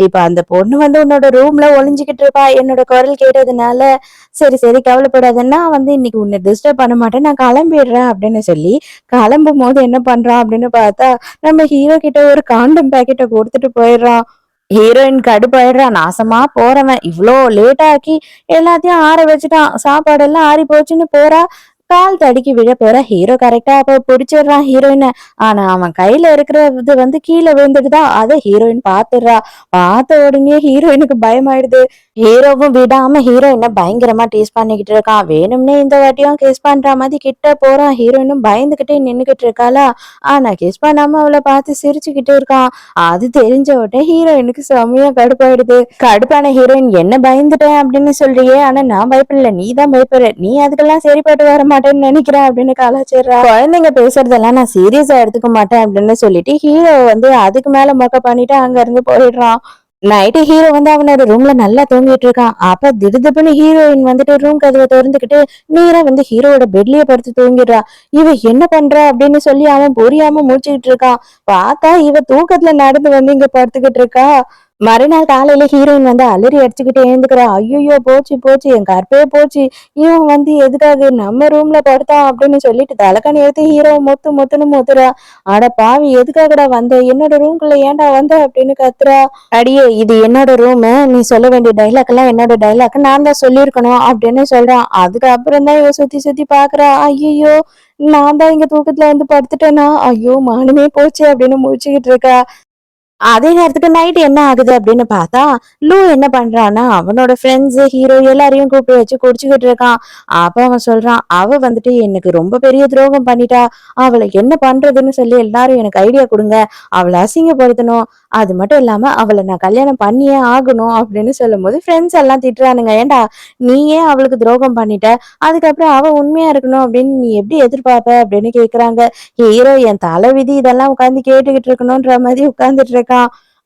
இப்ப அந்த பொண்ணு வந்து உன்னோட ரூம்ல ஒளிஞ்சுக்கிட்டு இருப்பா என்னோட குரல் கேட்டதுனால. சரி சரி கவலைப்படாத. நான் வந்து இன்னைக்கு உன்னை டிஸ்டர்ப் பண்ண மாட்டேன். நான் கிளம்பிடுறேன் அப்படின்னு சொல்லி கிளம்பும் போது என்ன பண்றான் அப்படின்னு பார்த்தா நம்ம ஹீரோ கிட்ட ஒரு காண்டம் பாக்கெட்டை கொடுத்துட்டு போயிடுறான். ஹீரோயின் கடுப்பாயிடுறா. நாசமா போறவன் இவ்ளோ லேட் ஆக்கி எல்லாத்தையும் ஆற வச்சுட்டான். சாப்பாடெல்லாம் ஆறி போச்சுன்னு போறா. கால் தடுக்கி விழ போற. ஹீரோ கரெக்டா அப்ப பிடிச்சிடுறான் ஹீரோயினை. ஆனா அவன் கையில இருக்கிற இது வந்து கீழே விழுந்துட்டுதான். அதை ஹீரோயின் பாத்துடுறா. பார்த்த உடனே ஹீரோயினுக்கு பயமாயிடுது. ஹீரோவும் விடாம ஹீரோயினை பயங்கரமா டீஸ் பண்ணிக்கிட்டு இருக்கான். வேணும்னே இந்த வாட்டியும் கிஸ் பண்ற மாதிரி கிட்ட போறான். ஹீரோயினும் பயந்துகிட்டே நின்னுகிட்டு இருக்காளா. ஆனா கிஸ் பண்ணாம அவளை பார்த்து சிரிச்சுக்கிட்டு இருக்கான். அது தெரிஞ்ச உடனே ஹீரோயினுக்கு செம்மையா கடுப்பாயிடுது. கடுப்பான ஹீரோயின் என்ன பயந்துட்டேன் அப்படின்னு சொல்றியே. ஆனா நான் பயப்படல. நீ தான் பயப்படுற. நீ அதுக்கெல்லாம் சரிப்பட்டு வர மாட்டேன்னு நினைக்கிறேன் அப்படின்னு கலாச்சிடுறா. குழந்தைங்க பேசுறதெல்லாம் நான் சீரியஸா எடுத்துக்க மாட்டேன் அப்படின்னு சொல்லிட்டு ஹீரோ வந்து அதுக்கு மேல மொக்க பண்ணிட்டு அங்க இருந்து போயிடுறான். நைட்டு ஹீரோ வந்து அவனோட ரூம்ல நல்லா தூங்கிட்டு இருக்கான். அப்ப திடுதிப்புன்னு ஹீரோயின் வந்துட்டு ரூம் கதவை திறந்துகிட்டு நேரா வந்து ஹீரோவோட பெட்லயே படுத்து தூங்கிடுறா. இவ என்ன பண்றா அப்படின்னு சொல்லி அவன் புரியாம முழிச்சுக்கிட்டு இருக்கான். பார்த்தா இவ தூக்கத்துல நடந்து வந்து இங்க படுத்துக்கிட்டு இருக்கா. மறுநாள் காலையில ஹீரோயின் வந்து அலறி அடிச்சுக்கிட்டு எழுந்துக்கிறா. ஐயோ போச்சு போச்சு என் கற்பே போச்சு. இவன் வந்து எதுக்காக நம்ம ரூம்ல படுத்தான் அப்படின்னு சொல்லிட்டு தலைக்கணி எடுத்து ஹீரோ மொத்துன்னு மொத்துறா. அட பாவி எதுக்காகடா வந்த என்னோட ரூம்குள்ள ஏன்டா வந்த அப்படின்னு கத்துறா. அடியே இது என்னோட ரூமு. நீ சொல்ல வேண்டிய டைலாக் எல்லாம் என்னோட டைலாக். நான் தான் சொல்லியிருக்கணும் அப்படின்னு சொல்றான். அதுக்கப்புறம் தான் இவ சுத்தி சுத்தி பாக்குறா. ஐயோ நான் தான் இங்க தூக்கத்துல வந்து படுத்துட்டேனா. ஐயோ மானமே போச்சு அப்படின்னு முடிச்சுக்கிட்டு இருக்கா. அதே நேரத்துக்கு நைட் என்ன ஆகுது அப்படின்னு பார்த்தா லூ என்ன பண்றான்னா அவனோட ஃப்ரெண்ட்ஸ் ஹீரோ எல்லாரையும் கூப்பிட்டு வச்சு குடிச்சுக்கிட்டு இருக்கான். அப்ப அவன் சொல்றான் அவ வந்துட்டு எனக்கு ரொம்ப பெரிய துரோகம் பண்ணிட்டா. அவளை என்ன பண்றதுன்னு சொல்லி எல்லாரும் எனக்கு ஐடியா கொடுங்க. அவளை அசிங்கப்படுத்தணும். அது மட்டும் இல்லாம அவளை நான் கல்யாணம் பண்ணியே ஆகணும் அப்படின்னு சொல்லும் போது ஃப்ரெண்ட்ஸ் எல்லாம் திட்டுறானுங்க. ஏன்டா நீயே அவளுக்கு துரோகம் பண்ணிட்ட. அதுக்கப்புறம் அவ உண்மையா இருக்கணும் அப்படின்னு நீ எப்படி எதிர்பார்ப்ப அப்படின்னு கேக்குறாங்க. ஹீரோ என் தலை விதி இதெல்லாம் உட்காந்து கேட்டுக்கிட்டு இருக்கணும்ன்ற மாதிரி உட்கார்ந்துட்டு இருக்கான்.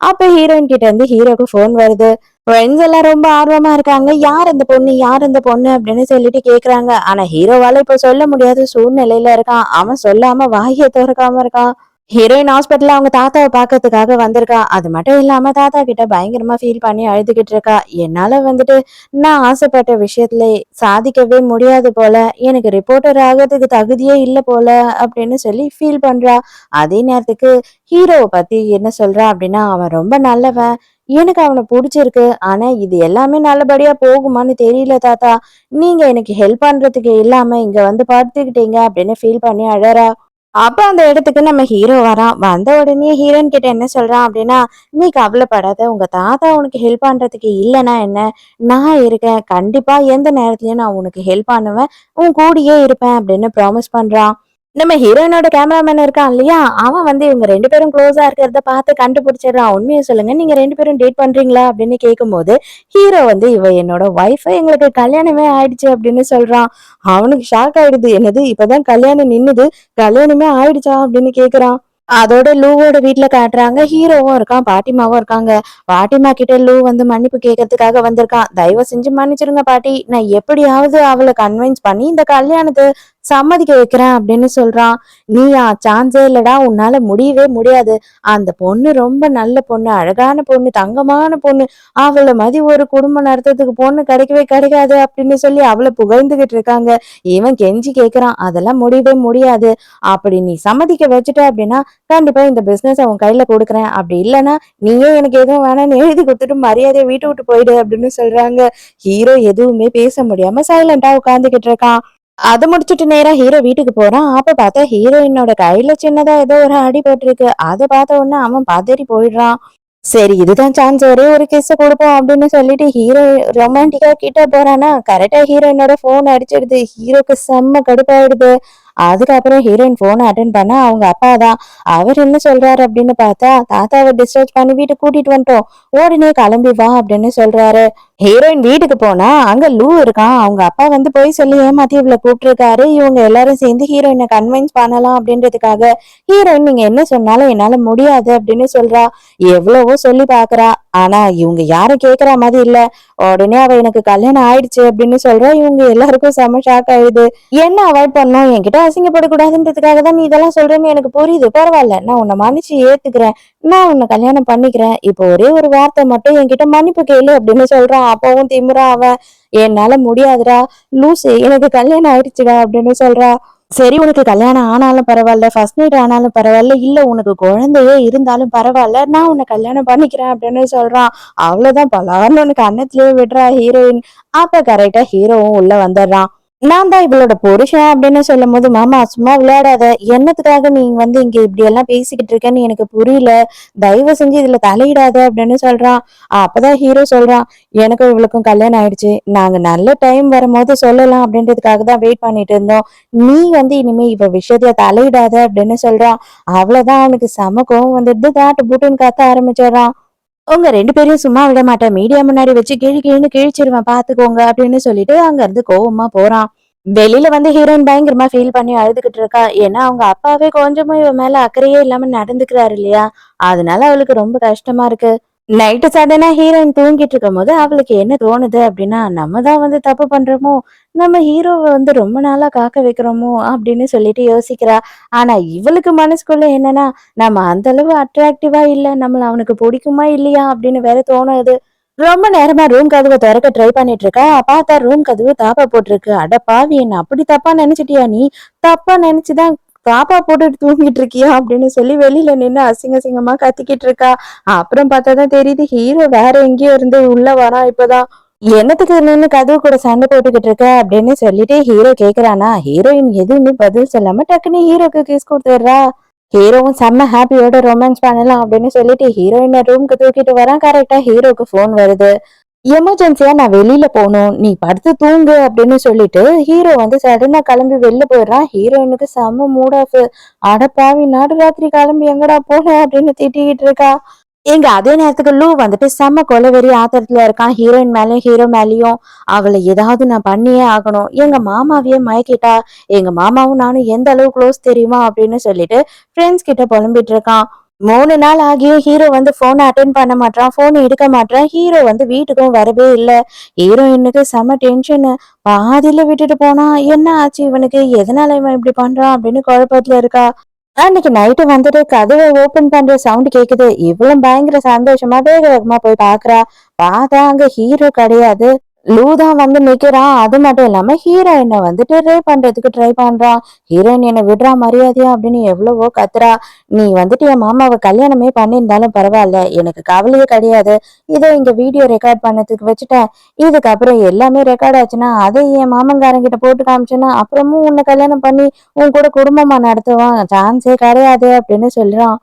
அப்ப ஹீரோயின் கிட்ட இருந்து ஹீரோக்கு போன் வருது. ஃப்ரெண்ட்ஸ் எல்லாம் ரொம்ப ஆர்வமா இருக்காங்க. யார் அந்த பொண்ணு யார் அந்த பொண்ணு அப்படின்னு சொல்லிட்டு கேக்குறாங்க. ஆனா ஹீரோவால இப்ப சொல்ல முடியாத சூழ்நிலையில இருக்கான். அவன் சொல்லாம வாயை திறக்காம இருக்கான். ஹீரோயின் ஹாஸ்பிட்டல்ல அவங்க தாத்தாவை பாக்கிறதுக்காக வந்திருக்கா. அது மட்டும் இல்லாம தாத்தா கிட்ட பயங்கரமா ஃபீல் பண்ணி அழுதுகிட்டு இருக்கா. என்னால வந்துட்டு நான் ஆசைப்பட்ட விஷயத்துல சாதிக்கவே முடியாது போல. எனக்கு ரிப்போர்ட்டர் ஆகிறதுக்கு தகுதியே இல்ல போல அப்படின்னு சொல்லி ஃபீல் பண்றா. அதே நேரத்துக்கு ஹீரோவை பத்தி என்ன சொல்றா அப்படின்னா அவன் ரொம்ப நல்லவன். எனக்கு அவனை புடிச்சிருக்கு. ஆனா இது எல்லாமே நல்லபடியா போகுமான்னு தெரியல தாத்தா. நீங்க எனக்கு ஹெல்ப் பண்றதுக்கு இல்லாம இங்க வந்து படுத்துக்கிட்டீங்க அப்படின்னு ஃபீல் பண்ணி அழறா. அப்ப அந்த இடத்துக்கு நம்ம ஹீரோ வரான். வந்த உடனே ஹீரோயின் கிட்ட என்ன சொல்றான் அப்படின்னா, "நீ கவலைப்படாத. உங்க தாத்தா உனக்கு ஹெல்ப் பண்றதுக்கு இல்லன்னா என்ன? நான் இருக்கேன். கண்டிப்பா எந்த நேரத்துலயும் நான் உனக்கு ஹெல்ப் பண்ணுவேன். உன் கூடயே இருப்பேன்" அப்படின்னு ப்ராமிஸ் பண்றான். நம்ம ஹீரோயினோட கேமராமேன் இருக்கான் இல்லையா? அவன் வந்து இவங்க 2 பேரும் க்ளோஸா இருக்கிறத பார்த்து கண்டுபிடிச்சிடுறான். "உண்மைய சொல்லுங்க. நீங்க 2 பேரும் டேட் பண்றீங்களா?" அப்படின்னு கேட்கும்போது, ஹீரோ வந்து, "இவ என்னோட ஒய்ஃப். எங்களுக்கு கல்யாணமே ஆயிடுச்சு" அப்படின்னு சொல்றான். அவனுக்கு ஷாக் ஆயிடுது. "என்னது இப்பதான் கல்யாணம் நின்னுது. கல்யாணமே ஆயிடுச்சா?" அப்படின்னு கேட்குறான். அதோட லூவோட வீட்ல காட்டுறாங்க. ஹீரோவும் இருக்கான், பாட்டிமாவும் இருக்காங்க. பாட்டிமா கிட்ட லூ வந்து மன்னிப்பு கேட்கறதுக்காக வந்திருக்கான். "தயவு செஞ்சு மன்னிச்சிருங்க பாட்டி. நான் எப்படியாவது அவள கன்வின்ஸ் பண்ணி இந்த கல்யாணத்த சம்மதிக்க வைக்கிறேன்" அப்படின்னு சொல்றான். "நீயா? சான்ஸே இல்லடா. உன்னால முடியவே முடியாது. அந்த பொண்ணு ரொம்ப நல்ல பொண்ணு, அழகான பொண்ணு, தங்கமான பொண்ணு. அவள மாரி ஒரு குடும்பம் நடத்துறதுக்கு பொண்ணு கிடைக்கவே கிடைக்காது" அப்படின்னு சொல்லி அவள புகழ்ந்துகிட்டு இருக்காங்க. இவன் கெஞ்சி கேட்கிறான், "அதெல்லாம் முடியவே முடியாது. அப்படி நீ சம்மதிக்க வச்சுட்ட அப்படின்னா கண்டிப்பா இந்த பிசினஸ உன் கையில குடுக்குறேன். அப்படி இல்லன்னா, நீயே எனக்கு எதுவும் வேணாம்னு எழுதி குடுத்துட்டு மரியாதையா வீட்ட விட்டு போயிடு" அப்படின்னு சொல்றாங்க. ஹீரோ எதுவுமே பேச முடியாம சைலண்டா உட்கார்ந்துகிட்டு இருக்கான். அத முடிச்சுட்டு நேரா ஹீரோ வீட்டுக்கு போறான். அப்ப பார்த்தா ஹீரோயினோட கையில சின்னதா ஏதோ ஒரு அடி பட்டிருக்கு. அத பார்த்த உடனே அவன் பதறி போயிடுறான். சரி இதுதான் சான்ஸ், ஒரே ஒரு கிஸ் குடுப்போம் அப்படின்னு சொல்லிட்டு ஹீரோ ரொமான்டிக்கா கிட்ட போறானா, கரெக்ட்டா ஹீரோயினோட ஃபோன் அடிச்சிடுது. ஹீரோக்கு செம்ம கடுப்பாயிடுது. அதுக்கப்புறம் ஹீரோயின் ஃபோன அட்டெண்ட் பண்ணா அவங்க அப்பா தான். அவர் என்ன சொல்றாரு அப்படின்னு பார்த்தா, "தாத்தாவ டிஸ்சார்ஜ் பண்ணி வீட்டுக்கு கூட்டிட்டு வந்துட்டோம். உடனே கிளம்பி வா" அப்படின்னு சொல்றாரு. ஹீரோயின் வீட்டுக்கு போனா, அங்க லூ இருக்கான். அவங்க அப்பா வந்து பொய் சொல்லி ஏமாத்தி இவள கூப்பிட்டுருக்காரு. இவங்க எல்லாரும் சேர்ந்து ஹீரோயின கன்வின்ஸ் பண்ணலாம் அப்படின்றதுக்காக. ஹீரோயின், "நீங்க என்ன சொன்னாலும் என்னால முடியாது" அப்படின்னு சொல்றா. எவ்வளவோ சொல்லி பாக்குறா. ஆனா இவங்க யாரும் கேக்குற மாதிரி இல்ல. உடனே அவ "எனக்கு கல்யாணம் ஆயிடுச்சு" அப்படின்னு சொல்றா. இவங்க எல்லாருக்கும் செம ஷாக் ஆயிடுது. என்ன அவாய்ட் பண்ணோம்? என்கிட்ட அசிங்கப்படக்கூடாதுன்றதுக்காக தான் நீ இதெல்லாம் சொல்றேன்னு எனக்கு புரியுது. பரவால்ல. நான் உன்ன மன்னிச்சு ஏத்துக்கிறேன். நான் உன்ன கல்யாணம் பண்ணிக்கிறேன். இப்போ ஒரே ஒரு வார்த்தை மட்டும் என்கிட்ட மன்னிப்பு கேளு அப்படின்னு சொல்றான். அப்பவும் திமிரா அவன், "என்னால முடியாதுடா. லூசு. எனக்கு கல்யாணம் ஆயிடுச்சுடா" அப்படின்னு சொல்றா. "சரி உனக்கு கல்யாணம் ஆனாலும் பரவால்ல, ஃபர்ஸ்ட் நைட் ஆனாலும் பரவால்ல, இல்ல உனக்கு குழந்தையே இருந்தாலும் பரவால்ல, நான் உன்ன கல்யாணம் பண்ணிக்கிறேன்" அப்படின்னு சொல்றான். அவ்வளவுதான் பலார்னு ஒண்ணு கன்னத்திலேயே விடுறா ஹீரோயின். அப்ப கரெக்ட்டா ஹீரோவும் உள்ள வந்துடுறான். "நான் தான் இவளோட புருஷன்" அப்படின்னு சொல்லும்போது, "மாமா சும்மா விளையாடாத. என்னத்துக்காக நீ வந்து இங்க இப்படி எல்லாம் பேசிக்கிட்டு இருக்கன்னு எனக்கு புரியல. தயவு செஞ்சு இதுல தலையிடாத" அப்படின்னு சொல்றான். அப்பதான் ஹீரோ சொல்றான், "எனக்கும் இவளுக்கும் கல்யாணம் ஆயிடுச்சு. நாங்க நல்ல டைம் வரும்போது சொல்லலாம் அப்படின்றதுக்காக தான் வெயிட் பண்ணிட்டு இருந்தோம். நீ வந்து இனிமே இவ விஷயத்துல தலையிடாத" அப்படின்னு சொல்றான். அவ்வளவுதான் அவனுக்கு செம கோவம் வந்துடுது. தாட்டு பூட்டுன்னு கத்த ஆரம்பிச்சிடுறான். "உங்க 2 பேரையும் சும்மா விட மாட்டேன். மீடியா முன்னாடி வச்சு கிழி கிழின்னு கிழிச்சிருவேன் பாத்துக்கோங்க" அப்படின்னு சொல்லிட்டு அங்க இருந்து கோவமா போறான். வெளியில வந்து ஹீரோயின் பயங்கரமா ஃபீல் பண்ணி அழுதுகிட்டு இருக்கா. ஏன்னா அவங்க அப்பாவே கொஞ்சமும் இவ மேல அக்கறையே இல்லாம நடந்துக்கிறாரு இல்லையா? அதனால அவளுக்கு ரொம்ப கஷ்டமா இருக்கு. நைட்டு சடனா ஹீரோயின் தூங்கிட்டு இருக்கும்போது அவளுக்கு என்ன தோணுது அப்படின்னா, நம்ம தான் வந்து தப்பு பண்றோமோ, நம்ம ஹீரோவ வந்து ரொம்ப நாளா காக்க வைக்கிறோமோ அப்படின்னு சொல்லிட்டு யோசிக்கிறா. ஆனா இவளுக்கு மனசுக்குள்ள என்னன்னா, நம்ம அந்த அளவு அட்ராக்டிவா இல்ல, நம்மள அவனுக்கு பிடிக்குமா இல்லையா அப்படின்னு வேற தோணுது. ரொம்ப நேரமா ரூம் கதவை திறக்க ட்ரை பண்ணிட்டு இருக்கா. பார்த்தா ரூம் கதவு தாப்பா போட்டிருக்கு. "அட பாவி! என்ன அப்படி தப்பா நினைச்சிட்டியா நீ? தப்பா நினைச்சுதான் தாப்பா போட்டுட்டு தூங்கிட்டு இருக்கியா?" அப்படின்னு சொல்லி வெளியில நின்னு அசிங்க அசிங்கமா கத்திக்கிட்டு இருக்கா. அப்புறம் பார்த்தாதான் தெரியுது ஹீரோ வேற எங்கேயோ இருந்து உள்ள வரான் இப்பதான். "என்னத்துக்கு நின்னு கதவு கூட சண்டை போட்டுக்கிட்டு இருக்க?" அப்படின்னு சொல்லிட்டு ஹீரோ கேக்குறானா, ஹீரோயின் எதுவுமே பதில் சொல்லாம டக்குன்னு ஹீரோக்கு கிஸ் கொடுத்துடுறா. ஹீரோவும் செம்ம ஹாப்பியோட ரொமான்ஸ் பண்ணலாம் அப்படின்னு சொல்லிட்டு ஹீரோயினை ரூம்க்கு தூக்கிட்டு வரான். கரெக்டா ஹீரோக்கு ஃபோன் வருது. எமர்ஜென்சியா நான் வெளியில போகணும், நீ படுத்து தூங்கு அப்படின்னு சொல்லிட்டு ஹீரோ வந்து சடனா கிளம்பி வெளில போயிடுறான். ஹீரோயினுக்கு செம்ம மூட் ஆஃப். "அட பாவி, நடு ராத்திரி கிளம்பி எங்கடா போன?" அப்படின்னு திட்டிக்கிட்டு இருக்கா. எங்க அதே நேரத்துக்கு லூ வந்துட்டு செம்ம கொலவெறி ஆத்திரத்துல இருக்கான். ஹீரோயின் மேலயும் ஹீரோ மேலயும். "அவளை ஏதாவது நான் பண்ணியே ஆகணும். எங்க மாமாவையே மயக்கிட்டா. எங்க மாமாவும் நானும் எந்த அளவு க்ளோஸ் தெரியுமா?" அப்படின்னு சொல்லிட்டு ஃப்ரெண்ட்ஸ் கிட்ட புலம்பிட்டு இருக்கான். 3 நாள் ஆகியும் ஹீரோ வந்து போனை அட்டென்ட் பண்ண மாட்றான். போன் எடுக்க மாட்றான். ஹீரோ வந்து வீட்டுக்கும் வரவே இல்ல. ஹீரோயினுக்கு செம டென்ஷனு. பாதியில விட்டுட்டு போனா, என்ன ஆச்சு இவனுக்கு? எதனால இவன் இப்படி பண்றான் அப்படின்னு குழப்பத்துல இருக்கா. அன்னைக்கு நைட்டு வந்துட்டு கதவை ஓபன் பண்ற சவுண்ட் கேக்குது. இவளும் பயங்கர சந்தோஷமா வேக வேகமா போய் பாக்குறா. பார்த்தா அங்க ஹீரோ கிடையாது. லூ தான் வந்து நிக்கிறான். அது மட்டும் இல்லாம ஹீரோயினை வந்துட்டு ரேப் பண்றதுக்கு ட்ரை பண்றான். ஹீரோயின் என்ன விடுறா மரியாதையா அப்படின்னு எவ்வளவோ கத்துறா. நீ வந்துட்டு என் மாமாவை கல்யாணமே பண்ணியிருந்தாலும் பரவாயில்ல, எனக்கு கவலையே கிடையாது. இதோ இங்க வீடியோ ரெக்கார்ட் பண்ணதுக்கு வச்சுட்டேன். இதுக்கப்புறம் எல்லாமே ரெக்கார்ட் ஆச்சுன்னா அதை என் மாமன்காரங்கிட்ட போட்டு காமிச்சேன்னா அப்புறமும் உன்னை கல்யாணம் பண்ணி உன் கூட குடும்பமா நடத்துவான், சான்ஸே கிடையாது அப்படின்னு சொல்றான்.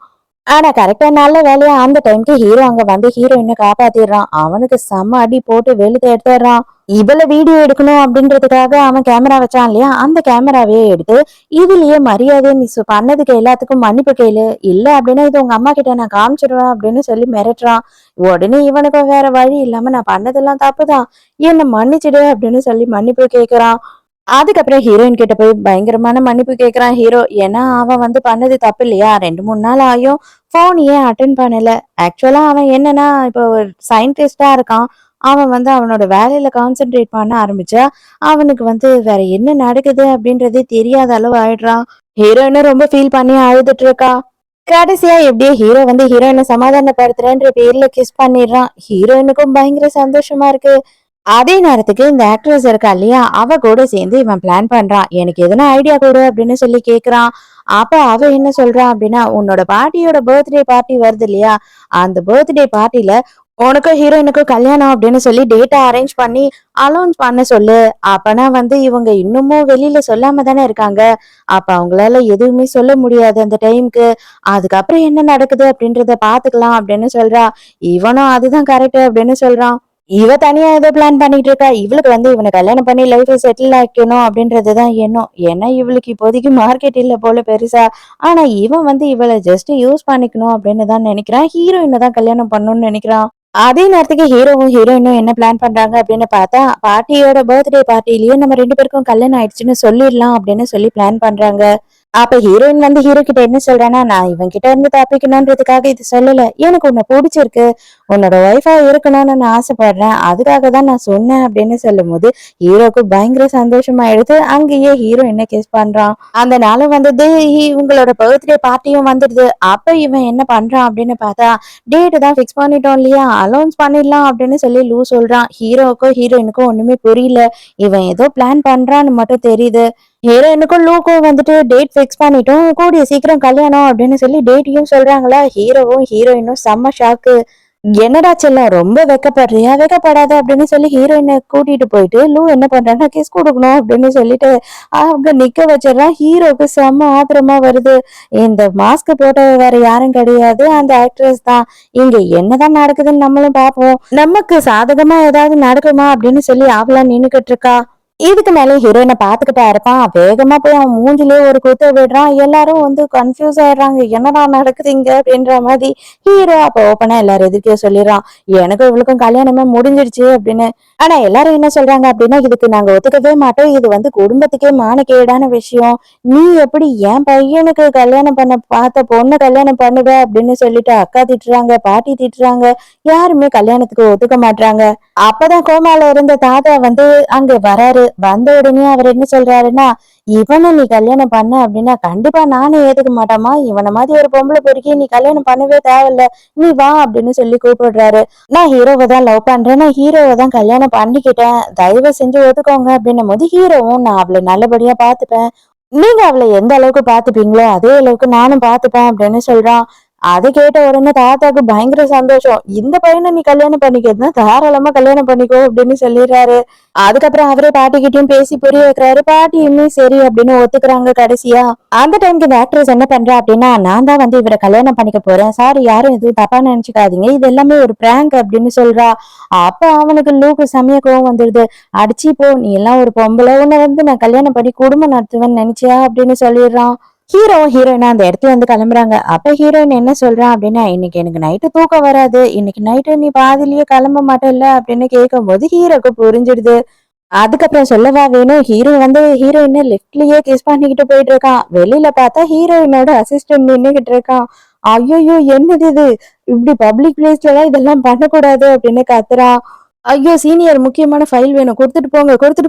ஆனா கரெக்டா நல்ல வேலையா அந்த டைம்க்கு ஹீரோ அங்க வந்து ஹீரோயினை காப்பாத்திடுறான். அவனுக்கு செம்ம அடி போட்டு வெளுத்து எடுத்துடுறான். இவள வீடியோ எடுக்கணும் அப்படின்றதுக்காக அவன் கேமரா வச்சான் இல்லையா, அந்த கேமராவையே எடுத்து இதுலயே மரியாதை நீ பண்ணதுக்கு எல்லாத்துக்கும் மன்னிப்பு கேளு, இல்ல அப்படின்னா இது உங்க அம்மா கிட்ட நான் காமிச்சிடுவேன் அப்படின்னு சொல்லி மிரட்டுறான். உடனே இவனுக்கும் வேற வழி இல்லாம நான் பண்ணதெல்லாம் தப்புதான், என்ன மன்னிச்சிடு அப்படின்னு சொல்லி மன்னிப்பு கேக்குறான். அதுக்கப்புறம் ஹீரோயின் கிட்ட போய் பயங்கரமான மன்னிப்பு கேக்குறான் ஹீரோ. ஏன்னா அவன் வந்து பண்ணது தப்பு இல்லையா, 2 3 நாள் ஆயும் போன் ஏன் அட்டன் பண்ணல. ஆக்சுவலா அவன் என்னன்னா இப்போ ஒரு சயின்டிஸ்டா இருக்கான். அவன் வந்து அவனோட வேலையில கான்சென்ட்ரேட் பண்ண ஆரம்பிச்சா அவனுக்கு வந்து வேற என்ன நடக்குது அப்படின்றதே தெரியாத அளவு ஆயிடுறான். ஹீரோயினும் ரொம்ப ஃபீல் பண்ணி அழுதுட்டு இருக்கா. கடைசியா எப்படியோ ஹீரோ வந்து ஹீரோயினை சமாதானப்படுத்துறேன்ற பேர்ல கிஸ் பண்ணிடுறான். ஹீரோயினுக்கும் பயங்கர சந்தோஷமா இருக்கு. அதே நேரத்துக்கு இந்த ஆக்ட்ரஸ் இருக்கா இல்லையா, அவ கூட சேர்ந்து இவன் பிளான் பண்றான். எனக்கு எதனா ஐடியா கொடு அப்படின்னு சொல்லி கேக்குறான். அப்ப அவ என்ன சொல்றான் அப்படின்னா, உன்னோட பாட்டியோட பர்த்டே பார்ட்டி வருது இல்லையா, அந்த பர்த்டே பார்ட்டில உனக்கும் ஹீரோயினுக்கும் கல்யாணம் அப்படின்னு சொல்லி டேட்டா அரேஞ்ச் பண்ணி அலௌன்ஸ் பண்ண சொல்லு. அப்பனா வந்து இவங்க இன்னமும் வெளியில சொல்லாம தானே இருக்காங்க. அப்ப அவங்களால எதுவுமே சொல்ல முடியாது அந்த டைம்க்கு. அதுக்கப்புறம் என்ன நடக்குது அப்படின்றத பாத்துக்கலாம் அப்படின்னு சொல்றா. இவனும் அதுதான் கரெக்ட் அப்படின்னு சொல்றான். இவ தனியா ஏதோ பிளான் பண்ணிட்டு இருக்கா. இவளுக்கு வந்து இவனை கல்யாணம் பண்ணி லைஃப் செட்டில் ஆக்கணும் அப்படின்றதுதான் எண்ணம். ஏன்னா இவளுக்கு இப்போதைக்கு மார்க்கெட் இல்ல போல பெருசா. ஆனா இவன் வந்து இவளை ஜஸ்ட் யூஸ் பண்ணிக்கணும் அப்படின்னு தான் நினைக்கிறான். ஹீரோயினை தான் கல்யாணம் பண்ணணும்னு நினைக்கிறான். அதே நேரத்துக்கு ஹீரோவும் ஹீரோயினும் என்ன பிளான் பண்றாங்க அப்படின்னு பார்த்தா, பாட்டியோட பர்த்டே பார்ட்டிலயே நம்ம 2 பேருக்கும் கல்யாணம் ஆயிடுச்சுன்னு சொல்லிடலாம் அப்படின்னு சொல்லி பிளான் பண்றாங்க. அப்ப ஹீரோயின் வந்து ஹீரோ கிட்ட என்ன சொல்றானா, நான் இவன் கிட்ட இருந்து தப்பிக்கணும்ன்றதுக்காக இது சொல்லல, எனக்கு உன்னை பிடிச்சிருக்கு, உன்னோட ஒய்ஃபா இருக்கணும்னு நான் ஆசைப்படுறேன், அதுக்காக தான் நான் சொன்னேன் அப்படின்னு சொல்லும் போது ஹீரோக்கு பயங்கர சந்தோஷமாயிடுது. அங்கேயே ஹீரோ என்ன கிஸ் பண்றான். அந்த நாளும் வந்தது, இவங்களோட பர்த்டே பார்ட்டியும் வந்துடுது. அப்ப இவன் என்ன பண்றான் அப்படின்னு பார்த்தா, டேட் தான் பிக்ஸ் பண்ணிட்டோம் இல்லையா, அலௌன்ஸ் பண்ணிடலாம் அப்படின்னு சொல்லி லூ சொல்றான். ஹீரோவுக்கும் ஹீரோயினுக்கும் ஒண்ணுமே புரியல. இவன் ஏதோ பிளான் பண்றான்னு மட்டும் தெரியுது. ஹீரோயினுக்கும் லூக்கும் வந்துட்டு டேட் ஃபிக்ஸ் பண்ணிட்டோம், கூடிய சீக்கிரம் கல்யாணம் அப்படின்னு சொல்லி டேட்டையும் சொல்றாங்களா. ஹீரோவும் ஹீரோயினும் செம்ம ஷாக்கு. என்னடா செல்லம் ரொம்ப வெக்கப்படுறியா, வெக்கப்படாத அப்படின்னு சொல்லி ஹீரோயினை கூட்டிட்டு போயிட்டு லூ என்ன பண்றான்னா கிஸ் கொடுக்கணும் அப்படின்னு சொல்லிட்டு அவங்க நிக்க வச்சிடறான். ஹீரோக்கு செம்ம ஆத்திரமா வருது. இந்த மாஸ்க் போட்ட வேற யாரும் கிடையாது, அந்த ஆக்ட்ரஸ் தான். இங்க என்னதான் நடக்குதுன்னு நம்மளும் பார்ப்போம், நமக்கு சாதகமா ஏதாவது நடக்குமா அப்படின்னு சொல்லி அவளா நின்னுகிட்டு இருக்கா. இதுக்கு மேல ஹீரோயினை பாத்துக்கிட்டா இருப்பான். வேகமா போய் அவன் மூஞ்சிலே ஒரு குத்த விடுறான். எல்லாரும் வந்து கன்ஃபியூஸ் ஆயிடுறாங்க, என்னடா நடக்குது இங்க அப்படின்ற மாதிரி. ஹீரோ அப்ப ஓப்பனா எல்லாரும் எதிர்க்க சொல்லிடுறான், எனக்கும் இவளுக்கும் கல்யாணமே முடிஞ்சிடுச்சு அப்படின்னு. ஆனா எல்லாரும் என்ன சொல்றாங்க அப்படின்னா, இதுக்கு நாங்க ஒத்துக்கவே மாட்டோம், இது வந்து குடும்பத்துக்கே மானக்கேடான விஷயம், நீ எப்படி என் பையனுக்கு கல்யாணம் பண்ண பார்த்த பொண்ணை கல்யாணம் பண்ணுவ அப்படின்னு சொல்லிட்டு அக்கா திட்டுறாங்க, பாட்டி திட்டுறாங்க. யாருமே கல்யாணத்துக்கு ஒத்துக்க மாட்டாங்க. அப்பதான் கோமால இருந்த தாத்தா வந்து அங்க வராரு. வந்த உடனே அவர் என்ன சொல்றாருன்னா, இவனை நீ கல்யாணம் பண்ண அப்படின்னா கண்டிப்பா நானே ஏத்துக்க மாட்டாமா, இவனை மாதிரி ஒரு பொம்பளை பொறுக்கி நீ கல்யாணம் பண்ணவே தேவையில்ல, நீ வா அப்படின்னு சொல்லி கூப்பிடுறாரு. நான் ஹீரோவை தான் லவ் பண்றேன், நான் ஹீரோவை தான் கல்யாணம் பண்ணிக்கிட்டேன், தயவு செஞ்சு ஒத்துக்கோங்க அப்படின்னும் போது ஹீரோவும் நான் அவளை நல்லபடியா பாத்துப்பேன், நீங்க அவளை எந்த அளவுக்கு பாத்துப்பீங்களோ அதே அளவுக்கு நானும் பாத்துப்பேன் அப்படின்னு சொல்றான். அது கேட்ட உடனே தாத்தாக்கு பயங்கர சந்தோஷம். இந்த பையனை நீ கல்யாணம் பண்ணிக்கிறதுனா தாராளமா கல்யாணம் பண்ணிக்கோ அப்படின்னு சொல்லிடுறாரு. அதுக்கப்புறம் அவரே பாட்டிக்கிட்டையும் பேசி புரிய வைக்கிறாரு. பாட்டியுமே சரி அப்படின்னு ஒத்துக்கிறாங்க கடைசியா. அந்த டைம்க்கு இந்த ஆக்ட்ரஸ் என்ன பண்றா அப்படின்னா, நான் தான் வந்து இவரை கல்யாணம் பண்ணிக்க போறேன், சாரி யாரும் எதுவும் தப்பா நினைச்சுக்காதீங்க, இது எல்லாமே ஒரு பிராங்க் அப்படின்னு சொல்றா. அப்ப அவனுக்கு லூக்கு செமைய கோவம் வந்துடுது. அடிச்சு போ, நீ எல்லாம் ஒரு பொம்பளை, உன்னை வந்து நான் கல்யாணம் பண்ணி குடும்பம் நடத்துவேன்னு நினைச்சியா அப்படின்னு சொல்லிடுறான். ஹீரோ ஹீரோயினா அந்த இடத்துல வந்து கிளம்புறாங்க. அப்ப ஹீரோயின் என்ன சொல்றான் அப்படின்னா, இன்னைக்கு எனக்கு நைட்டு தூக்கம் வராது, இன்னைக்கு நைட்டு நீ பாதிலேயே கிளம்ப மாட்டேல்ல அப்படின்னு கேட்கும் போது ஹீரோக்கு புரிஞ்சிடுது. அதுக்கப்புறம் சொல்லவா வேணும், ஹீரோ வந்து ஹீரோயினை லெஃப்ட்லயே கிஸ் பண்ணிக்கிட்டு போயிட்டு இருக்கான். வெளியில பார்த்தா ஹீரோயினோட அசிஸ்டன்ட் நின்னுகிட்டு இருக்கான். ஐயோ என்னது இது, இப்படி பப்ளிக் பிளேஸ்ல எல்லாம் இதெல்லாம் பண்ணக்கூடாது அப்படின்னு கத்துறான். ஐயோ! சீனியர் முக்கியமான ஃபைல் வேணும். குடுத்துட்டு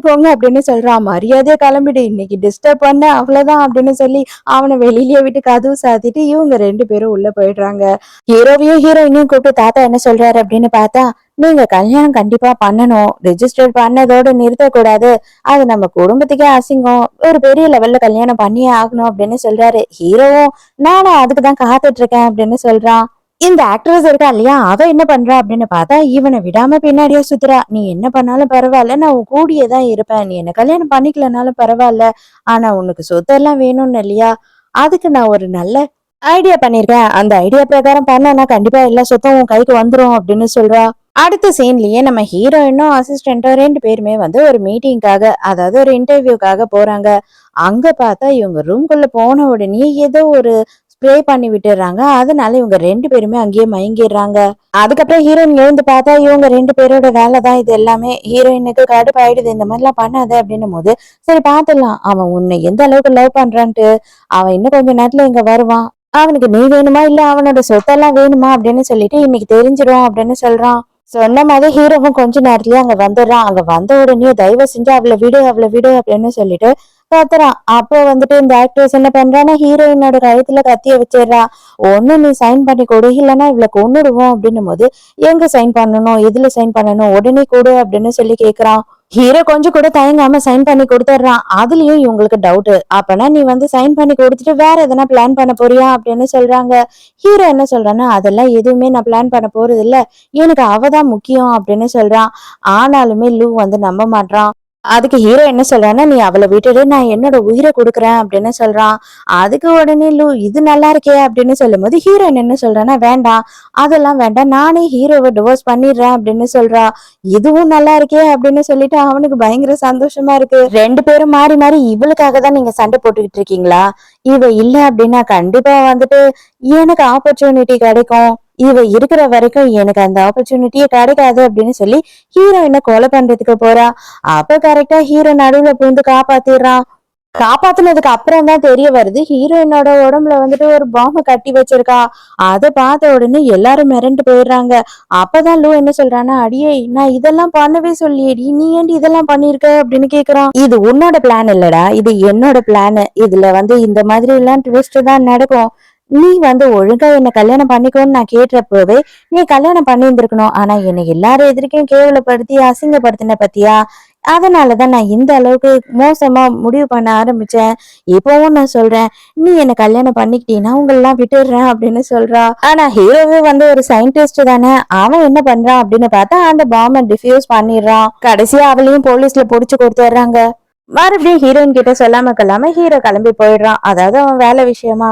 போங்க அப்படின்னு சொல்றான். மரியாதையா கிளம்பிடு. இன்னைக்கு டிஸ்டர்ப் பண்ண அவ்வளோதான் அப்படின்னு சொல்லி அவன வெளியிலயே விட்டு கதவு சாத்திட்டு இவங்க 2 பேரும் உள்ள போயிடுறாங்க. ஹீரோவையும் ஹீரோயினையும் கூப்பிட்டு தாத்தா என்ன சொல்றாரு அப்படின்னு பார்த்தா, நீங்க கல்யாணம் கண்டிப்பா பண்ணணும். ரிஜிஸ்டர் பண்ணதோட நிறுத்தக்கூடாது. அது நம்ம குடும்பத்துக்கே அசிங்கம். ஒரு பெரிய லெவல்ல கல்யாணம் பண்ணியே ஆகணும் அப்படின்னு சொல்றாரு. ஹீரோவும் நானும் அதுக்கு தான் காத்துட்டு இருக்கேன் அப்படின்னு சொல்றான். இந்த ஆக்ட்ரஸ் இருக்கா இல்லையா? அவ என்ன பண்றா அப்படின்னு பார்த்தா, இவன விடாம பின்னாடியே சுத்துறா. "நீ என்ன பண்ணாலும் பரவால்ல. நான் உன் கூடயே தான் இருப்பேன். நீ என்ன கல்யாணம் பண்ணிக்கலனாலும் பரவால்ல. ஆனா உனக்கு சொத்தெல்லாம் வேணும்னு இல்லையா? அதுக்கு நான் ஒரு நல்ல ஐடியா பண்ணியிருக்கேன். அந்த ஐடியா பிரகாரம் பண்ணேன்னா கண்டிப்பா எல்லா சொத்தும் உன் கைக்கு வந்துரும்" அப்படின்னு சொல்றா. அடுத்த சீன்லயே நம்ம ஹீரோயினும் அசிஸ்டன்ட்டும் 2 பேருமே வந்து ஒரு மீட்டிங்காக, அதாவது ஒரு இன்டர்வியூக்காக போறாங்க. அங்க பார்த்தா இவங்க ரூம்குள்ள போன உடனே ஏதோ ஒரு ஸ்ப்ரே பண்ணி விட்டுறாங்க. அதனால இவங்க 2 பேருமே அங்கேயே மயங்கிடுறாங்க. அதுக்கப்புறம் ஹீரோயின் எழுந்து பார்த்தா இவங்க 2 பேரோட வேலை தான் இது எல்லாமே. ஹீரோயினுக்கு கடுப்பாயிடுது. இந்த மாதிரிலாம் பண்ணாத அப்படின்னும் போது, சரி பார்த்துடலாம். அவன் உன்னை எந்த அளவுக்கு லவ் பண்றான்ட்டு. அவன் இன்னும் கொஞ்ச நேரத்துல இங்க வருவான். அவனுக்கு நீ வேணுமா இல்ல அவனோட சொத்தெல்லாம் வேணுமா அப்படின்னு சொல்லிட்டு இன்னைக்கு தெரிஞ்சிடும் அப்படின்னு சொல்றான். சொன்ன மாதிரி ஹீரோவும் கொஞ்ச நேரத்துலயே அங்க வந்துடுறான். அங்க வந்த உடனே தயவு செஞ்சு அவளை விடு அப்படின்னு சொல்லிட்டு கத்துறான். அப்போ வந்துட்டு இந்த ஆக்ட்ரஸ் என்ன பண்றான்னா ஹீரோயினோட கழுத்துல கத்திய வச்சிடுறா. ஒண்ணு நீ சைன் பண்ணி கொடு, இல்லைன்னா இவளை கொன்னுடுவோம் அப்படின்னும் போது, எங்க சைன் பண்ணணும், எதுல சைன் பண்ணணும், உடனே கொடு அப்படின்னு சொல்லி கேக்குறான். ஹீரோ கொஞ்சம் கூட தயங்காம சைன் பண்ணி கொடுத்துட்றான். அதுலயும் இவங்களுக்கு டவுட். அப்பனா நீ வந்து சைன் பண்ணி கொடுத்துட்டு வேற எதனா பிளான் பண்ண போறியா அப்படின்னு சொல்றாங்க. ஹீரோ என்ன சொல்றான்னா, அதெல்லாம் எதுவுமே நான் பிளான் பண்ண போறது இல்ல. எனக்கு அவதான் முக்கியம் அப்படின்னு சொல்றான். ஆனாலுமே லூ வந்து நம்ப மாட்றான். அதுக்கு ஹீரோ என்ன சொல்றான்னா, "நீ அவள விட்டுடு. நான் என்னோட உயிர குடுக்குறேன்" அப்படின்னு சொல்றான். அதுக்கு உடனே லூ, "இது நல்லா இருக்கே" அப்படின்னு சொல்லும்போது, ஹீரோயின் என்ன சொல்றான்னா, "வேண்டாம். அதெல்லாம் வேண்டாம். நானே ஹீரோவ டிவோர்ஸ் பண்ணிடுறேன்" அப்படின்னு சொல்றா. இதுவும் நல்லா இருக்கே அப்படின்னு சொல்லிட்டு அவனுக்கு பயங்கர சந்தோஷமா இருக்கு. 2 பேரும் மாறி மாறி இவளுக்காக தான் நீங்க சண்டை போட்டுக்கிட்டு இருக்கீங்களா? இவ இல்ல அப்படின்னா கண்டிப்பா வந்துட்டு எனக்கு ஆப்பர்ச்சுனிட்டி கிடைக்கும். இவ இருக்கிற வரைக்கும் எனக்கு அந்த ஆப்பர்ச்சுனிட்டியே கிடைக்காது அப்படின்னு சொல்லி ஹீரோயினை கொலை பண்றதுக்கு போறா. அப்ப கரெக்டா ஹீரோ நடுவுல புகுந்து காப்பாத்திடுறான். காப்பாத்துனதுக்கு அப்புறம் தான் தெரிய வருது ஹீரோயினோட உடம்புல வந்துட்டு ஒரு பாம்பை கட்டி வச்சிருக்கா. அதை பார்த்த உடனே எல்லாரும் மிரண்டு போயிடுறாங்க. அப்பதான் லூ என்ன சொல்றான்னா, "அடியே நான் இதெல்லாம் பண்ணவே சொல்லியேடி, நீ ஏன்டி இதெல்லாம் பண்ணிருக்க" அப்படின்னு கேக்குறான். "இது உன்னோட பிளான் இல்லடா, இது என்னோட பிளான். இதுல வந்து இந்த மாதிரி எல்லாம் ட்விஸ்ட் தான் நடக்கும். நீ வந்து ஒழுங்கா என்ன கல்யாணம் பண்ணிக்கோன்னு நான் கேட்டப்பவே நீ கல்யாணம் பண்ணியிருந்திருக்கணும். ஆனா என்னை எல்லாரும் எதிர்க்கையும் கேவலப்படுத்தி அசிங்கப்படுத்தின பத்தியா? அதனாலதான் நான் இந்த அளவுக்கு மோசமா முடிவு பண்ண ஆரம்பிச்சேன். இப்பவும் நான் சொல்றேன், நீ என்ன கல்யாணம் பண்ணிக்கிட்டீன்னா உங்களெல்லாம் விட்டுடுறேன்" அப்படின்னு சொல்றா. ஆனா ஹீரோவே வந்து ஒரு சயின்டிஸ்ட் தானே. அவன் என்ன பண்றான் அப்படின்னு பார்த்தா அந்த பாம்பை டிஃப்யூஸ் பண்ணிடுறான். கடைசியா அவளையும் போலீஸ்ல புடிச்சு கொடுத்துட்றாங்க. மறுபடியும் ஹீரோயின் கிட்ட சொல்லாம கொள்ளாம ஹீரோ கிளம்பி போயிடுறான். அதாவது அவன் வேலை விஷயமா.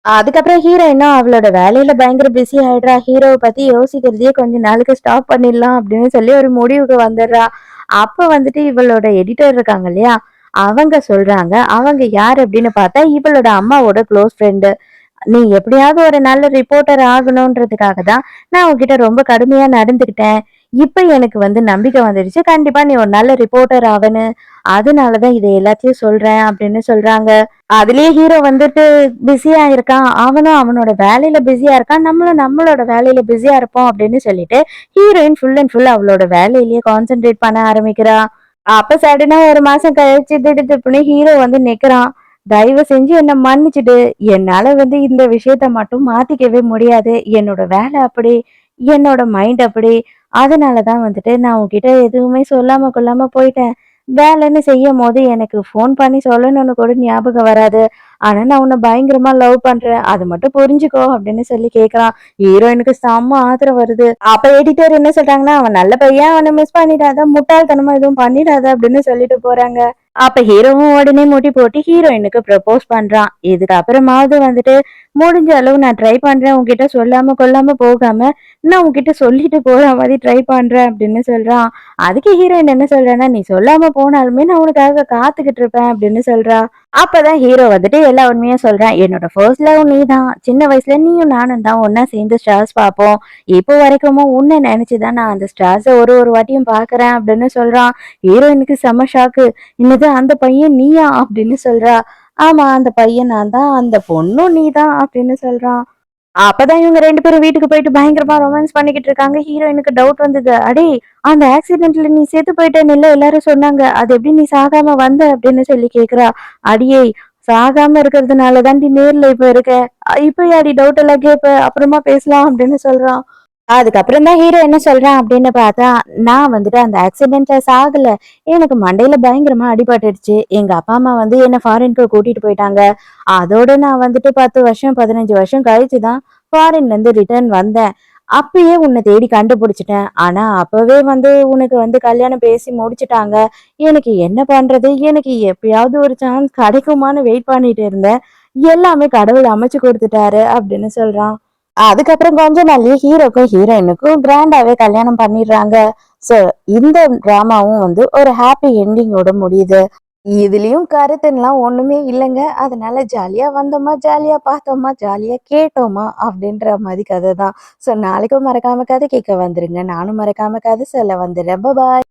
அதுக்கப்புறம் ஹீரோயினும் அவளோட வேலையில பயங்கர பிஸி ஆயிடுறா. ஹீரோவை பத்தி யோசிக்கிறதையே கொஞ்ச நாளுக்கு ஸ்டாப் பண்ணிடலாம் அப்படின்னு சொல்லி ஒரு முடிவுக்கு வந்துடுறா. அப்ப வந்துட்டு இவளோட எடிட்டர் இருக்காங்க இல்லையா, அவங்க சொல்றாங்க. அவங்க யார் அப்படின்னு பார்த்தா இவளோட அம்மாவோட க்ளோஸ் ஃப்ரெண்டு. "நீ எப்படியாவது ஒரு நல்ல ரிப்போர்ட்டர் ஆகணுன்றதுக்காக தான் நான் உன்கிட்ட ரொம்ப கடுமையா நடந்துக்கிட்டேன். இப்ப எனக்கு வந்து நம்பிக்கை வந்துடுச்சு. கண்டிப்பா நீ ஒரு நல்ல ரிப்போர்ட்டர் ஆவன்னு. அதனாலதான் இதை எல்லாத்தையும் சொல்றேன்" அப்படின்னு சொல்றாங்க. அதுலயே ஹீரோ வந்துட்டு பிஸியா இருக்கான். அவனும் அவனோட வேலையில பிஸியா இருக்கான். நம்மளும் நம்மளோட வேலையில பிஸியா இருப்போம் அப்படின்னு சொல்லிட்டு ஹீரோயின் ஃபுல் அண்ட் ஃபுல் அவளோட வேலையிலேயே கான்சென்ட்ரேட் பண்ண ஆரம்பிக்கிறா. அப்ப சடனா ஒரு மாசம் கழிச்சு திடுதிப்புன்னு ஹீரோ வந்து நிக்கிறான். "தயவு செஞ்சு என்ன மன்னிச்சிடு. என்னால வந்து இந்த விஷயத்த மட்டும் மாத்திக்கவே முடியாது. என்னோட வேலை அப்படி, என்னோட மைண்ட் அப்படி. அதனாலதான் வந்துட்டு நான் உன்கிட்ட எதுவுமே சொல்லாம கொள்ளாம போயிட்டேன். வேலைன்னு செய்யும்போது எனக்கு ஃபோன் பண்ணி சொல்லணும்னு கூட ஞாபகம் வராது. ஆனா நான் உன்னை பயங்கரமா லவ் பண்றேன். அது மட்டும் புரிஞ்சுக்கோ" அப்படின்னு சொல்லி கேக்குறான். ஹீரோயினுக்கு செம்ம ஆத்திரம் வருது. அப்ப எடிட்டர் என்ன சொல்றாங்கன்னா, "அவன் நல்ல பையன், அவனை மிஸ் பண்ணிடாத, முட்டாள்தனமா எதுவும் பண்ணிடாத" அப்படின்னு சொல்லிட்டு போறாங்க. அப்ப ஹீரோவும் உடனே முட்டி போட்டு ஹீரோயினுக்கு ப்ரப்போஸ் பண்றான். இதுக்கு அப்புறமாவது வந்துட்டு முடிஞ்ச அளவு நான் ட்ரை பண்றேன். உன்கிட்ட சொல்லாம கொள்ளாம போகாம நான் உன்கிட்ட சொல்லிட்டு போற மாதிரி ட்ரை பண்றேன் அப்படின்னு சொல்றான். அதுக்கு ஹீரோயின் என்ன சொல்றான்னா, "நீ சொல்லாம போனாலுமே நான் உனக்காக காத்துக்கிட்டு இருப்பேன்" அப்படின்னு சொல்றா. அப்பதான் ஹீரோ வந்துட்டு எல்லா உண்மையும் சொல்றான். "என்னோட ஃபர்ஸ்ட் லவ் நீதான். சின்ன வயசுல நீயும் நானும் தான் ஒன்னா சேர்ந்து ஸ்டார்ஸ் பார்ப்போம். இப்போ வரைக்கும் உன்னை நினைச்சுதான் நான் அந்த ஸ்டார்ஸை ஒரு ஒரு வாட்டியும் பாக்குறேன்" அப்படின்னு சொல்றான். ஹீரோயினுக்கு செம ஷாக்கு. "என்னது அந்த பையன் நீயா?" அப்படின்னு சொல்றா. "ஆமா அந்த பையன் நான் தான். அந்த பொண்ணும் நீதான்" அப்படின்னு சொல்றான். அப்பதான் இவங்க 2 பேரும் வீட்டுக்கு போயிட்டு பயங்கரமா ரொமான்ஸ் பண்ணிக்கிட்டு இருக்காங்க. ஹீரோயினுக்கு டவுட் வந்தது. "அடேய்! அந்த ஆக்சிடென்ட்ல நீ செத்து போயிட்டேன்னுல்ல எல்லாரும் சொன்னாங்க. அது எப்படி நீ சாகாம வந்த?" அப்படின்னு சொல்லி கேட்கிறா. "அடியேய்! சாகாம இருக்கிறதுனால தான்டி நேர்ல இப்ப இருக்க. இப்ப யாடி டவுட் எல்லாம் கேட்ப? அப்புறமா பேசலாம்" அப்படின்னு சொல்றான். அதுக்கப்புறம் தான் ஹீரோ என்ன சொல்றான் அப்படின்னு பார்த்தா, "நான் வந்துட்டு அந்த ஆக்சிடென்ட்ல சாகல. எனக்கு மண்டையில பயங்கரமா அடிபட்டுடுச்சு. எங்க அப்பா, அம்மா வந்து என்ன ஃபாரின்க்கு கூட்டிட்டு போயிட்டாங்க. அதோட நான் வந்துட்டு 10 வருஷம், 15 வருஷம் கழிச்சு தான் ஃபாரின்லேருந்து ரிட்டர்ன் வந்தேன். அப்பயே உன்னை தேடி கண்டுபிடிச்சிட்டேன். ஆனா அப்பவே வந்து உனக்கு வந்து கல்யாணம் பேசி முடிச்சுட்டாங்க. எனக்கு என்ன பண்றது? எனக்கு எப்பயாவது ஒரு சான்ஸ் கிடைக்குமான்னு வெயிட் பண்ணிட்டு இருந்தேன். எல்லாமே கடவுள் அமைச்சு கொடுத்துட்டாரு" அப்படின்னு சொல்றான். அதுக்கப்புறம் கொஞ்ச நாள்லயே ஹீரோக்கும் ஹீரோயினுக்கும் கிராண்டாவே கல்யாணம் பண்ணிடுறாங்க. சோ இந்த டிராமாவும் வந்து ஒரு ஹாப்பி எண்டிங்கோட முடியுது. இதுலயும் கருத்துன்னுலாம் ஒண்ணுமே இல்லைங்க. அதனால ஜாலியா வந்தோமா, ஜாலியா பார்த்தோமா, ஜாலியா கேட்டோமா அப்படின்ற மாதிரி கதை தான். சோ நாளைக்கும் மறக்காம கதை கேட்க வந்துருங்க. நானும் மறக்காம கதை சொல்ல வந்துடுறேன். பாய்.